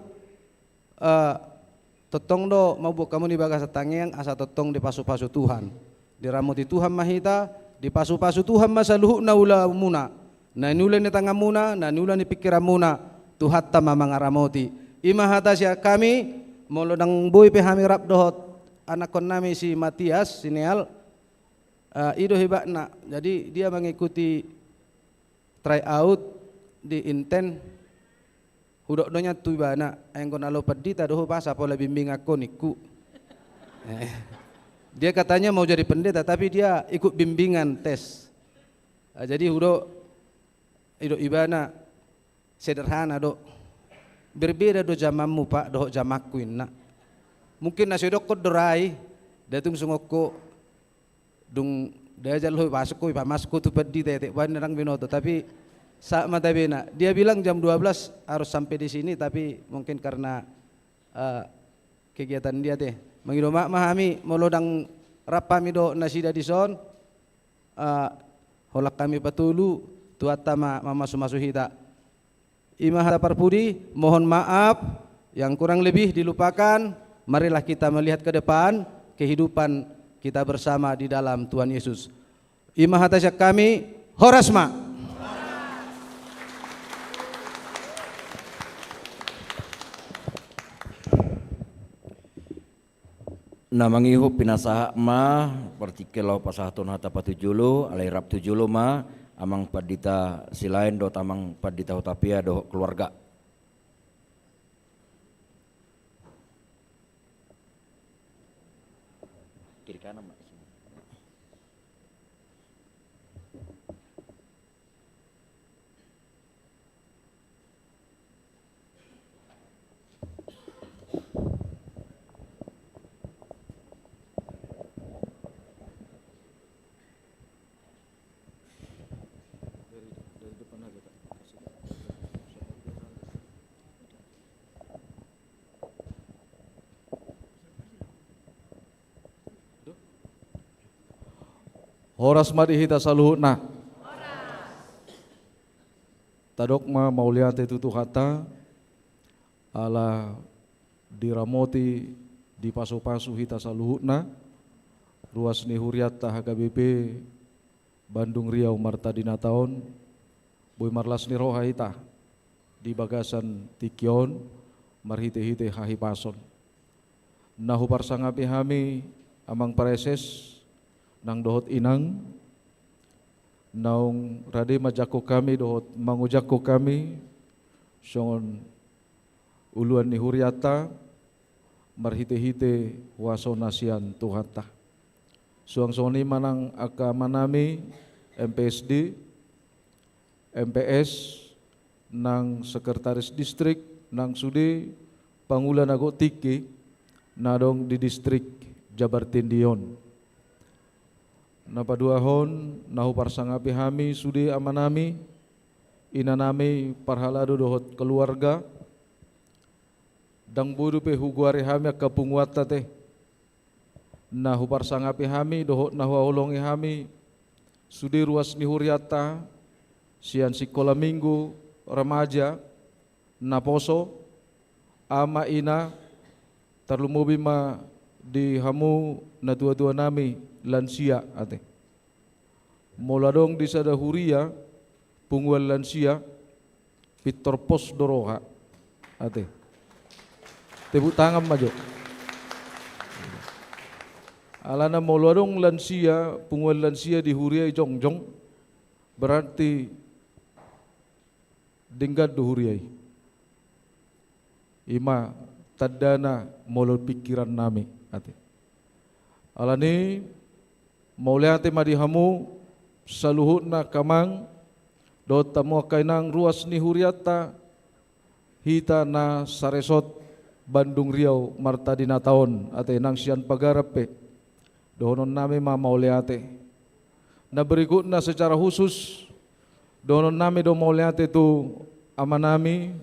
S12: totong do mabuk kamu di Bagasa tangyang asa totong di pasu-pasu Tuhan diramuti Tuhan mahita di pasu-pasu Tuhan masa luhuk na ula muna na nulan ni tanga muna na nulan ni pikiran muna Tuhan ta mamangaramoti imahata siya kami molo nang boy pe hami rap dohot anak kon nami si Matias si Neal ido hebat nak jadi dia mengikuti try out di Inten hudok donya tu bana yang kon alo pedita doho pas pola bimbing aku niku dia katanya mau jadi pendeta tapi dia ikut bimbingan tes jadi hudok ido ibana sederhana do berbeda do jamamu pak doh jamaku nak mungkin nasi dok dorai datung sungoko dung dia jalur masuk ko masuk tu pedi tete ban nerang binoto tapi saat mata bina dia bilang jam 12 harus sampai di sini tapi mungkin karena kegiatan dia teh mangido mak mahami molodang rapami do nasida di son holak kami patulu tuata mama sumasuhita imah parpudi mohon maaf yang kurang lebih dilupakan marilah kita melihat ke depan kehidupan kita bersama di dalam Tuhan Yesus imah hatasyak kami horasma
S8: namangihu pinasaha ma partikelau pasahaton hata patujulu alai rap tujulu ma amang padita silain do tamang padita hutapia do keluarga kiri kanan mak
S10: Horas madihita saluhutna. Tadok ma mauliate tutu hata ala diramoti di pasu-pasu hita saluhutna ruas ni huriatta HKBP Bandung Riau Martadina Taon boy marlas ni roha hita di bagasan tikion marhite-hite hahi pason nahu parsangapi hami amang pareses nang dohot inang naung rade majako kami dohot mangujako kami songon uluan ni huriata marhite-hite waso nasian tuhata suang soni manang aka manami MPSD MPS nang sekretaris distrik nang sude pangulan ago tiki nadong di distrik Jabar Tindion napaduahon nahu parsangapi hami sude amanami inanami parhalado dohot keluarga dang bodo pe huguare hami kapungwata teh nahu parsangapi hami dohot nahu aholongi hami sude ruas ni huriata sian sikola minggu remaja naposo ama ina tarlumobi ma di hamu na tua-tua nami lansia ate moladong di sada huria pungwal lansia Victor Pos Doroha ate tepuk tangan maju alana moladong lansia pungwal lansia di huria jongjong berarti dinggat do huriai ima tadana molol pikiran nami ate alani mauleate madihamu saluhutna kamang do tamu kainang ruas ni huriata hita na saresot Bandung Riau Martadina Taon ate nang sian pagarape dohonon nami ma mauleate na berikutna secara khusus dohonon nami do mauleate tu amanami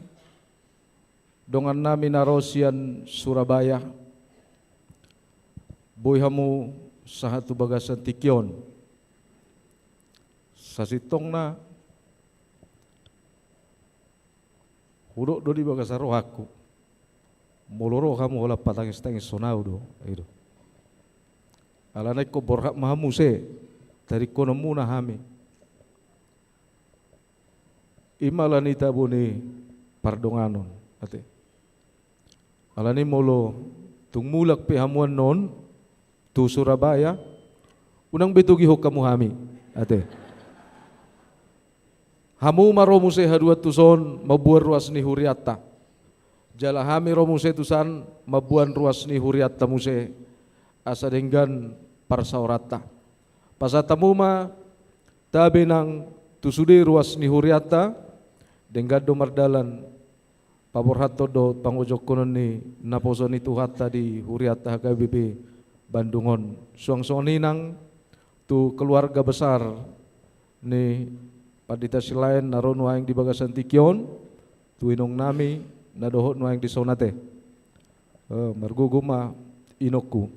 S10: dongan nami narosian Surabaya boy hamu sahatu bagasan tikion sasitong na hudok do di bagasan rohaku moloro kamu hola patangis-tangis sonau do itu alanai ko borhak mahamu se dari kono muna hami imalani tabuni pardonganon ate alani molo tung mulak pe hamuan non tu Surabaya unang betugi hok kamu hami ate hamu maromuse hadua tuson mabuan ruas ni huriata jala hami romuse tusan mabuan ruas ni huriata muse asa denggan parsaurata pasatamu ma tabe nang tusude ruas ni huriata denggan do mardalan paborhato do pangojok konon ni naposo ni tuhata di huriata HKBP Bandungon suang soninang tu keluarga besar ni padita silain naron waeng di bagasan tikion tu inong nami nadohot waeng di sonate marguguma inoku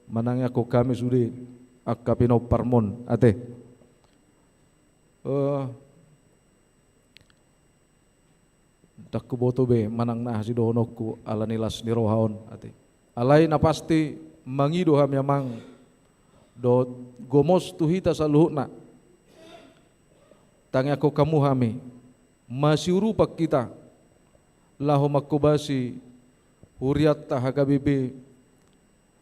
S10: manangnya ko kami sudi akapino parmon ate takku boto be manang nah si dohonoku ala nilas ni rohaon ate alai na pasti mangido ham yamang do gomos tuhita saluhna tangya ko kamu hami masih rupak kita lahu makubasi huriatta HKBP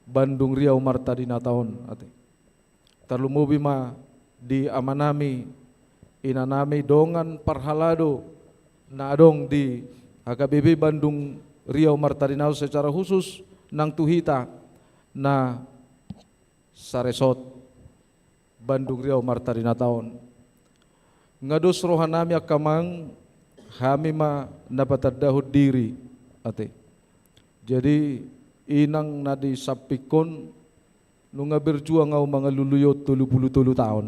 S10: Bandung Riau Martadina Taon ate tarlumobi ma di amanami inanami dongan parhalado na adong di HKBP Bandung Riau Martadina secara khusus nang tuhita na saresot Bandung Riau Martadina Taon ngados rohanami akamang hami ma napatadahud diri ate jadi inang nadi sapikon nunga berjuang au mga luluyot 33 tahun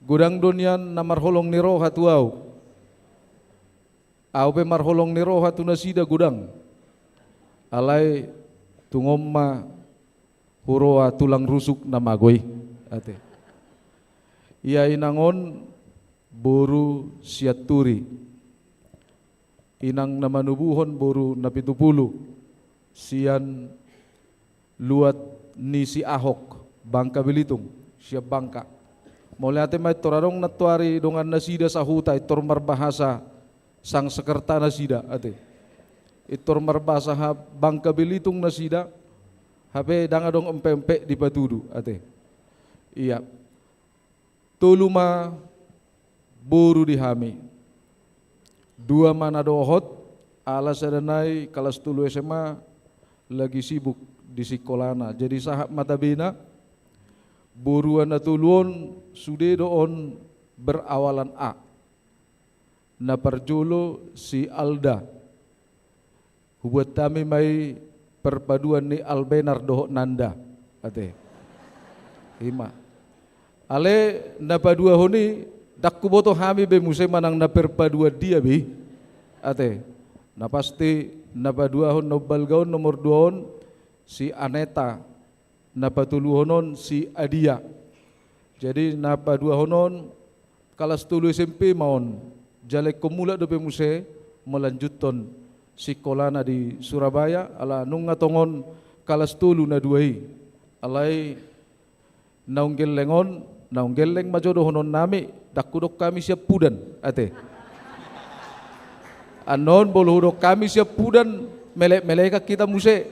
S10: gudang donian na marholong ni roha tuaw au pe marholong ni roha tu nasida gudang alai tungomma huroa tulang rusuk na magoy ate ia inangon buru siaturi inang namanubuhon boru na 70 sian luat ni si Ahok Bangka Belitung siap Bangka mauliate may torarong natuari dongan nasida sa huta itor marbahasa sang sekerta nasida ate itor marbahasa ha Bangka Belitung nasida habe dangadong empe-empe di Patudu ate iya tuluma boru di hami dua mana dohot alas adanai kelas 10 SMA lagi sibuk di sekolahna jadi sahab matabina buruan atuluon sude doon berawalan A na parjolo si Alda buat kami may perpaduan ni Albenar dohot nanda ate hima ale na padua honi dakku boto hami be muse manang na perpadua dia bi ate na pasti na padua hon no balgaon nomor 2 si Aneta na patuluhonon si Adia jadi na padua honon kalas 10 SMP maon jalek komula dope muse melanjutton sekolahna di Surabaya ala nung ngatongon kalas 10 na duai alai naunggel lengon naunggel leng majodo honon nami dakudok kami siap pudan ate anon boluhudok kami siap pudan melek-meleka kita muse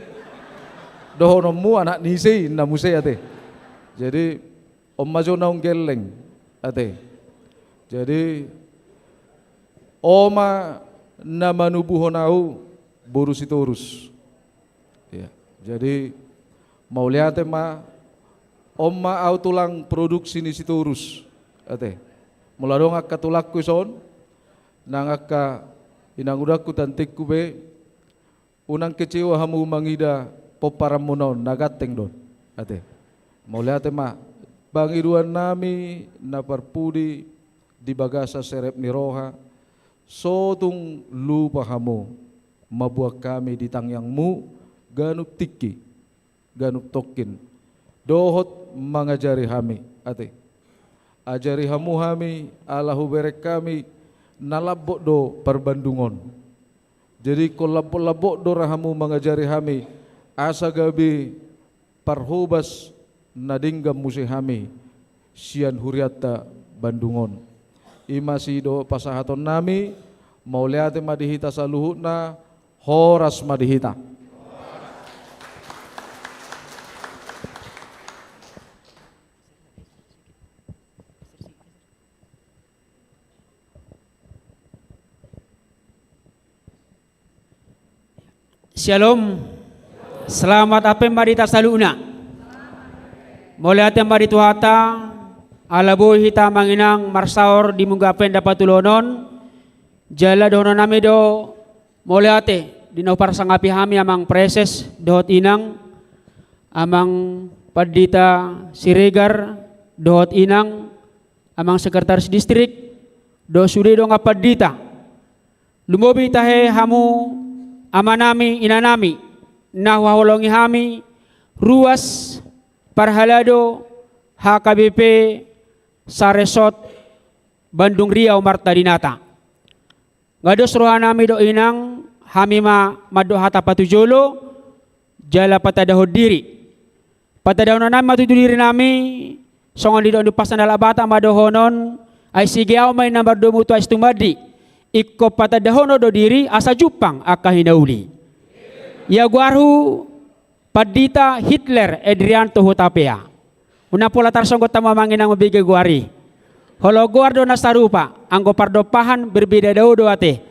S10: dohonomu anak nisi na muse ate jadi om majo naunggel leng ate jadi oma na manubuhonau boru sitorus ya jadi mau lihat ma omma au tulang produksi ni sitorus ate muladong akka tulak kuson nang akka inang udakku tantikku be unang kecewa hamu mangida poparamunon nagateng don ate mau lihat ma bangiduan nami na parpudi di bagasa serep ni roha sotung lupa hamu mabuak kami di tangyangmu ganuk tiki ganuk tokin dohot mengajari hami ate ajari hamu hami alahu berek kami nalabok do perbandungon jadi kolabok do rahamu mengajari hami asa gabi parhubas nadinggam musi hami sian huriata bandungon imasi do pasahaton nami mau lihat madihita saluhutna horas madihita
S9: Shalom. Selamat apa marita saluna. Mulai atem maritu hata alabu hita manginang marsaor di munggapen dapat tulonon jala dono nami do mulai ate di no parsangapi hami amang preses dohot inang amang padita Siregar dohot inang amang sekretaris distrik do sude do ngapadita lumobi tahe hamu amanami inanami nahwaholongi hami ruas parhalado HKBP Saresot Bandung Riau Marta Dinata ngados rohanami do inang hami mado hata patujolo jala patadahod diri patadahon nami matudu diri nami songon di do pasan dala bata madohonon ay sigeaw may number 2 mutu ay stumadi ikko patadahono do diri asa jupang aka hinauli ya guarhu padita Hitler Edrianto Hutapea una pola tarsonggo tama manginang mabige guari holo guardo na sarupa anggo pardopahan berbeda daw do ate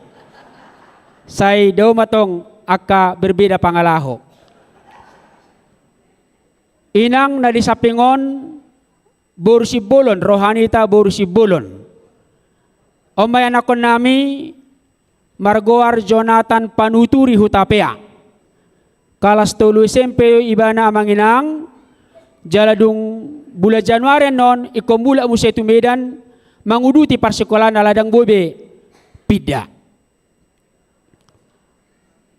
S9: say daw matong aka berbeda pangalaho inang na disapingon Borsi Bolon rohanita Borsi Bolon omayan akon nami Margoar Jonathan Panuturi Hutapea kalas 3 SMP ibana amanginang jaladung bulan Januari non ikomula musetu Medan manguduti parsekolah na ladang bobe pida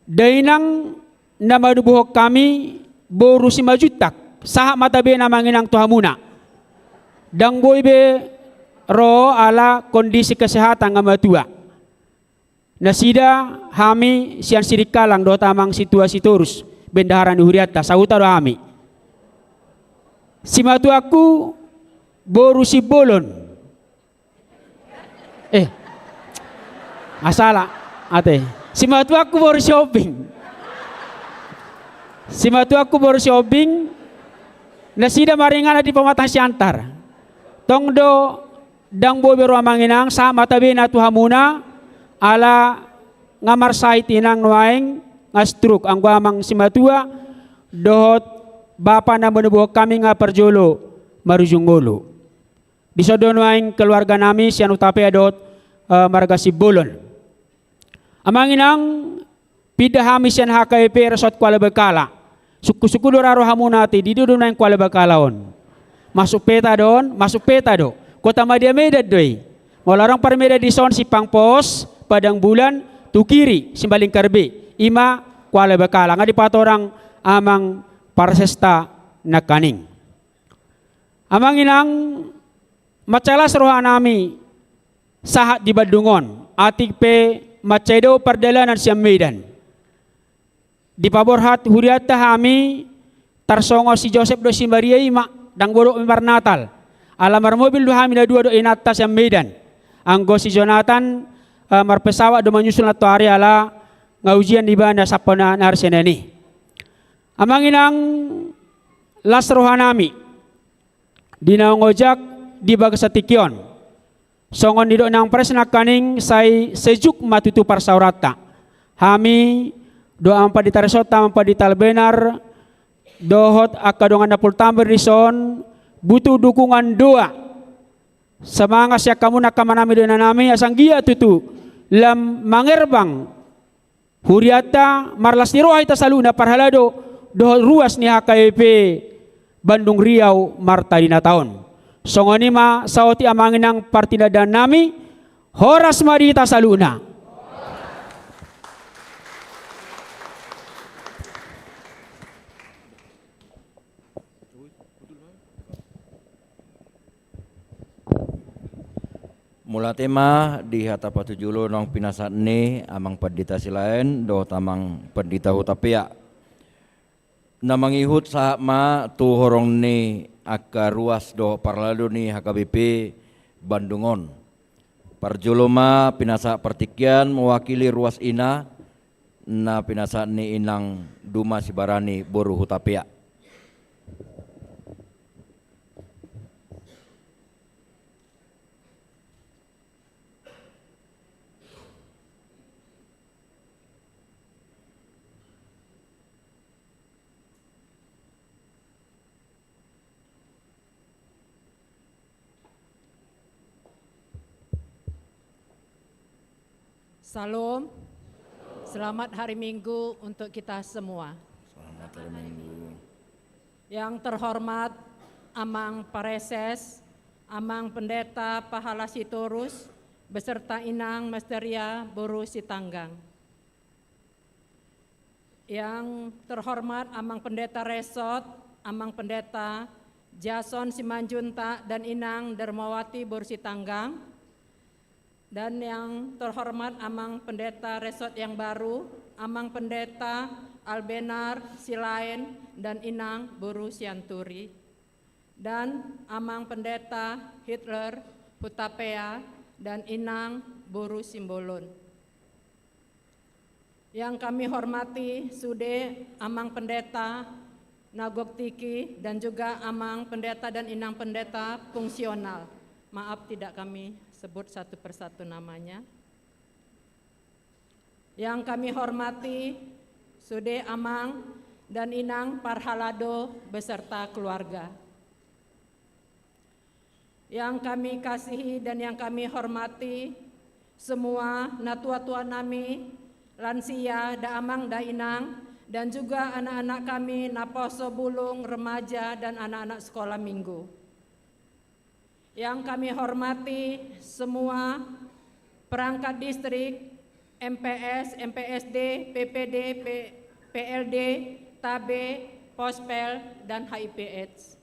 S9: dainang namadubuhok kami boru si majutak saha matabe namanginang tuhamuna dang bobe ro ala kondisi kesehatan ngamatua nasida hami sian sirikalang do tamang situasi turus bendaharan huriata sauta do hami. Simatu aku boru si bolon. Masalah ate. Simatu aku baru shopping. Simatu aku baru shopping. Nasida maringana di pematang siantar. Tongdo dang boberu amanginang sa matabina tuhamuna ala ngamar sait inang nuaing ngastruk ang guamang simatua dohot bapa na menubuh kami nga perjolo marujunggolo. Bisodo nuaing keluarga nami sian utape adot marga Sibulon. Amanginang pidahami sian HKP resort Kuala Bekala. Suku-suku doraro hamunati di dudunan Kuala Bekalaon. Masuk peta do. Kota Madia Medan doi. Molarang parmeda di son Sipang Pos, Padang Bulan, Tukiri, Simbaling Karbe, Ima, Kuala Bekala. Nga di patorang amang parsesta nakaning. Amanginang macalas roha nami sahat di Badungon. Atik pe macedo perdalanan siam Medan. Di paborhat huriata hami tarsongo si Joseph do Simbaria ima dang bodo mimbar Natal. Alamar mobil do hami na dua do inata siam Medan. Anggo si Jonathan marpesawa do menyusul nato hari ala ngaujian di banda sapana narseneni. Amanginang las rohanami dinaongojak di Bagasatikion. Songon didok nang presna kaning say sejuk matutu parsaurata. Hami doa ampa ditaresota ampa ditalbenar dohot akadongan dapul tamber dison butuh dukungan doa. Semangat siya kamu nakamanami doa nami asang gia tutu lam mangerbang huriata marlas niroha ita saluna parhalado dohot ruas ni HKP Bandung Riau Marta dina taon. Songonima sauti amanginang partida dan nami horas marita saluna.
S8: Mula tema di hatapa tujulo nong pinasat ne amang pendita silain do tamang pendita hutapia. Namang ihut sahak ma tu horong ne aka ruas do parlado ni HKBP Bandungon. Parjuloma pinasa pertikian mewakili ruas ina na pinasa ni inang Duma Sibarani Boru Hutapia.
S11: Salam, selamat hari Minggu untuk kita semua.
S8: Selamat hari Minggu.
S11: Yang terhormat Amang Pareses, Amang Pendeta Pahala Sitorus, beserta Inang Masteria Boru Sitanggang. Yang terhormat Amang Pendeta Resort, Amang Pendeta Jason Simanjunta dan Inang Dermawati Boru Sitanggang. Dan yang terhormat Amang Pendeta Resort yang baru, Amang Pendeta Albenar Silain dan Inang Boru Sianturi. Dan Amang Pendeta Hitler Hutapea dan Inang Boru Simbolon. Yang kami hormati Sude Amang Pendeta Nagok Tiki dan juga Amang Pendeta dan Inang Pendeta fungsional. Maaf tidak kami sebut satu persatu namanya. Yang kami hormati Sude Amang dan Inang Parhalado beserta keluarga. Yang kami kasihi dan yang kami hormati semua natua-tua nami, lansia, da Amang, da Inang, dan juga anak-anak kami naposo bulung, remaja, dan anak-anak sekolah minggu. Yang kami hormati semua perangkat distrik, MPS, MPSD, PPD, PLD, TABE, Pospel, dan HIV/AIDS.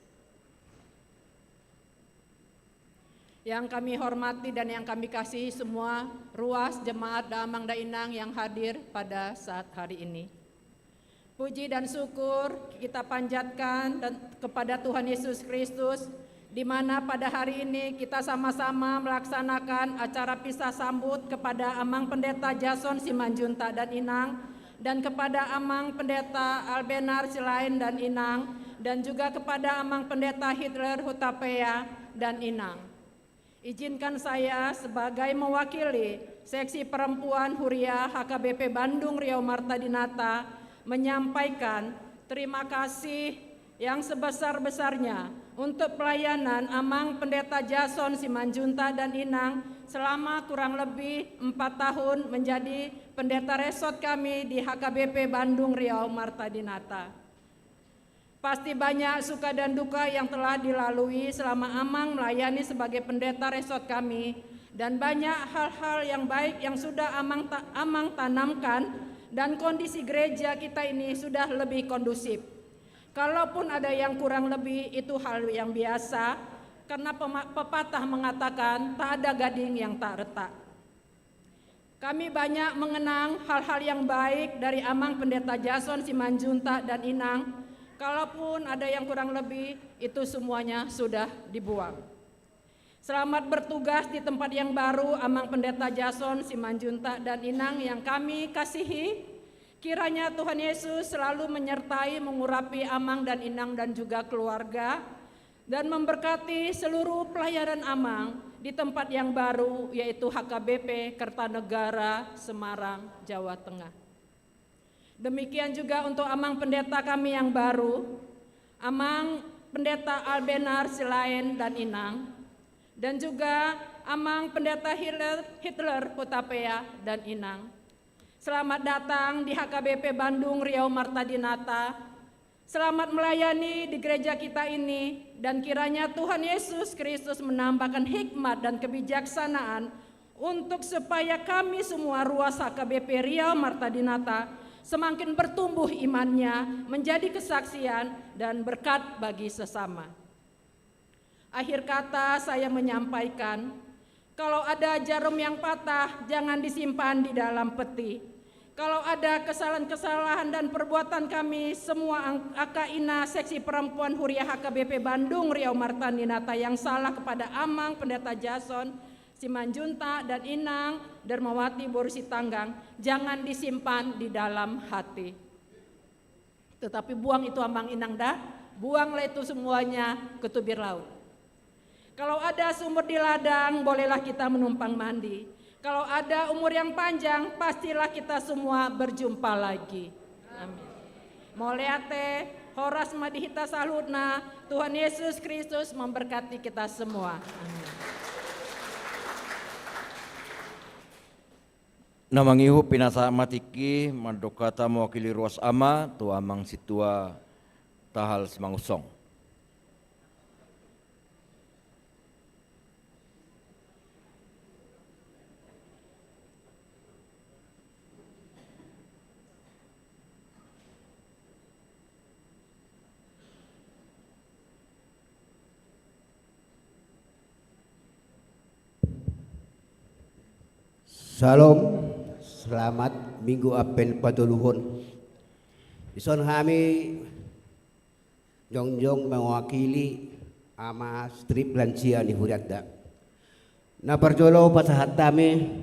S11: Yang kami hormati dan yang kami kasihi semua ruas jemaat Damang Dainang yang hadir pada saat hari ini. Puji dan syukur kita panjatkan kepada Tuhan Yesus Kristus, di mana pada hari ini kita sama-sama melaksanakan acara pisah sambut kepada Amang Pendeta Jason Simanjuntak dan Inang, dan kepada Amang Pendeta Albenar Silain dan Inang, dan juga kepada Amang Pendeta Hitler Hutapea dan Inang. Izinkan saya sebagai mewakili Seksi Perempuan Huria HKBP Bandung Riau Marta Dinata menyampaikan terima kasih yang sebesar-besarnya untuk pelayanan Amang Pendeta Jason Simanjuntak dan Inang selama kurang lebih 4 tahun menjadi pendeta resort kami di HKBP Bandung Riau Marta Dinata. Pasti banyak suka dan duka yang telah dilalui selama Amang melayani sebagai pendeta resort kami, dan banyak hal-hal yang baik yang sudah Amang tanamkan, dan kondisi gereja kita ini sudah lebih kondusif. Kalaupun ada yang kurang lebih, itu hal yang biasa, karena pepatah mengatakan tak ada gading yang tak retak. Kami banyak mengenang hal-hal yang baik dari Amang Pendeta Jason Simanjuntak dan Inang. Kalaupun ada yang kurang lebih, itu semuanya sudah dibuang. Selamat bertugas di tempat yang baru Amang Pendeta Jason Simanjuntak dan Inang yang kami kasihi. Kiranya Tuhan Yesus selalu menyertai, mengurapi Amang dan Inang dan juga keluarga, dan memberkati seluruh pelayanan Amang di tempat yang baru, yaitu HKBP Kertanegara, Semarang, Jawa Tengah. Demikian juga untuk Amang Pendeta kami yang baru, Amang Pendeta Albenar Silain dan Inang, dan juga Amang Pendeta Hitler Hutapea dan Inang. Selamat datang di HKBP Bandung Riau Marta Dinata. Selamat melayani di gereja kita ini, dan kiranya Tuhan Yesus Kristus menambahkan hikmat dan kebijaksanaan untuk supaya kami semua ruas HKBP Riau Marta Dinata semakin bertumbuh imannya, menjadi kesaksian dan berkat bagi sesama. Akhir kata saya menyampaikan, kalau ada jarum yang patah, jangan disimpan di dalam peti. Kalau ada kesalahan-kesalahan dan perbuatan kami semua AKINA Seksi Perempuan Huria HKBP Bandung Riau Marta Dinata yang salah kepada Amang Pendeta Jason Simanjuntak dan Inang Dermawati Borusi Tanggang, jangan disimpan di dalam hati. Tetapi buang itu Amang Inang dah, buanglah itu semuanya ke tubir laut. Kalau ada sumur di ladang, bolehlah kita menumpang mandi. Kalau ada umur yang panjang, pastilah kita semua berjumpa lagi. Amin. Moleate, horas madihita salutna, Tuhan Yesus Kristus memberkati kita semua. Amin.
S8: Namangihu pinasa matiki mandokata mewakili ruas ama tu Amang Situa Tahal Semangusong.
S13: Salam, selamat Minggu Apen Paduluhun. Ison kami jongjong mewakili ama strip lansia di Huriatda. Na perjolo pasahat kami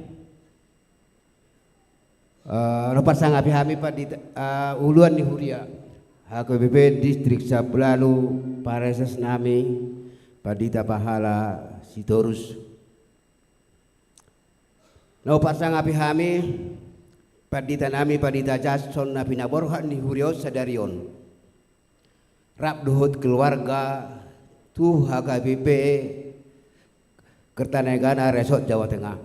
S13: lepas sangapi kami pada uluan di Huria HKBP Distrik Sablalu Pareses nami Padita Pahala Sitorus. No pasang api kami padita nami padita Jason na pinaborhan ni Hurio Sadarion. Rap duhut keluarga tu HKBP Kertanegara Resort Jawa Tengah.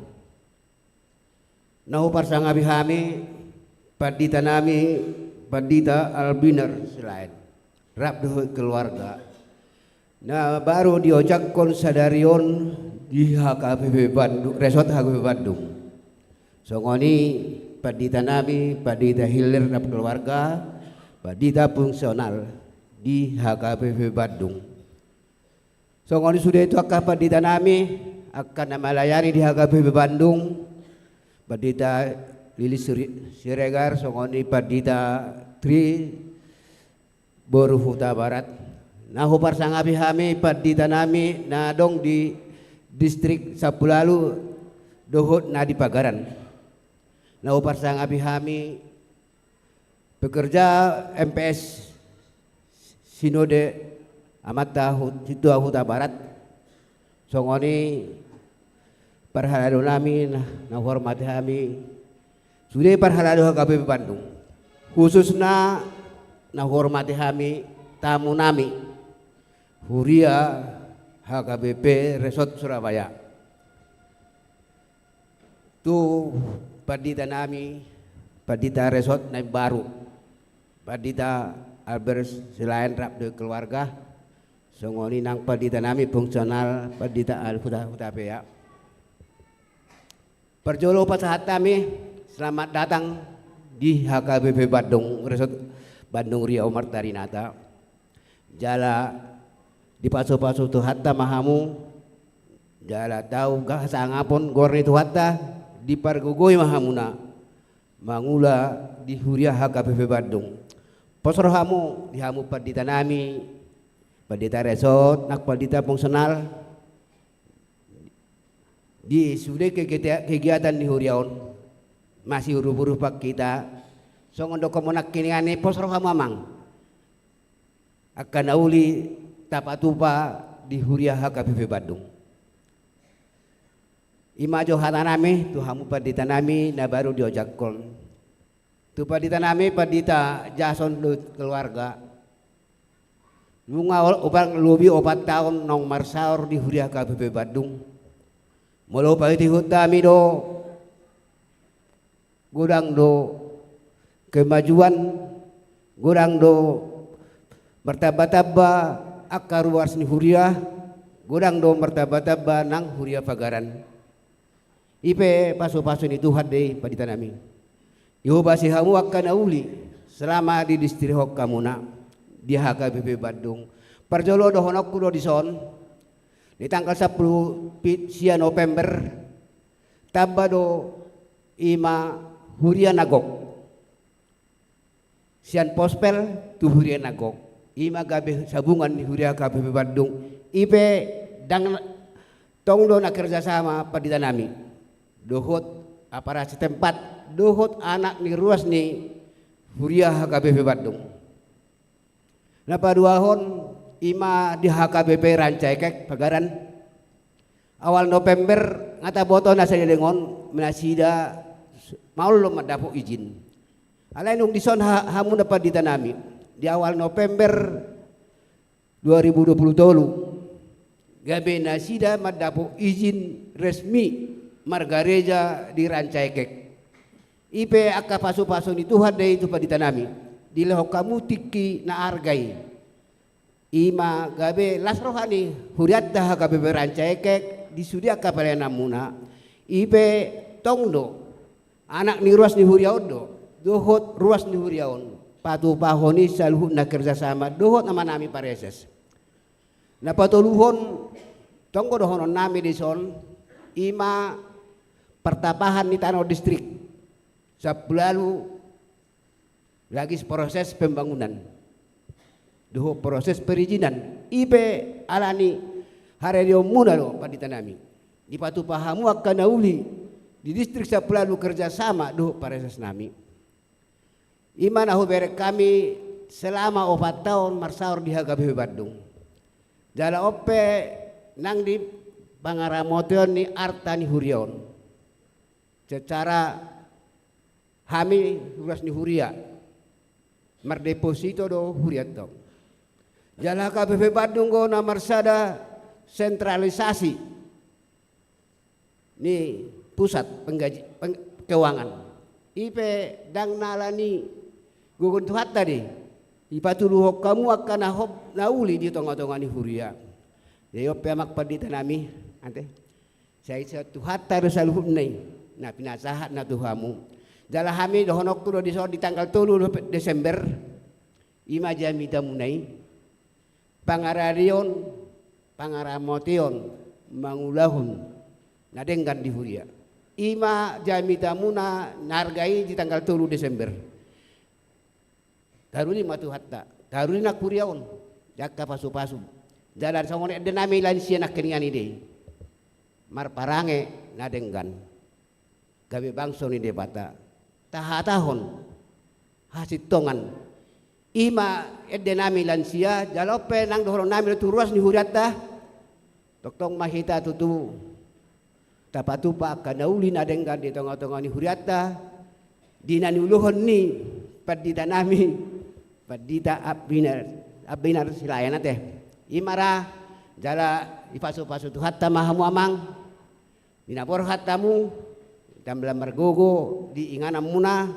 S13: No pasang api kami padita nami padita Albinar selain. Rap duhut keluarga. Nah baru diojak Sadarion di HKBP Bandung, Resort HKBP Bandung. Songoni padita nami, padita hilir dan keluarga, padita fungsional di HKBP Bandung. Songoni sudah itu akah padita nami, akan melayani di HKBP Bandung Pendeta Lilis Siregar songoni Pendeta Tri Boru Huta Barat nahu parsangapi hami Pendeta nami nadong di distrik Sapulalu dohot na di Pagaran nahu parsangapi hami pekerja MPS Sinode Amata Situa Huta Barat songoni parhalado nami na hormati kami sudah parhalado HKBP Bandung khususnya na hormati kami tamu nami Huria HKBP Resort Surabaya tu Pendeta nami Pendeta Resort naik baru Pendeta Albert selain rap de keluarga songoni nang Pendeta nami fungsional Pendeta Al-Huda Pea perjolo pasahat kami selamat datang di HKBP Bandung Resort Bandung Riau Martarinata jala di paso-paso tu hatta mahamu jala tahu gah sangapun gorni tu hatta di pargugoi mahamuna mangula di Huria HKBP Bandung posro hamu di hamu Pendeta nami Pendeta Resort nak Pendeta fungsional di sudah kegiatan di Huriaon masih huru-huru pak kita songon dokumenak kini ane posro hamamang akan auli tapatupa di Huria HKBP Bandung imajo hatanami tu hamu Pendeta nami na baru diojakon tu Pendeta nami Pendeta Jason keluarga Lunga upang lebih 4 tahun nong marsaur di Huria HKBP Bandung. Mula pahiti hutami do gudang do kemajuan gudang do bertaba-taba akar luas ni Huria gudang do bertaba-taba nang Huria Pagaran. Ipe pasu-pasu ni Tuhan deh Pendeta nami. Yobasi hamu akan auli selama di distrik Hokamuna di HKBP Bandung. Perjolo dohonok kudo di son di tanggal 10 sia November tabado ima Huria Nagok sian pospel tu Huria Nagok ima gabe sabungan di Huria HKBP Bandung ipe dang tongdo na kerjasama Pendeta nami dohot aparat setempat dohot anak ni ruas ni Huria HKBP Bandung. Napa 2 hon ima di HKBP Rancaikek Pagaran awal November ngata boto nasa dengon menasida mau lo madapo izin alain nung dison hamu dapat ditanami di awal November 2020 gabe nasida madapo izin resmi margareja di Rancaikek ipe akka pasu-pasu ni Tuhan deh itu paditanami di lehok kamu tiki na argai ima gabe las rohani huriat dah HKBP Rancaikek di sudia kapal namuna ipe tongdo anak ni ruas ni huriaudo dohot ruas ni huriaun patu pahoni saluhut na kerjasama dohot nama nami pareses na patuluhon tonggo dohonon nami di son ima pertapahan ni Tano distrik sablalu lagi proses pembangunan doho proses perizinan ipe alani haredio muna lo Pendeta nami di patu pahamu akan nauli di distrik Sapulalu kerjasama doho pareses nami iman ahu berek kami selama 4 tahun marsaur di HKBP Bandung jala ope nang di Pangaramotion ni Arta ni Huriaon secara hami ruas ni Huria mardeposito do Huriat do jala HKBP Bandung go na marsada sentralisasi ni pusat keuangan ipe dang nalani gugun tuhat tadi ipatuluhok kamu akan nahop nauli di tongah-tongah ni Huria Deyo pemak Pendeta nami ante saya tuhat tarus saluhut nai na pinasahat na tuhamu jala hami dohonok tuh di tanggal 3 Desember ima jami tamunai Pangararion Pangaramotion mangulahun nadenggan di Huria. Ima jami tamuna nargai di tanggal 3 Desember. Karuni matu hatta, karuni nak kuriaon, jakka pasu-pasu. Jalan sangone denami lansia nak kenian ide. Mar parange nadenggan. Gawe bangso ni debata. Tahatahon hasitongan. Ima denami lansia jalope nang dohron nami turuas ni huriata. Toktong mahita tutu. Tapatupa kanauli nadenggan di tengah-tengah ni huriata. Dinaniuluhon ni padita nami padita abinar silayan teh. Imara jala ipasu-pasu tu hatta mahamu amang dinapor hattamu damlam margogo di ingana muna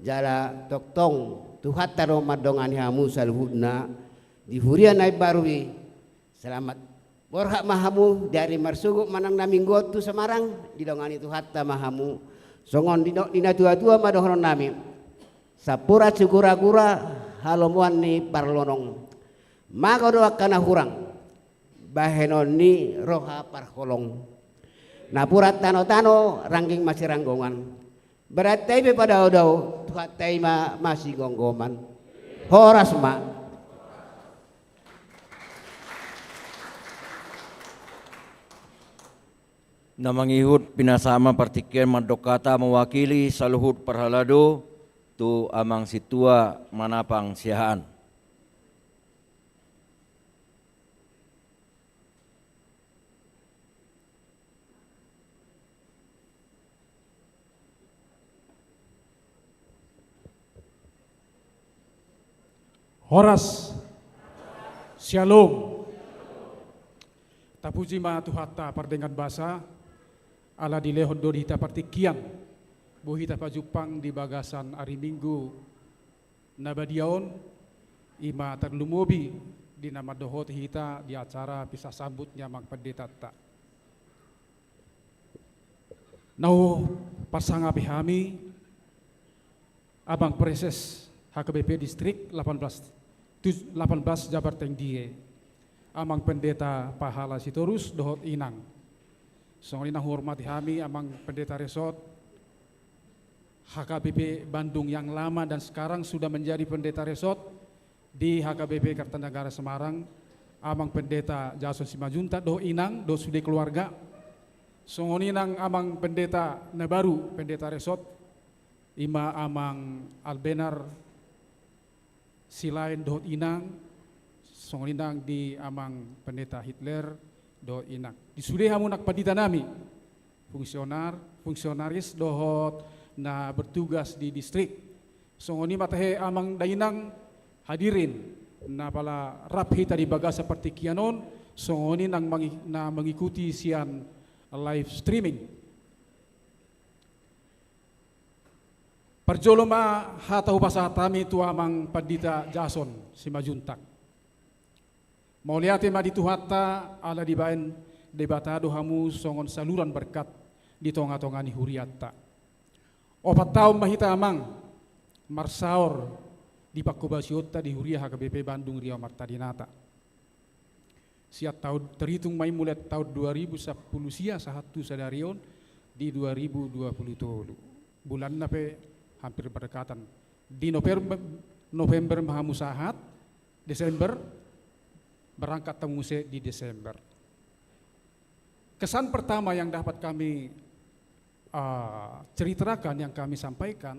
S13: jala toktong tu hatta romadongan hamu salhudna di huria naik barui selamat borhak mahamu dari marsugu manang naminggo tu Semarang di dongan itu hatta mahamu songon dina tua-tua madohron nami sapura cukura-kura halomuan ni parlonong maka doa kana hurang bahenon ni roha parkolong napurat tano-tano rangging masih ranggongan beratai pada odau tuhatai masih gonggoman horas ma
S8: namangihut pinasama partikel madokata mewakili saluhut perhalado tu amang situa manapang sihaan.
S5: Horas, Shalom. Tapuji ma tuhata pardengan basa ala di lehon do hita partikian buhita pajupang di bagasan hari Minggu nabadiaon ima terlumubi di nama dohot hita di acara pisah sambutnya mang pendeta tak. Nau pasanga pihami abang preses HKBP distrik 18 Jabar Tengdie amang pendeta pahala sitorus dohot inang songonina hormati hami amang pendeta resort HKBP Bandung yang lama dan sekarang sudah menjadi pendeta resort di HKBP Kartanegara Semarang amang pendeta Jason Simajunta doh inang doh sude keluarga songoninang amang pendeta Nabaru pendeta resort ima amang Albenar silain dohot inang songoninang di amang pendeta Hitler dohot inang di sude hamunak padita nami fungsionaris dohot na bertugas di distrik songoni matahe amang dainang hadirin na pala rap hita di baga seperti kianon songoni nang mengikuti sian live streaming perjoloma hatahu pasatami tu amang padita Jason Simajuntak mau lihat ma ditu hatta ala dibaen debatado hamu songon saluran berkat di tonga-tongani huriatta 4 tahun mahita amang marsaor di Pakubasiota di Huria HKBP Bandung Riau Martadinata siat tahun terhitung mai mulai tahun 2010 sia sahatu sadarion di 2020 bulan nape hampir berdekatan di November mahamusahat Desember berangkat temuse di Desember. Kesan pertama yang dapat kami ceritakan yang kami sampaikan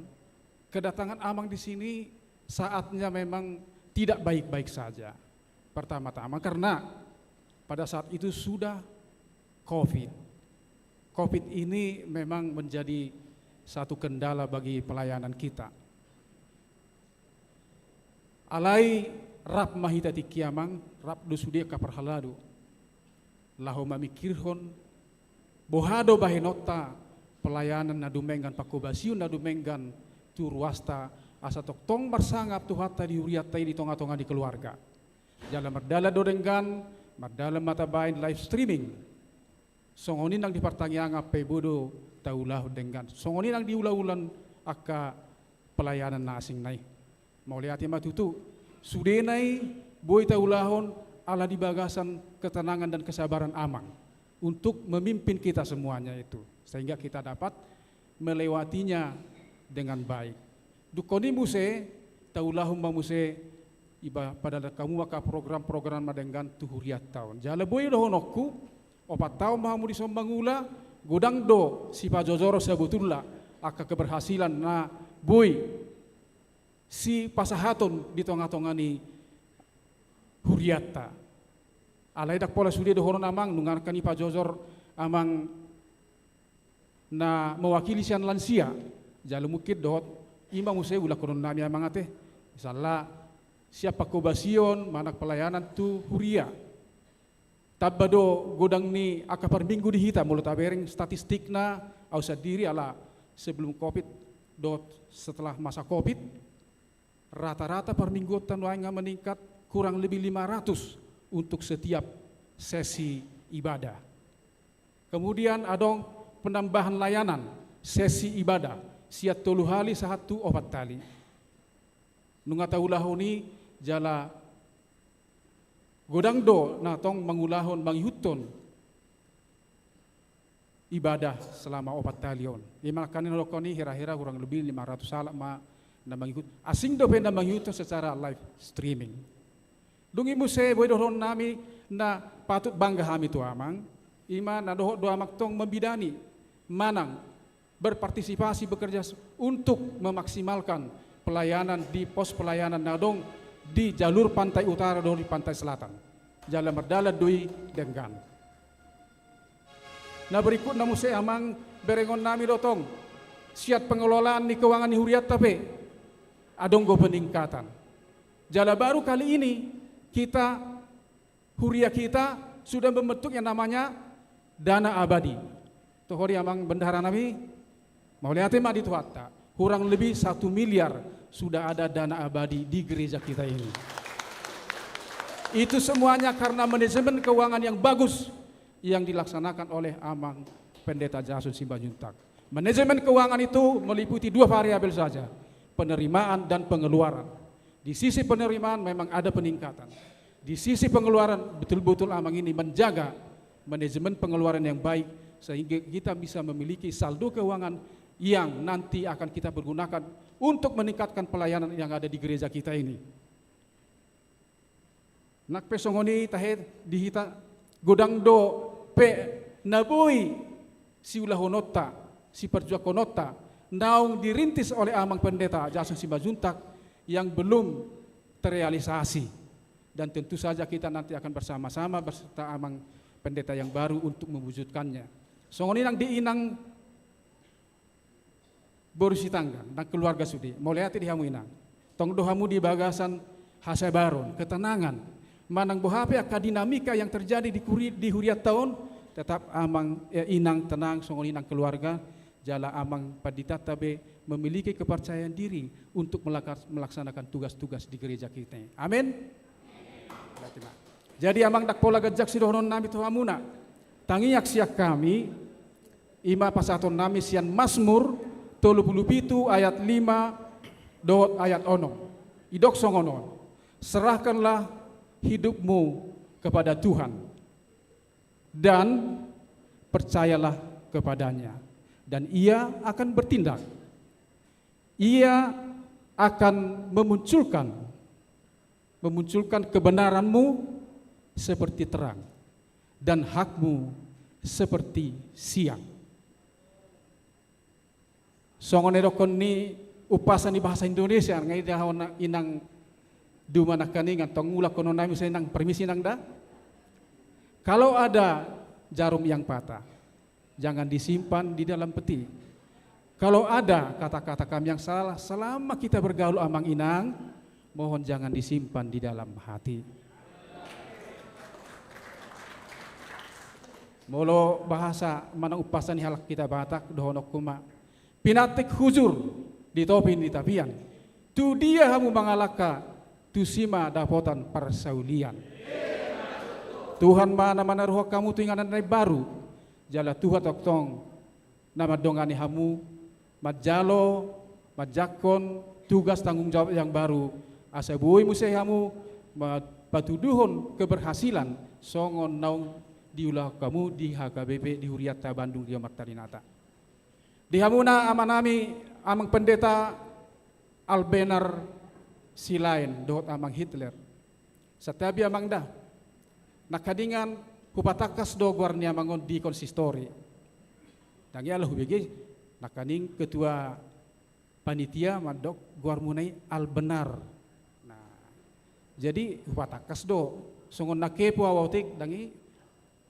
S5: kedatangan amang di sini saatnya memang tidak baik-baik saja. Pertama-tama karena pada saat itu sudah COVID. COVID ini memang menjadi satu kendala bagi pelayanan kita. Alai rap mahita tikiamang, rap dosudia kaparhalado. Lahu mamikirhon, bohado bahenota pelayanan nadumengan pakobasiun nadumengan turuasta asa toktong bersangap tuhata di huriata di tonga-tonga di keluarga. Jalan merdala dodenggan, merdala mata bain live streaming. Songonin nang dipertanyaan apa bodo taulah dengan songonin nang diulah-ulan aka pelayanan nasing nai. Mau lihat matutu sudenai boy taulahon ala di bagasan ketenangan dan kesabaran amang. untuk memimpin kita semuanya itu, sehingga kita dapat melewatinya dengan baik. Dukoni muse taulahum muse iba pada kamu maka program-program madenggan tuhuriat tahun. Jala boy dohonokku opat tahun mahamu disombangula godang do si pajojoro sebetullah aka keberhasilan na boy si pasahaton di tongah-tongani huriatta. Alai dak pola sudi dohono amang nungarkani pajojor amang na mewakili sian lansia. Jala mukid dohot ima muse ulah konon nami amang ate. Misalnya siapa kobasion manak pelayanan tu huria tabado godang ni aka per minggu dihita mulut abering statistikna au sadiri ala sebelum covid dot setelah masa covid rata-rata per minggu tanuanga meningkat kurang lebih 500 untuk setiap sesi ibadah. Kemudian adong penambahan layanan sesi ibadah siat 3 hari 1 opat tali nungatahulahoni jala godang do natong mangulahon mangihuton ibadah selama 4 talion. Imalkanin lokoni hira-hira kurang lebih 500 salak ma na mangihut. Asing do penda mangihuton secara live streaming. Dungi muse boy dohon nami na patut bangga hami tu amang. Ima na dohot do amak tong membidani manang berpartisipasi bekerja untuk memaksimalkan pelayanan di pos pelayanan nadong di jalur pantai utara dan di pantai selatan. Jalan Merdala Dui Denggan. Nah berikut namu saya amang berengon nami dotong siat pengelolaan di keuangan di huriat tapi adong go peningkatan. Jala baru kali ini kita huria kita sudah membentuk yang namanya dana abadi. Tohori amang bendahara nami mau lihat ma di tuhatta kurang lebih 1 miliar sudah ada dana abadi di gereja kita ini. Itu semuanya karena manajemen keuangan yang bagus yang dilaksanakan oleh Amang Pendeta Jason Simbajuntak. Manajemen keuangan itu meliputi 2 variabel saja, penerimaan dan pengeluaran. Di sisi penerimaan memang ada peningkatan. Di sisi pengeluaran betul-betul Amang ini menjaga manajemen pengeluaran yang baik sehingga kita bisa memiliki saldo keuangan yang nanti akan kita pergunakan untuk meningkatkan pelayanan yang ada di gereja kita ini. Nak pesongoni tahe dihita godang do pe nabui si ulahonota si perjuakonota naung dirintis oleh Amang Pendeta Jason Simbajuntak yang belum terrealisasi dan tentu saja kita nanti akan bersama-sama beserta Amang Pendeta yang baru untuk mewujudkannya. Songoni nang diinang borusi tangga dan keluarga sudi mau lihat di hamu inang tong dohamu di bagasan hasabaron ketenangan manang bohape aka dinamika yang terjadi di huriat tahun tetap amang inang tenang songon inang keluarga jala amang padita tabe memiliki kepercayaan diri untuk melaksanakan tugas-tugas di gereja kita. Amin. Jadi amang dak pola gajak sidohon nami tuhamuna tangiak siak kami ima pasaton nami sian Mazmur 37 ayat 5 dot ayat 6 idok songonon serahkanlah hidupmu kepada Tuhan dan percayalah kepadanya dan ia akan bertindak, ia akan memunculkan kebenaranmu seperti terang dan hakmu seperti siang. Songon edokon ni upasan di bahasa Indonesia ngai dahon inang dumana kaningan tongula kono nami senang permisi nang da. Kalau ada jarum yang patah jangan disimpan di dalam peti. Kalau ada kata-kata kami yang salah selama kita bergaul amang inang mohon jangan disimpan di dalam hati. Molo bahasa mana upasan halak kita Batak dohonok kuma pinatik huzur di topin di tapian tu dia hamu mangalaka tu sima dapotan persaulian. Tuhan mana ruh kamu tu inganan baru jala Tuhan toktong nama dongani hamu majalo majakon tugas tanggung jawab yang baru asa bui musai hamu patuduhon keberhasilan songon naung diulah kamu di HKBP di Huriatta Bandung Rio Martadinata. Di hamuna amanami amang pendeta Albenar Silain dohot amang Hitler. Setiap amang dah nakadingan hupatakas do guarnia mangon di konsistori. Dan ya lah hubegi nakaning ketua panitia madok guarmunai Albenar. Nah, jadi hupatakas do songon nakepo awautik dangi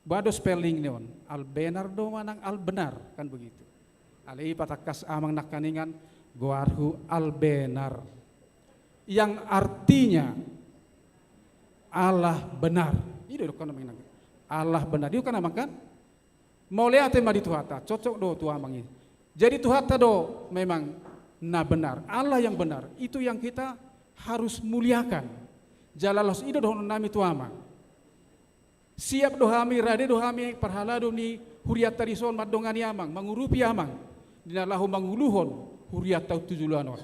S5: bado spelling neon Albenar do manang Albenar kan begitu. Alai patakas amang nakaningan guarhu Albenar yang artinya Allah benar. Itu kan namanya Allah benar. Itu kan namanya mau lihat tema di Tuhata cocok do tua amang ini. Jadi Tuhata do memang na benar. Allah yang benar. Itu yang kita harus muliakan. Jalalos itu do nami tuama. Siap dohami rade dohami parhalado ni Huriatta rison madongani amang mangurupi amang dinalahu manguluhon Huriatta tujulanon.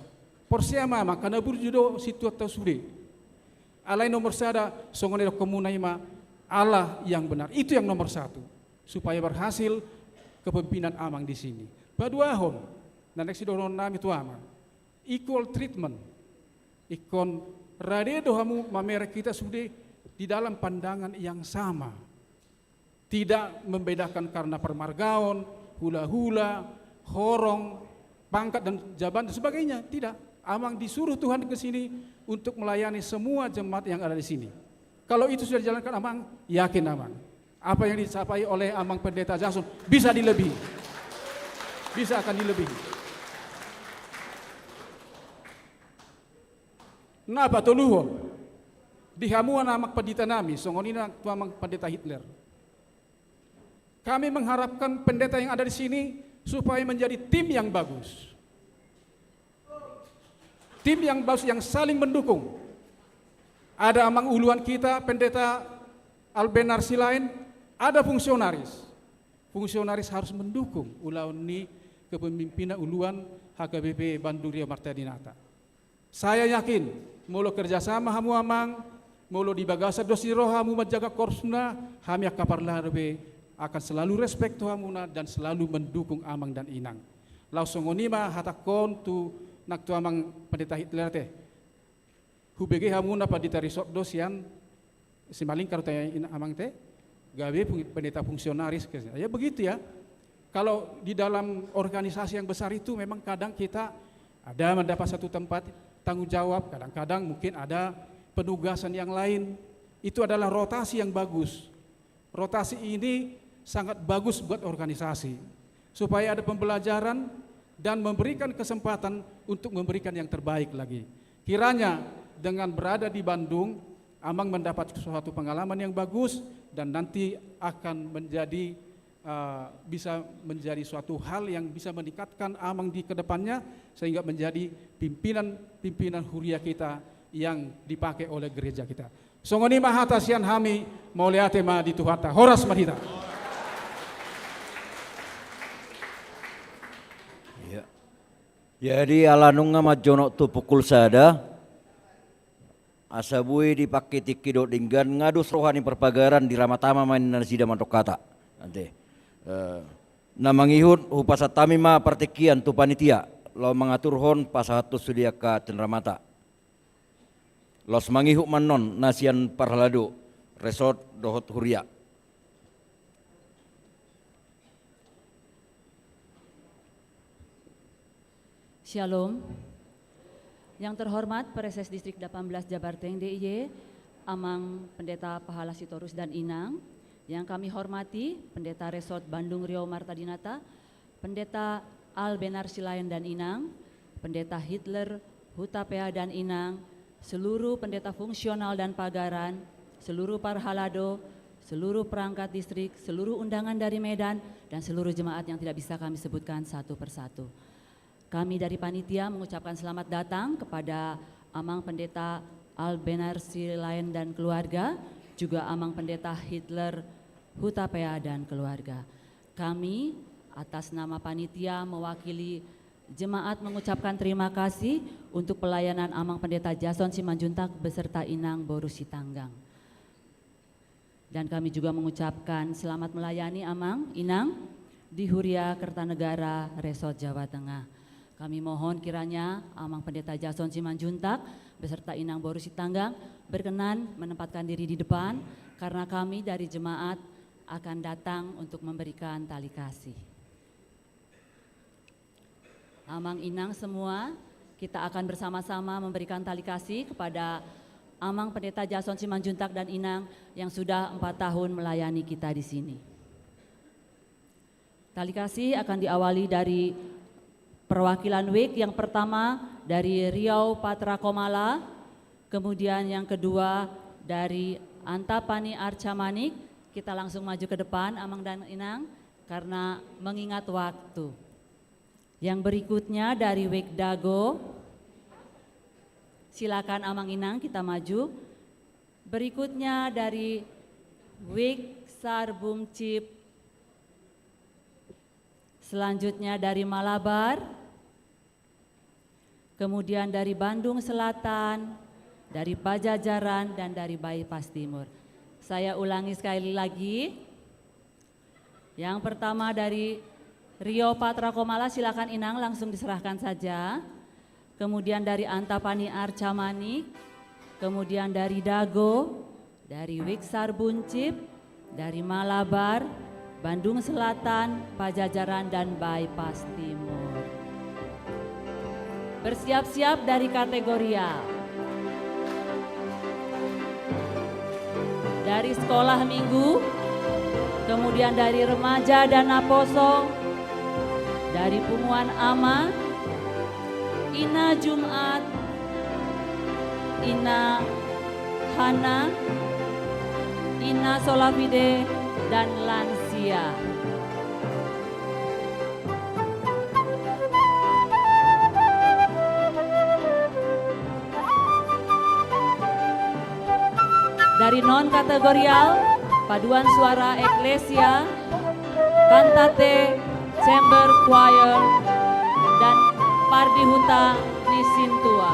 S5: Porsiama amang kana burjudo situ atau sude. Alai nomor sada songonero komunai ma Allah yang benar. Itu yang nomor satu supaya berhasil kepemimpinan amang di sini. Baduahon nanek sidoron nami tuama. Equal treatment. Ikon rade dohamu mamere kita sude di dalam pandangan yang sama. Tidak membedakan karena permargaon, hula-hula, horong, pangkat dan jabatan dan sebagainya. Tidak. Amang disuruh Tuhan ke sini untuk melayani semua jemaat yang ada di sini. Kalau itu sudah dijalankan amang, yakin amang. Apa yang dicapai oleh amang pendeta Jason bisa dilebihi. Bisa akan dilebihi. Napa toluhon? Di hamuan amak pendeta nami, songonina tuamang pendeta Hitler. Kami mengharapkan pendeta yang ada di sini supaya menjadi tim yang bagus. Tim yang bagus yang saling mendukung. Ada amang uluan kita, pendeta Albenar Silain, ada fungsionaris. Fungsionaris harus mendukung ulaun ni kepemimpinan uluan HKBP Bandung Rio Martadinata. Saya yakin, mulu kerjasama hamu amang, mulu di bagasa dosi roh hamu menjaga korsuna, hami akaparlarbe akan selalu respect tu hamuna dan selalu mendukung amang dan inang. Langsung onima hatakon tu nak tu amang pendeta Hitler teh. Hubege hamuna pendeta risok dosian simaling karutanya amang teh gawe pendeta fungsionaris. Ya begitu ya. Kalau di dalam organisasi yang besar itu memang kadang kita ada mendapat satu tempat tanggung jawab, kadang-kadang mungkin ada penugasan yang lain. Itu adalah rotasi yang bagus. Rotasi ini sangat bagus buat organisasi supaya ada pembelajaran dan memberikan kesempatan untuk memberikan yang terbaik lagi. Kiranya dengan berada di Bandung, amang mendapat suatu pengalaman yang bagus dan nanti akan menjadi bisa menjadi suatu hal yang bisa meningkatkan amang di kedepannya sehingga menjadi pimpinan huria kita yang dipakai oleh gereja kita. Songoni mahatasian hami mau lihat tema di Tuhata. Horas Madita.
S8: Ya. Jadi alanung ngamat jonok tu pukul sada. Asabui dipakai tikido dinggan ngadus rohani perpagaran di ramatama main nasida mantokata. Nanti. Namangihut upasatami ma partikian tu panitia lo mengatur hon pasahatu sudiaka cenramata. Los mangihuk manon nasian parhalado resort dohot huria.
S1: Shalom. Yang terhormat Pereses Distrik 18 Jabarteng DIY, Amang Pendeta Pahala Sitorus dan Inang. Yang kami hormati Pendeta Resort Bandung Rio Martadinata, Pendeta Albenar Silain dan Inang, Pendeta Hitler Hutapea dan Inang, seluruh pendeta fungsional dan pagaran, seluruh parhalado, seluruh perangkat distrik, seluruh undangan dari Medan, dan seluruh jemaat yang tidak bisa kami sebutkan satu persatu. Kami dari panitia mengucapkan selamat datang kepada Amang Pendeta Albenar Silain dan keluarga, juga Amang Pendeta Hitler Hutapea dan keluarga. Kami atas nama panitia mewakili jemaat mengucapkan terima kasih untuk pelayanan Amang Pendeta Jason Simanjuntak beserta Inang Boru Sitanggang. Dan kami juga mengucapkan selamat melayani Amang Inang di Huria Kertanegara, Resort Jawa Tengah. Kami mohon kiranya Amang Pendeta Jason Simanjuntak beserta Inang Boru Sitanggang berkenan menempatkan diri di depan karena kami dari jemaat akan datang untuk memberikan tali kasih. Amang Inang semua, kita akan bersama-sama memberikan tali kasih kepada Amang Pendeta Jason Simanjuntak dan Inang yang sudah 4 tahun melayani kita di sini. Tali kasih akan diawali dari perwakilan WIK, yang pertama dari Riau Patra Komala, kemudian yang kedua dari Antapani Arcamanik. Kita langsung maju ke depan Amang dan Inang karena mengingat waktu. Yang berikutnya dari WIK Dago, silakan Amang Inang kita maju. Berikutnya dari WIK Sarbumcip, selanjutnya dari Malabar, kemudian dari Bandung Selatan, dari Pajajaran, dan dari Bypass Timur. Saya ulangi sekali lagi. Yang pertama dari Rio Patra Komala, silakan Inang langsung diserahkan saja. Kemudian dari Antapani Arcamanik, kemudian dari Dago, dari Wiksar Buncip, dari Malabar, Bandung Selatan, Pajajaran, dan Bypass Timur. Bersiap-siap dari kategorial. Dari sekolah minggu, kemudian dari remaja dan Naposo, dari Punguan Ama, Ina Jumat, Ina Hana, Ina Solafide, dan lansia. Dari non-kategorial, paduan suara eklesia, kantate, chamber choir, dan pardihuta nisintua.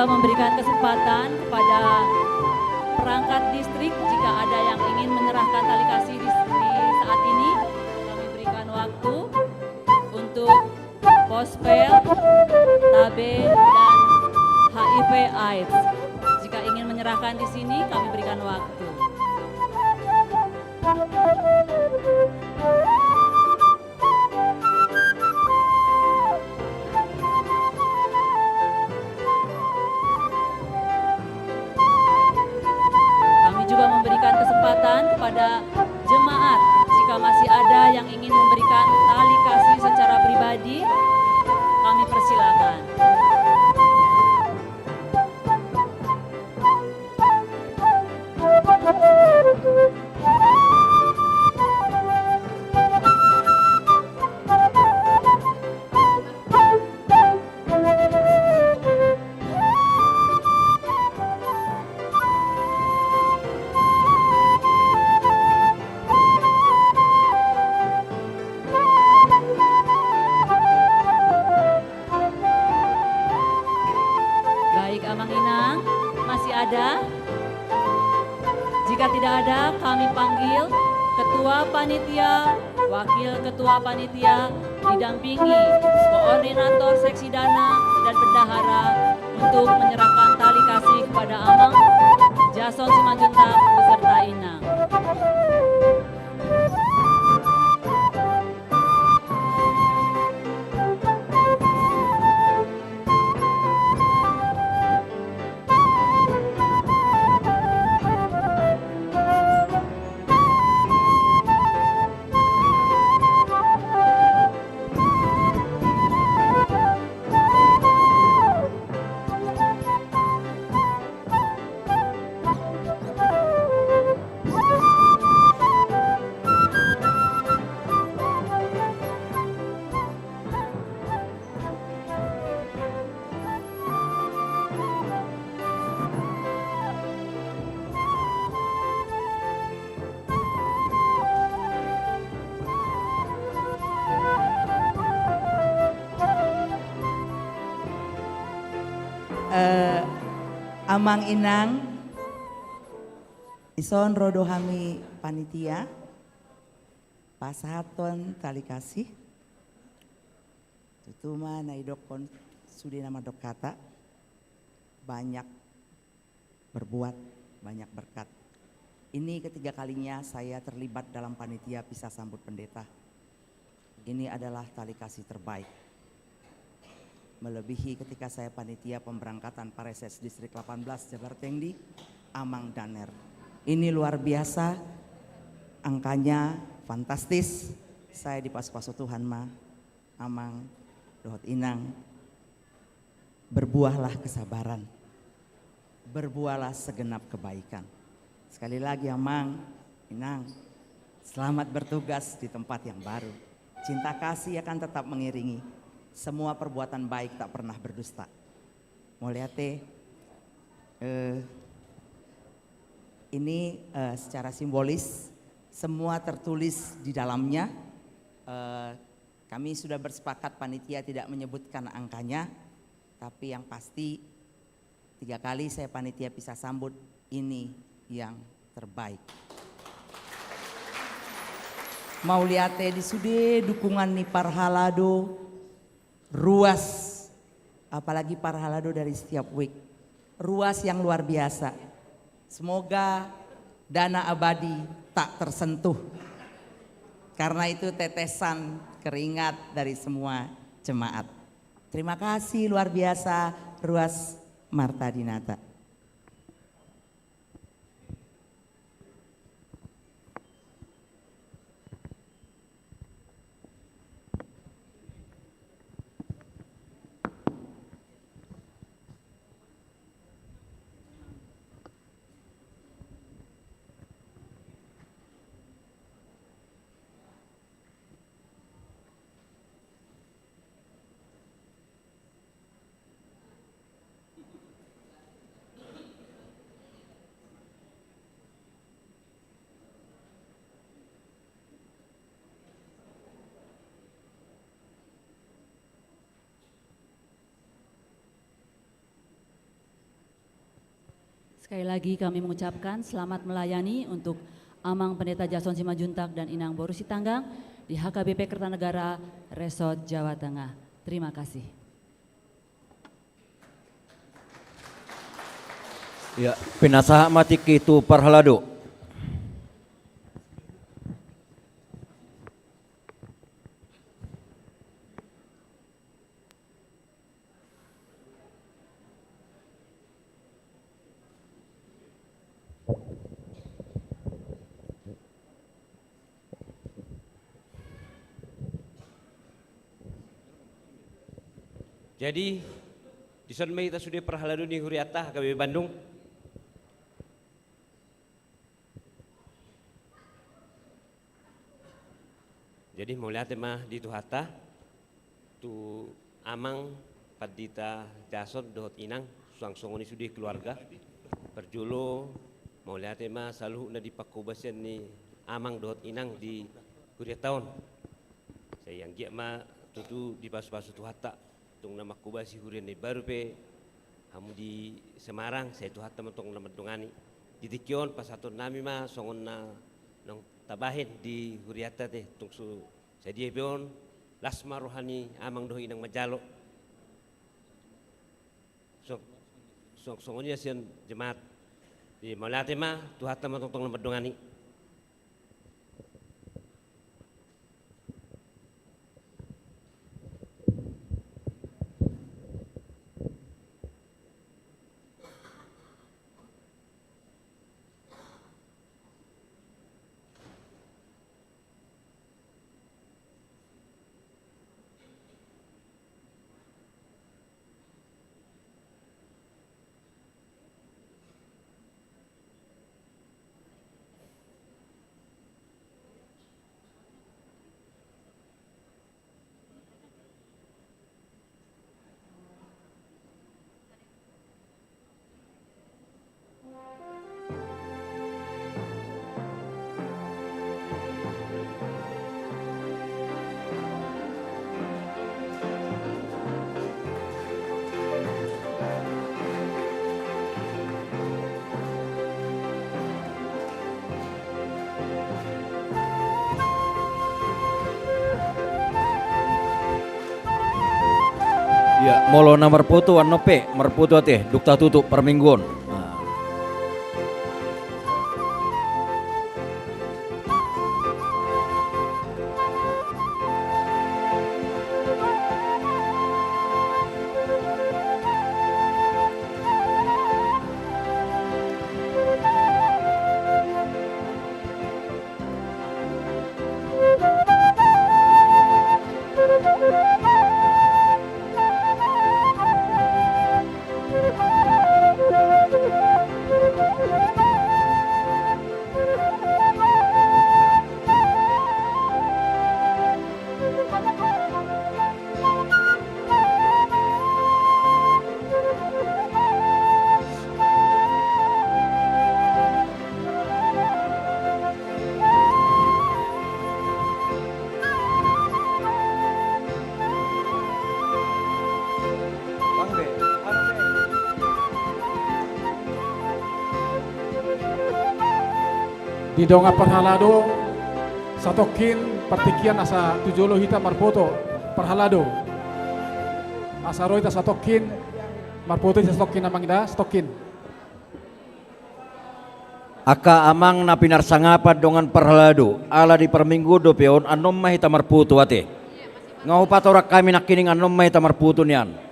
S1: Memberikan kesempatan kepada perangkat distrik jika ada yang ingin menyerahkan tali kasih di saat ini. Kami berikan waktu untuk Pospel, Tabe, dan HIV/AIDS. Jika ingin menyerahkan di sini, kami berikan waktu. Kepada jemaat, jika masih ada yang ingin memberikan tali kasih secara pribadi, kami persilakan. Jika tidak ada, kami panggil Ketua Panitia, Wakil Ketua Panitia, didampingi Koordinator Seksi Dana dan Bendahara untuk menyerahkan tali kasih kepada Amang Jason Simanjuntak beserta Inang.
S2: Amang Inang, ison rodo hami panitia, pasahaton tali kasih, tutuma naidokon sudi nama dok kata, banyak berbuat, banyak berkat. Ini ketiga kalinya saya terlibat dalam panitia pisah sambut pendeta. Ini adalah tali kasih terbaik. Melebihi ketika saya panitia pemberangkatan Pareses Distrik 18 Jabar Tengdi, Amang Daner. Ini luar biasa, angkanya fantastis. Saya dipas-pasu Tuhan ma, Amang, Dohot Inang. Berbuahlah kesabaran, berbuahlah segenap kebaikan. Sekali lagi Amang, Inang, selamat bertugas di tempat yang baru. Cinta kasih akan tetap mengiringi. Semua perbuatan baik tak pernah berdusta. Moliate, ini secara simbolis semua tertulis di dalamnya. Kami sudah bersepakat panitia tidak menyebutkan angkanya, tapi yang pasti 3 kali saya panitia pisah sambut, ini yang terbaik. Mau liate di sude dukungan nih parhalado ruas, apalagi parhalado dari setiap week, ruas yang luar biasa. Semoga dana abadi tak tersentuh, karena itu tetesan keringat dari semua jemaat. Terima kasih luar biasa ruas Marta Dinata.
S1: Sekali lagi kami mengucapkan selamat melayani untuk Amang Pendeta Jason Simajuntak dan Inang Boru Sitanggang di HKBP Kertanegara Resort Jawa Tengah. Terima kasih.
S8: Ya, pinasaha matik itu parhalado.
S14: Jadi di sana kita sudah perhaladu di Huriata HKBP Bandung. Jadi mau lihat mah di Tuhata tu Amang Padita Jason Dohot Inang suang-songoni sudah keluarga perjulo mau lihat mah selalu na di pakubasian ni Amang Dohot Inang di Huriataon. Saya yang gia mah tutu di pasu-pasu Tuhata tung nama kubasi hurian di baru pe hamu di Semarang saya tuh hatam tong nama dongani di Tikion pas satu nami mah songon na nong tabahin di huriata teh tung su saya dia pion lasma rohani Amang Dohot Inang majalo songonnya sian jemaat di malate mah tuh hatam tong nama dongani.
S8: Ya, molo na marputo ano pe, marputo ate, dukta tutup permingguan.
S5: Di donga perhalado satokin partikian asa tujolo hita marpoto perhalado asaro hita satokin marpoto hita satokin amang ida satokin
S8: Aka amang na pinarsangapan dongan perhalado ala di perminggu do peon anom mah hita marputo ate. Ngau patorak kami nakining anom mah hita marputo nian.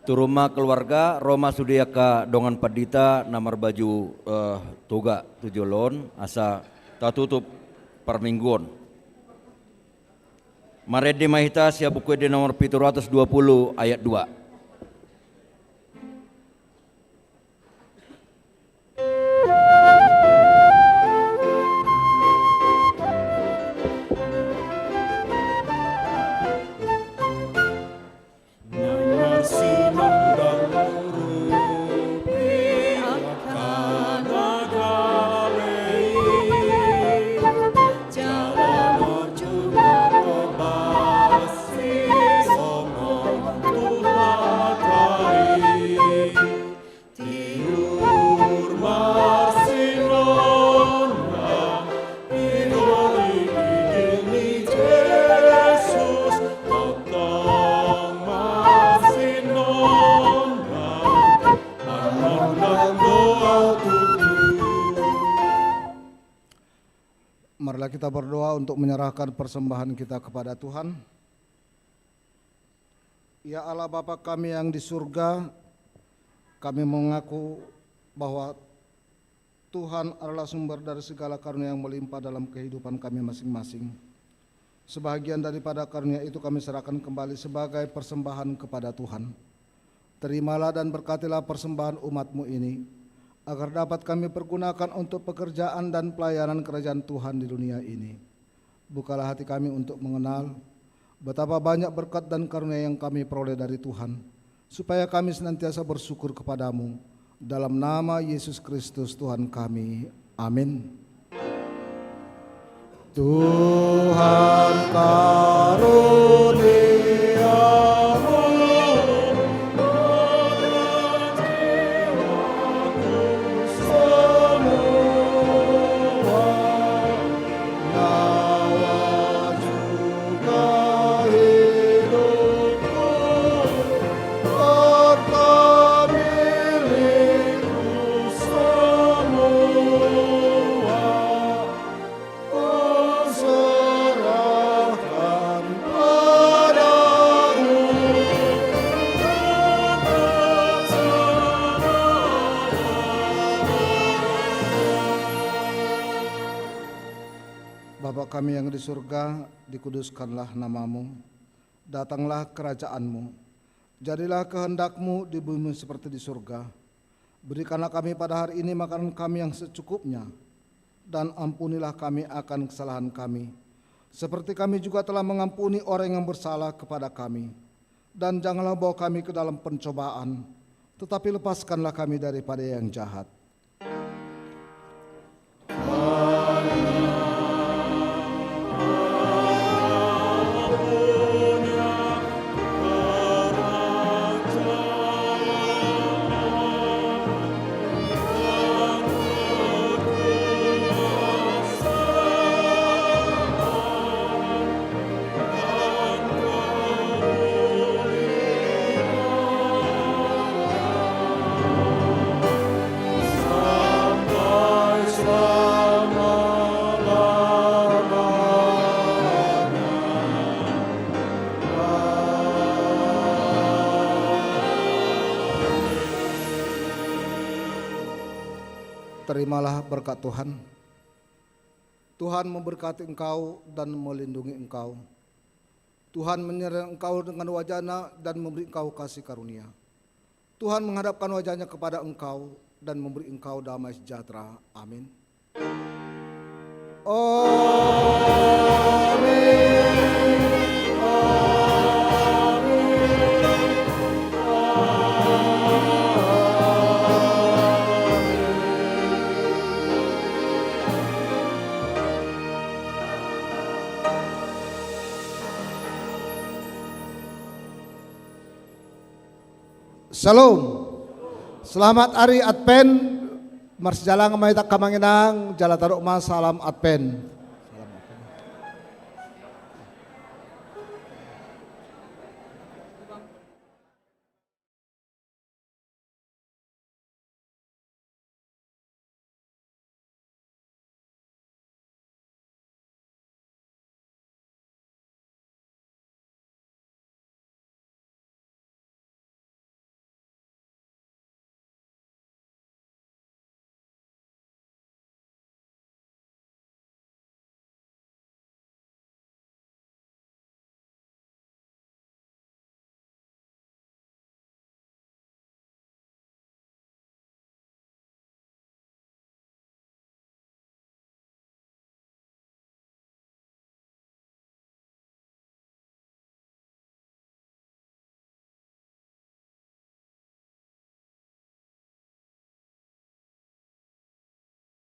S8: Turuma keluarga Roma Sudiaka dongan padita namar baju toga tujolon asa tatutup permingguan. Marede mahita sia buku de nomor 720 ayat 2.
S7: Marilah kita berdoa untuk menyerahkan persembahan kita kepada Tuhan. Ya Allah Bapa kami yang di surga, kami mengaku bahwa Tuhan adalah sumber dari segala karunia yang melimpah dalam kehidupan kami masing-masing. Sebahagian daripada karunia itu kami serahkan kembali sebagai persembahan kepada Tuhan. Terimalah dan berkatilah persembahan umat-Mu ini, agar dapat kami pergunakan untuk pekerjaan dan pelayanan kerajaan Tuhan di dunia ini. Bukalah hati kami untuk mengenal betapa banyak berkat dan karunia yang kami peroleh dari Tuhan, supaya kami senantiasa bersyukur kepadamu. Dalam nama Yesus Kristus Tuhan kami. Amin. Tuhan karunia kami yang di surga, dikuduskanlah namamu, datanglah kerajaanmu, jadilah kehendakmu di bumi seperti di surga. Berikanlah kami pada hari ini makanan kami yang secukupnya, dan ampunilah kami akan kesalahan kami, seperti kami juga telah mengampuni orang yang bersalah kepada kami. Dan janganlah bawa kami ke dalam pencobaan, tetapi lepaskanlah kami daripada yang jahat. Terimalah berkat Tuhan. Tuhan memberkati engkau dan melindungi engkau. Tuhan menyertai engkau dengan wajah-Nya dan memberi engkau kasih karunia. Tuhan menghadapkan wajahnya kepada engkau dan memberi engkau damai sejahtera. Amin. Shalom. Selamat hari Advent. Mars jalang kamay kamanginang, jala taruk mas salam Advent.